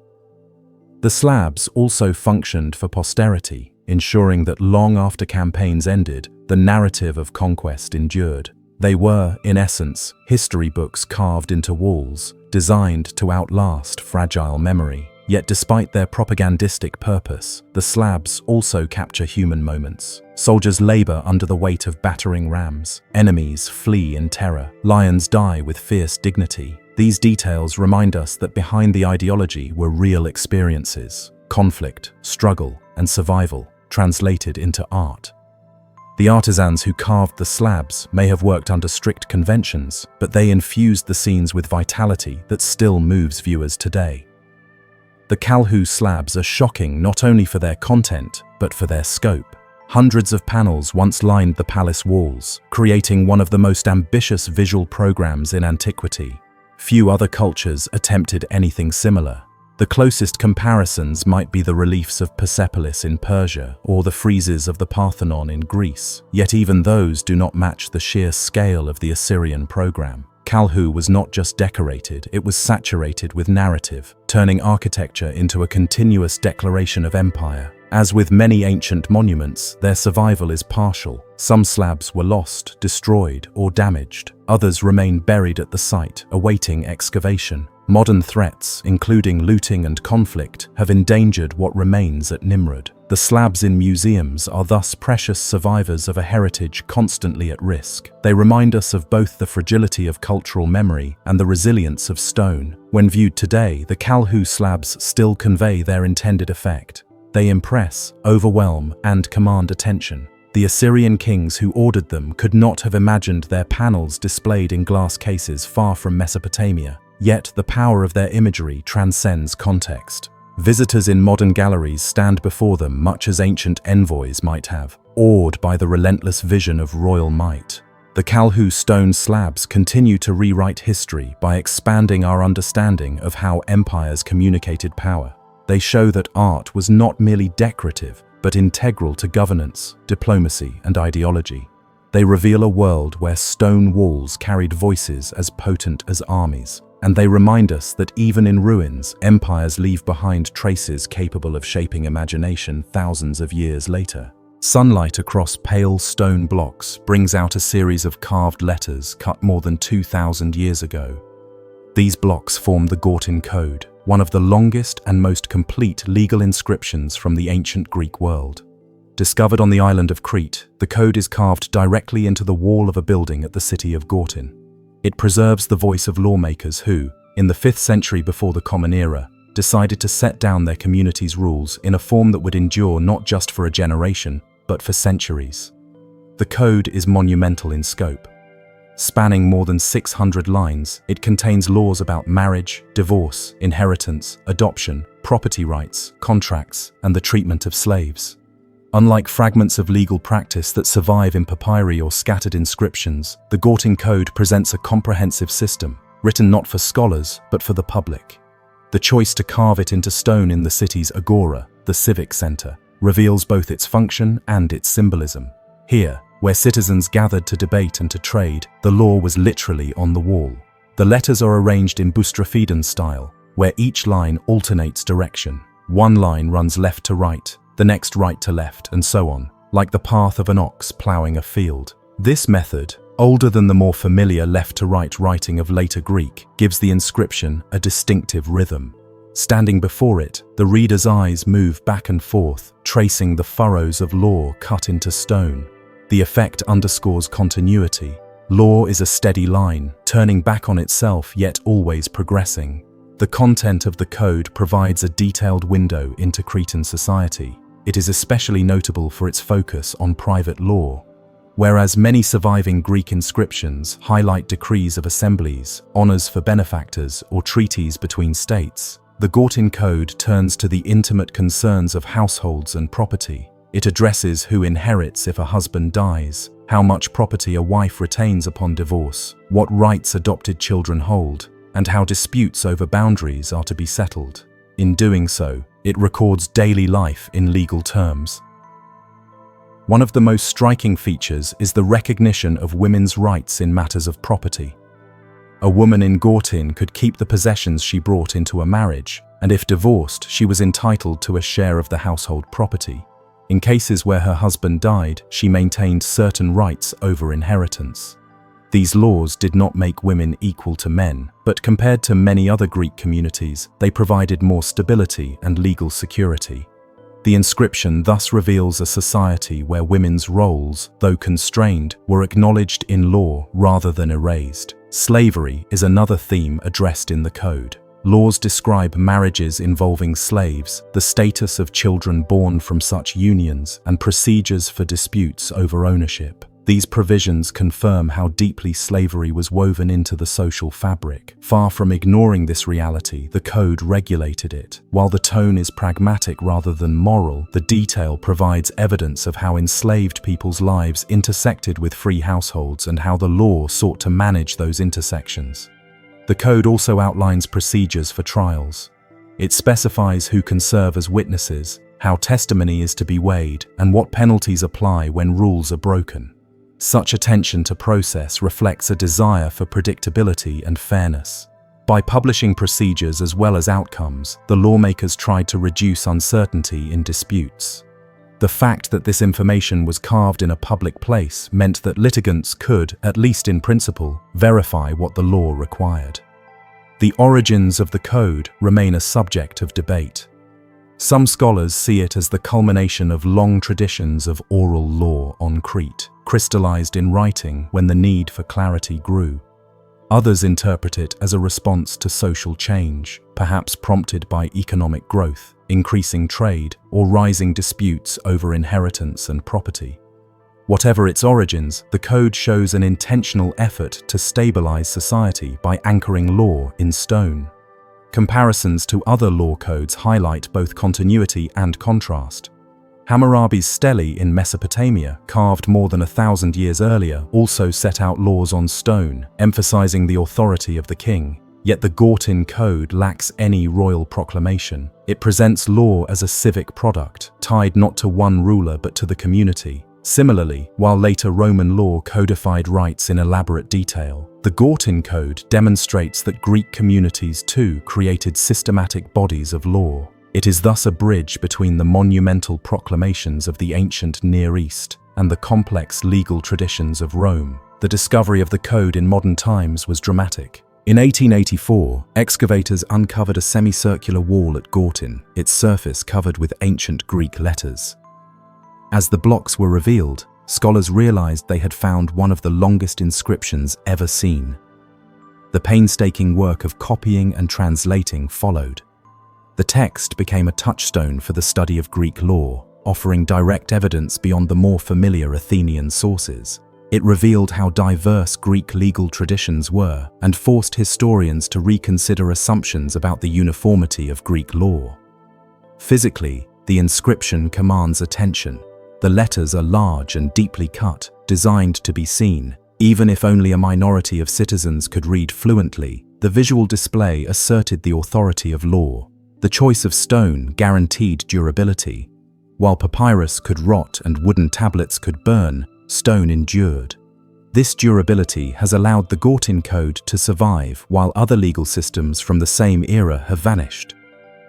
The slabs also functioned for posterity, ensuring that long after campaigns ended, the narrative of conquest endured. They were, in essence, history books carved into walls, designed to outlast fragile memory. Yet despite their propagandistic purpose, the slabs also capture human moments. Soldiers labor under the weight of battering rams. Enemies flee in terror. Lions die with fierce dignity. These details remind us that behind the ideology were real experiences: conflict, struggle, and survival, translated into art. The artisans who carved the slabs may have worked under strict conventions, but they infused the scenes with vitality that still moves viewers today. The Kalhu slabs are shocking not only for their content, but for their scope. Hundreds of panels once lined the palace walls, creating one of the most ambitious visual programs in antiquity. Few other cultures attempted anything similar. The closest comparisons might be the reliefs of Persepolis in Persia or the friezes of the Parthenon in Greece, yet even those do not match the sheer scale of the Assyrian program. Kalhu was not just decorated, it was saturated with narrative, turning architecture into a continuous declaration of empire. As with many ancient monuments, their survival is partial. Some slabs were lost, destroyed, or damaged. Others remain buried at the site, awaiting excavation. Modern threats, including looting and conflict, have endangered what remains at Nimrud. The slabs in museums are thus precious survivors of a heritage constantly at risk. They remind us of both the fragility of cultural memory and the resilience of stone. When viewed today, the Kalhu slabs still convey their intended effect. They impress, overwhelm, and command attention. The Assyrian kings who ordered them could not have imagined their panels displayed in glass cases far from Mesopotamia. Yet the power of their imagery transcends context. Visitors in modern galleries stand before them much as ancient envoys might have, awed by the relentless vision of royal might. The Kalhu stone slabs continue to rewrite history by expanding our understanding of how empires communicated power. They show that art was not merely decorative, but integral to governance, diplomacy, and ideology. They reveal a world where stone walls carried voices as potent as armies. And they remind us that even in ruins, empires leave behind traces capable of shaping imagination thousands of years later. Sunlight across pale stone blocks brings out a series of carved letters cut more than 2,000 years ago. These blocks form the Gortin Code, one of the longest and most complete legal inscriptions from the ancient Greek world. Discovered on the island of Crete, the code is carved directly into the wall of a building at the city of Gortin. It preserves the voice of lawmakers who, in the 5th century before the Common Era, decided to set down their community's rules in a form that would endure not just for a generation, but for centuries. The code is monumental in scope. Spanning more than 600 lines, it contains laws about marriage, divorce, inheritance, adoption, property rights, contracts, and the treatment of slaves. Unlike fragments of legal practice that survive in papyri or scattered inscriptions, the Gortin Code presents a comprehensive system, written not for scholars, but for the public. The choice to carve it into stone in the city's agora, the civic center, reveals both its function and its symbolism. Here, where citizens gathered to debate and to trade, the law was literally on the wall. The letters are arranged in boustrophedon style, where each line alternates direction. One line runs left to right, the next right to left, and so on, like the path of an ox ploughing a field. This method, older than the more familiar left-to-right writing of later Greek, gives the inscription a distinctive rhythm. Standing before it, the reader's eyes move back and forth, tracing the furrows of law cut into stone. The effect underscores continuity. Law is a steady line, turning back on itself yet always progressing. The content of the code provides a detailed window into Cretan society. It is especially notable for its focus on private law. Whereas many surviving Greek inscriptions highlight decrees of assemblies, honors for benefactors, or treaties between states, the Gortin Code turns to the intimate concerns of households and property. It addresses who inherits if a husband dies, how much property a wife retains upon divorce, what rights adopted children hold, and how disputes over boundaries are to be settled. In doing so, it records daily life in legal terms. One of the most striking features is the recognition of women's rights in matters of property. A woman in Gortin could keep the possessions she brought into a marriage, and if divorced, she was entitled to a share of the household property. In cases where her husband died, she maintained certain rights over inheritance. These laws did not make women equal to men, but compared to many other Greek communities, they provided more stability and legal security. The inscription thus reveals a society where women's roles, though constrained, were acknowledged in law rather than erased. Slavery is another theme addressed in the code. Laws describe marriages involving slaves, the status of children born from such unions, and procedures for disputes over ownership. These provisions confirm how deeply slavery was woven into the social fabric. Far from ignoring this reality, the code regulated it. While the tone is pragmatic rather than moral, the detail provides evidence of how enslaved people's lives intersected with free households and how the law sought to manage those intersections. The code also outlines procedures for trials. It specifies who can serve as witnesses, how testimony is to be weighed, and what penalties apply when rules are broken. Such attention to process reflects a desire for predictability and fairness. By publishing procedures as well as outcomes, the lawmakers tried to reduce uncertainty in disputes. The fact that this information was carved in a public place meant that litigants could, at least in principle, verify what the law required. The origins of the code remain a subject of debate. Some scholars see it as the culmination of long traditions of oral law on Crete, crystallized in writing when the need for clarity grew. Others interpret it as a response to social change, perhaps prompted by economic growth, increasing trade, or rising disputes over inheritance and property. Whatever its origins, the code shows an intentional effort to stabilize society by anchoring law in stone. Comparisons to other law codes highlight both continuity and contrast. Hammurabi's stele in Mesopotamia, carved more than 1,000 years earlier, also set out laws on stone, emphasizing the authority of the king. Yet the Gortin Code lacks any royal proclamation. It presents law as a civic product, tied not to one ruler but to the community. Similarly, while later Roman law codified rights in elaborate detail, the Gortin Code demonstrates that Greek communities too created systematic bodies of law. It is thus a bridge between the monumental proclamations of the ancient Near East and the complex legal traditions of Rome. The discovery of the code in modern times was dramatic. In 1884, excavators uncovered a semicircular wall at Gortin, its surface covered with ancient Greek letters. As the blocks were revealed, scholars realized they had found one of the longest inscriptions ever seen. The painstaking work of copying and translating followed. The text became a touchstone for the study of Greek law, offering direct evidence beyond the more familiar Athenian sources. It revealed how diverse Greek legal traditions were and forced historians to reconsider assumptions about the uniformity of Greek law. Physically, the inscription commands attention. The letters are large and deeply cut, designed to be seen. Even if only a minority of citizens could read fluently, the visual display asserted the authority of law. The choice of stone guaranteed durability. While papyrus could rot and wooden tablets could burn, stone endured. This durability has allowed the Gortin Code to survive while other legal systems from the same era have vanished.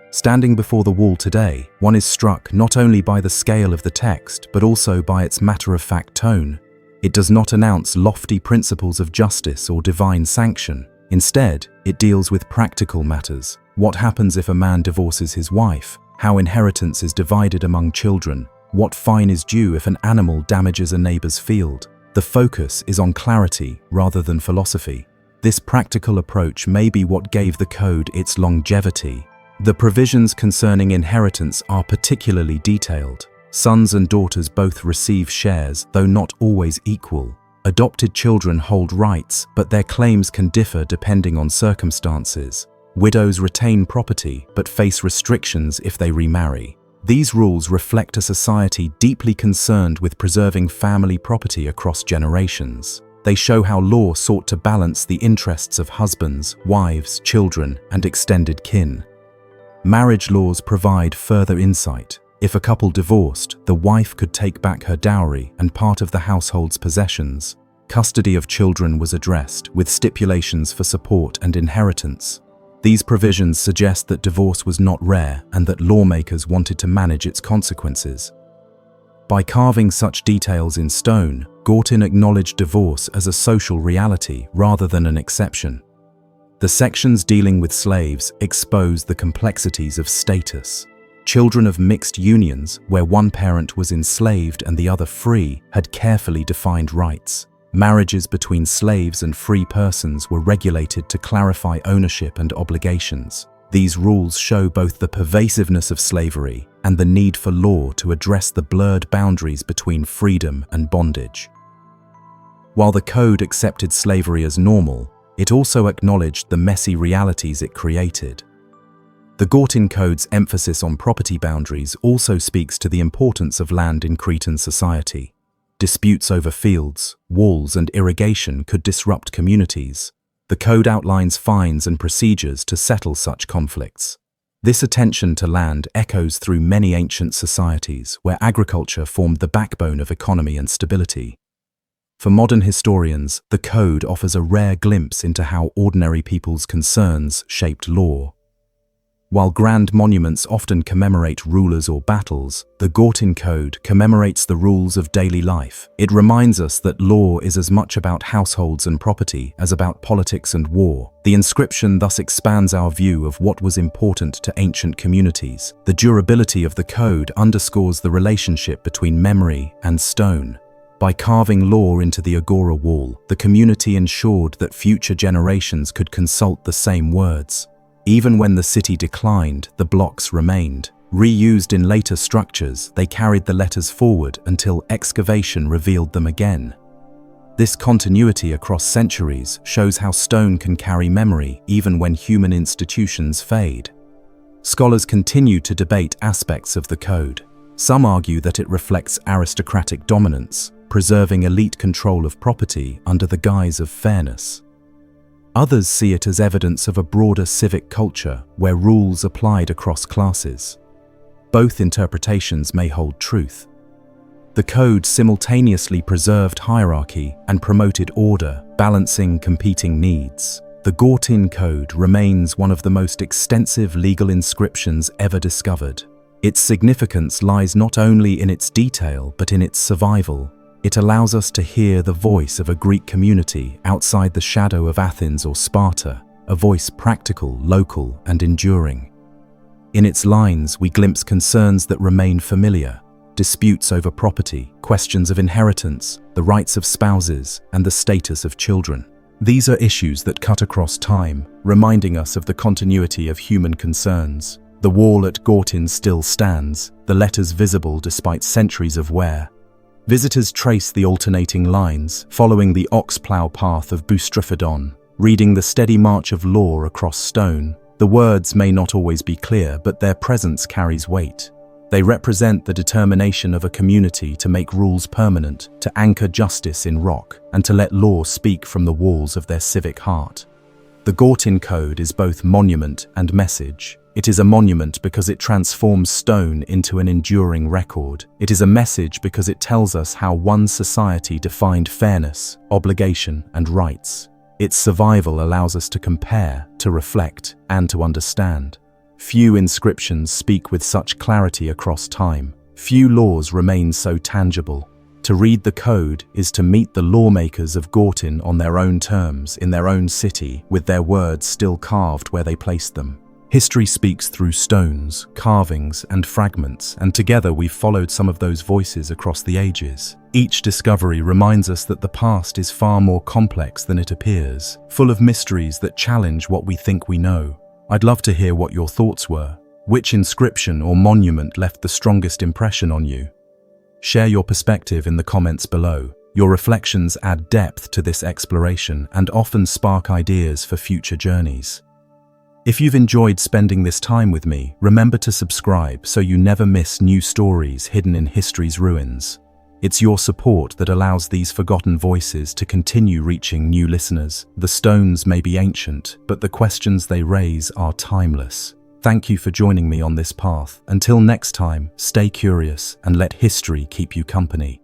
Standing before the wall today, one is struck not only by the scale of the text but also by its matter-of-fact tone. It does not announce lofty principles of justice or divine sanction. Instead, it deals with practical matters. What happens if a man divorces his wife? How inheritance is divided among children? What fine is due if an animal damages a neighbor's field? The focus is on clarity rather than philosophy. This practical approach may be what gave the code its longevity. The provisions concerning inheritance are particularly detailed. Sons and daughters both receive shares, though not always equal. Adopted children hold rights, but their claims can differ depending on circumstances. Widows retain property, but face restrictions if they remarry. These rules reflect a society deeply concerned with preserving family property across generations. They show how law sought to balance the interests of husbands, wives, children, and extended kin. Marriage laws provide further insight. If a couple divorced, the wife could take back her dowry and part of the household's possessions. Custody of children was addressed, with stipulations for support and inheritance. These provisions suggest that divorce was not rare and that lawmakers wanted to manage its consequences. By carving such details in stone, Gortin acknowledged divorce as a social reality rather than an exception. The sections dealing with slaves expose the complexities of status. Children of mixed unions, where one parent was enslaved and the other free, had carefully defined rights. Marriages between slaves and free persons were regulated to clarify ownership and obligations. These rules show both the pervasiveness of slavery and the need for law to address the blurred boundaries between freedom and bondage. While the code accepted slavery as normal, it also acknowledged the messy realities it created. The Gortin Code's emphasis on property boundaries also speaks to the importance of land in Cretan society. Disputes over fields, walls, and irrigation could disrupt communities. The code outlines fines and procedures to settle such conflicts. This attention to land echoes through many ancient societies where agriculture formed the backbone of economy and stability. For modern historians, the code offers a rare glimpse into how ordinary people's concerns shaped law. While grand monuments often commemorate rulers or battles, the Gortin Code commemorates the rules of daily life. It reminds us that law is as much about households and property as about politics and war. The inscription thus expands our view of what was important to ancient communities. The durability of the code underscores the relationship between memory and stone. By carving law into the agora wall, the community ensured that future generations could consult the same words. Even when the city declined, the blocks remained. Reused in later structures, they carried the letters forward until excavation revealed them again. This continuity across centuries shows how stone can carry memory even when human institutions fade. Scholars continue to debate aspects of the code. Some argue that it reflects aristocratic dominance, preserving elite control of property under the guise of fairness. Others see it as evidence of a broader civic culture where rules applied across classes. Both interpretations may hold truth. The code simultaneously preserved hierarchy and promoted order, balancing competing needs. The Gortin Code remains one of the most extensive legal inscriptions ever discovered. Its significance lies not only in its detail but in its survival. It allows us to hear the voice of a Greek community outside the shadow of Athens or Sparta, a voice practical, local, and enduring. In its lines, we glimpse concerns that remain familiar: disputes over property, questions of inheritance, the rights of spouses, and the status of children. These are issues that cut across time, reminding us of the continuity of human concerns. The wall at Gortin still stands, the letters visible despite centuries of wear. Visitors trace the alternating lines, following the ox-plough path of Boustrophodon, reading the steady march of law across stone. The words may not always be clear, but their presence carries weight. They represent the determination of a community to make rules permanent, to anchor justice in rock, and to let law speak from the walls of their civic heart. The Gortin Code is both monument and message. It is a monument because it transforms stone into an enduring record. It is a message because it tells us how one society defined fairness, obligation, and rights. Its survival allows us to compare, to reflect, and to understand. Few inscriptions speak with such clarity across time. Few laws remain so tangible. To read the code is to meet the lawmakers of Gortin on their own terms, in their own city, with their words still carved where they placed them. History speaks through stones, carvings, and fragments, and together we've followed some of those voices across the ages. Each discovery reminds us that the past is far more complex than it appears, full of mysteries that challenge what we think we know. I'd love to hear what your thoughts were. Which inscription or monument left the strongest impression on you? Share your perspective in the comments below. Your reflections add depth to this exploration and often spark ideas for future journeys. If you've enjoyed spending this time with me, remember to subscribe so you never miss new stories hidden in history's ruins. It's your support that allows these forgotten voices to continue reaching new listeners. The stones may be ancient, but the questions they raise are timeless. Thank you for joining me on this path. Until next time, stay curious and let history keep you company.